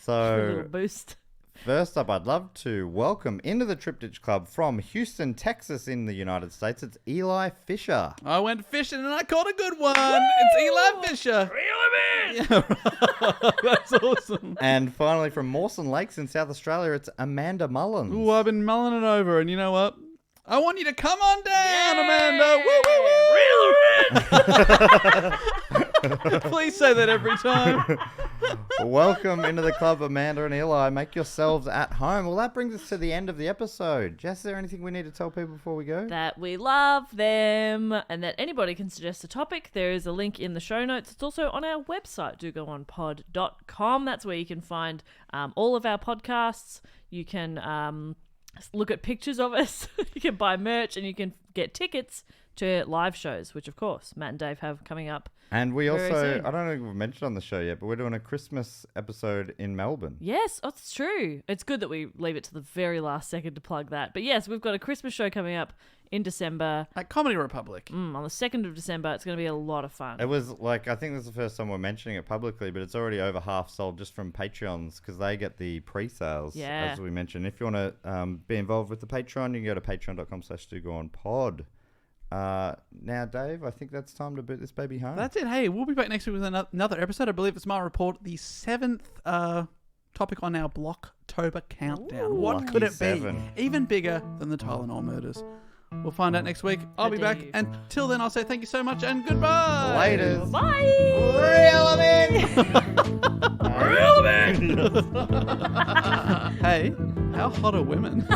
A little So, boost. first up, I'd love to welcome into the Triptych Club from Houston, Texas in the United States, it's Eli Fisher. I went fishing and I caught a good one. It's Eli Fisher. Reel him in! Yeah, that's awesome. And finally, from Mawson Lakes in South Australia, it's Amanda Mullins. Ooh, I've been mulling it over, and you know what? I want you to come on down, Amanda. Woo, woo, woo. Please say that every time. Welcome into the club, Amanda and Eli. Make yourselves at home. Well, that brings us to the end of the episode. Jess, is there anything we need to tell people before we go? That we love them and that anybody can suggest a topic. There is a link in the show notes. It's also on our website, dogoonpod.com. That's where you can find all of our podcasts. You can look at pictures of us. You can buy merch and you can get tickets to live shows, which of course Matt and Dave have coming up. And we very also, soon. I don't know if we've mentioned on the show yet, but we're doing a Christmas episode in Melbourne. Yes, oh, it's true. It's good that we leave it to the very last second to plug that. But yes, we've got a Christmas show coming up in December. At Comedy Republic. On the 2nd of December. It's going to be a lot of fun. It was like, I think this is the first time we're mentioning it publicly, but it's already over half sold just from Patreons because they get the pre-sales, Yeah. as we mentioned. If you want to be involved with the Patreon, you can go to patreon.com/dogoonpod. Now, Dave, I think that's time to boot this baby home. That's it. Hey, we'll be back next week with another episode. I believe it's my report, the 7th topic on our Blocktober countdown. What Lucky could it 7. be? Even bigger than the Tylenol Murders. We'll find out next week. I'll How be dare back. you. Until then, I'll say thank you so much and goodbye. Laters. Bye! Reel 'em in! Hey, how hot are women?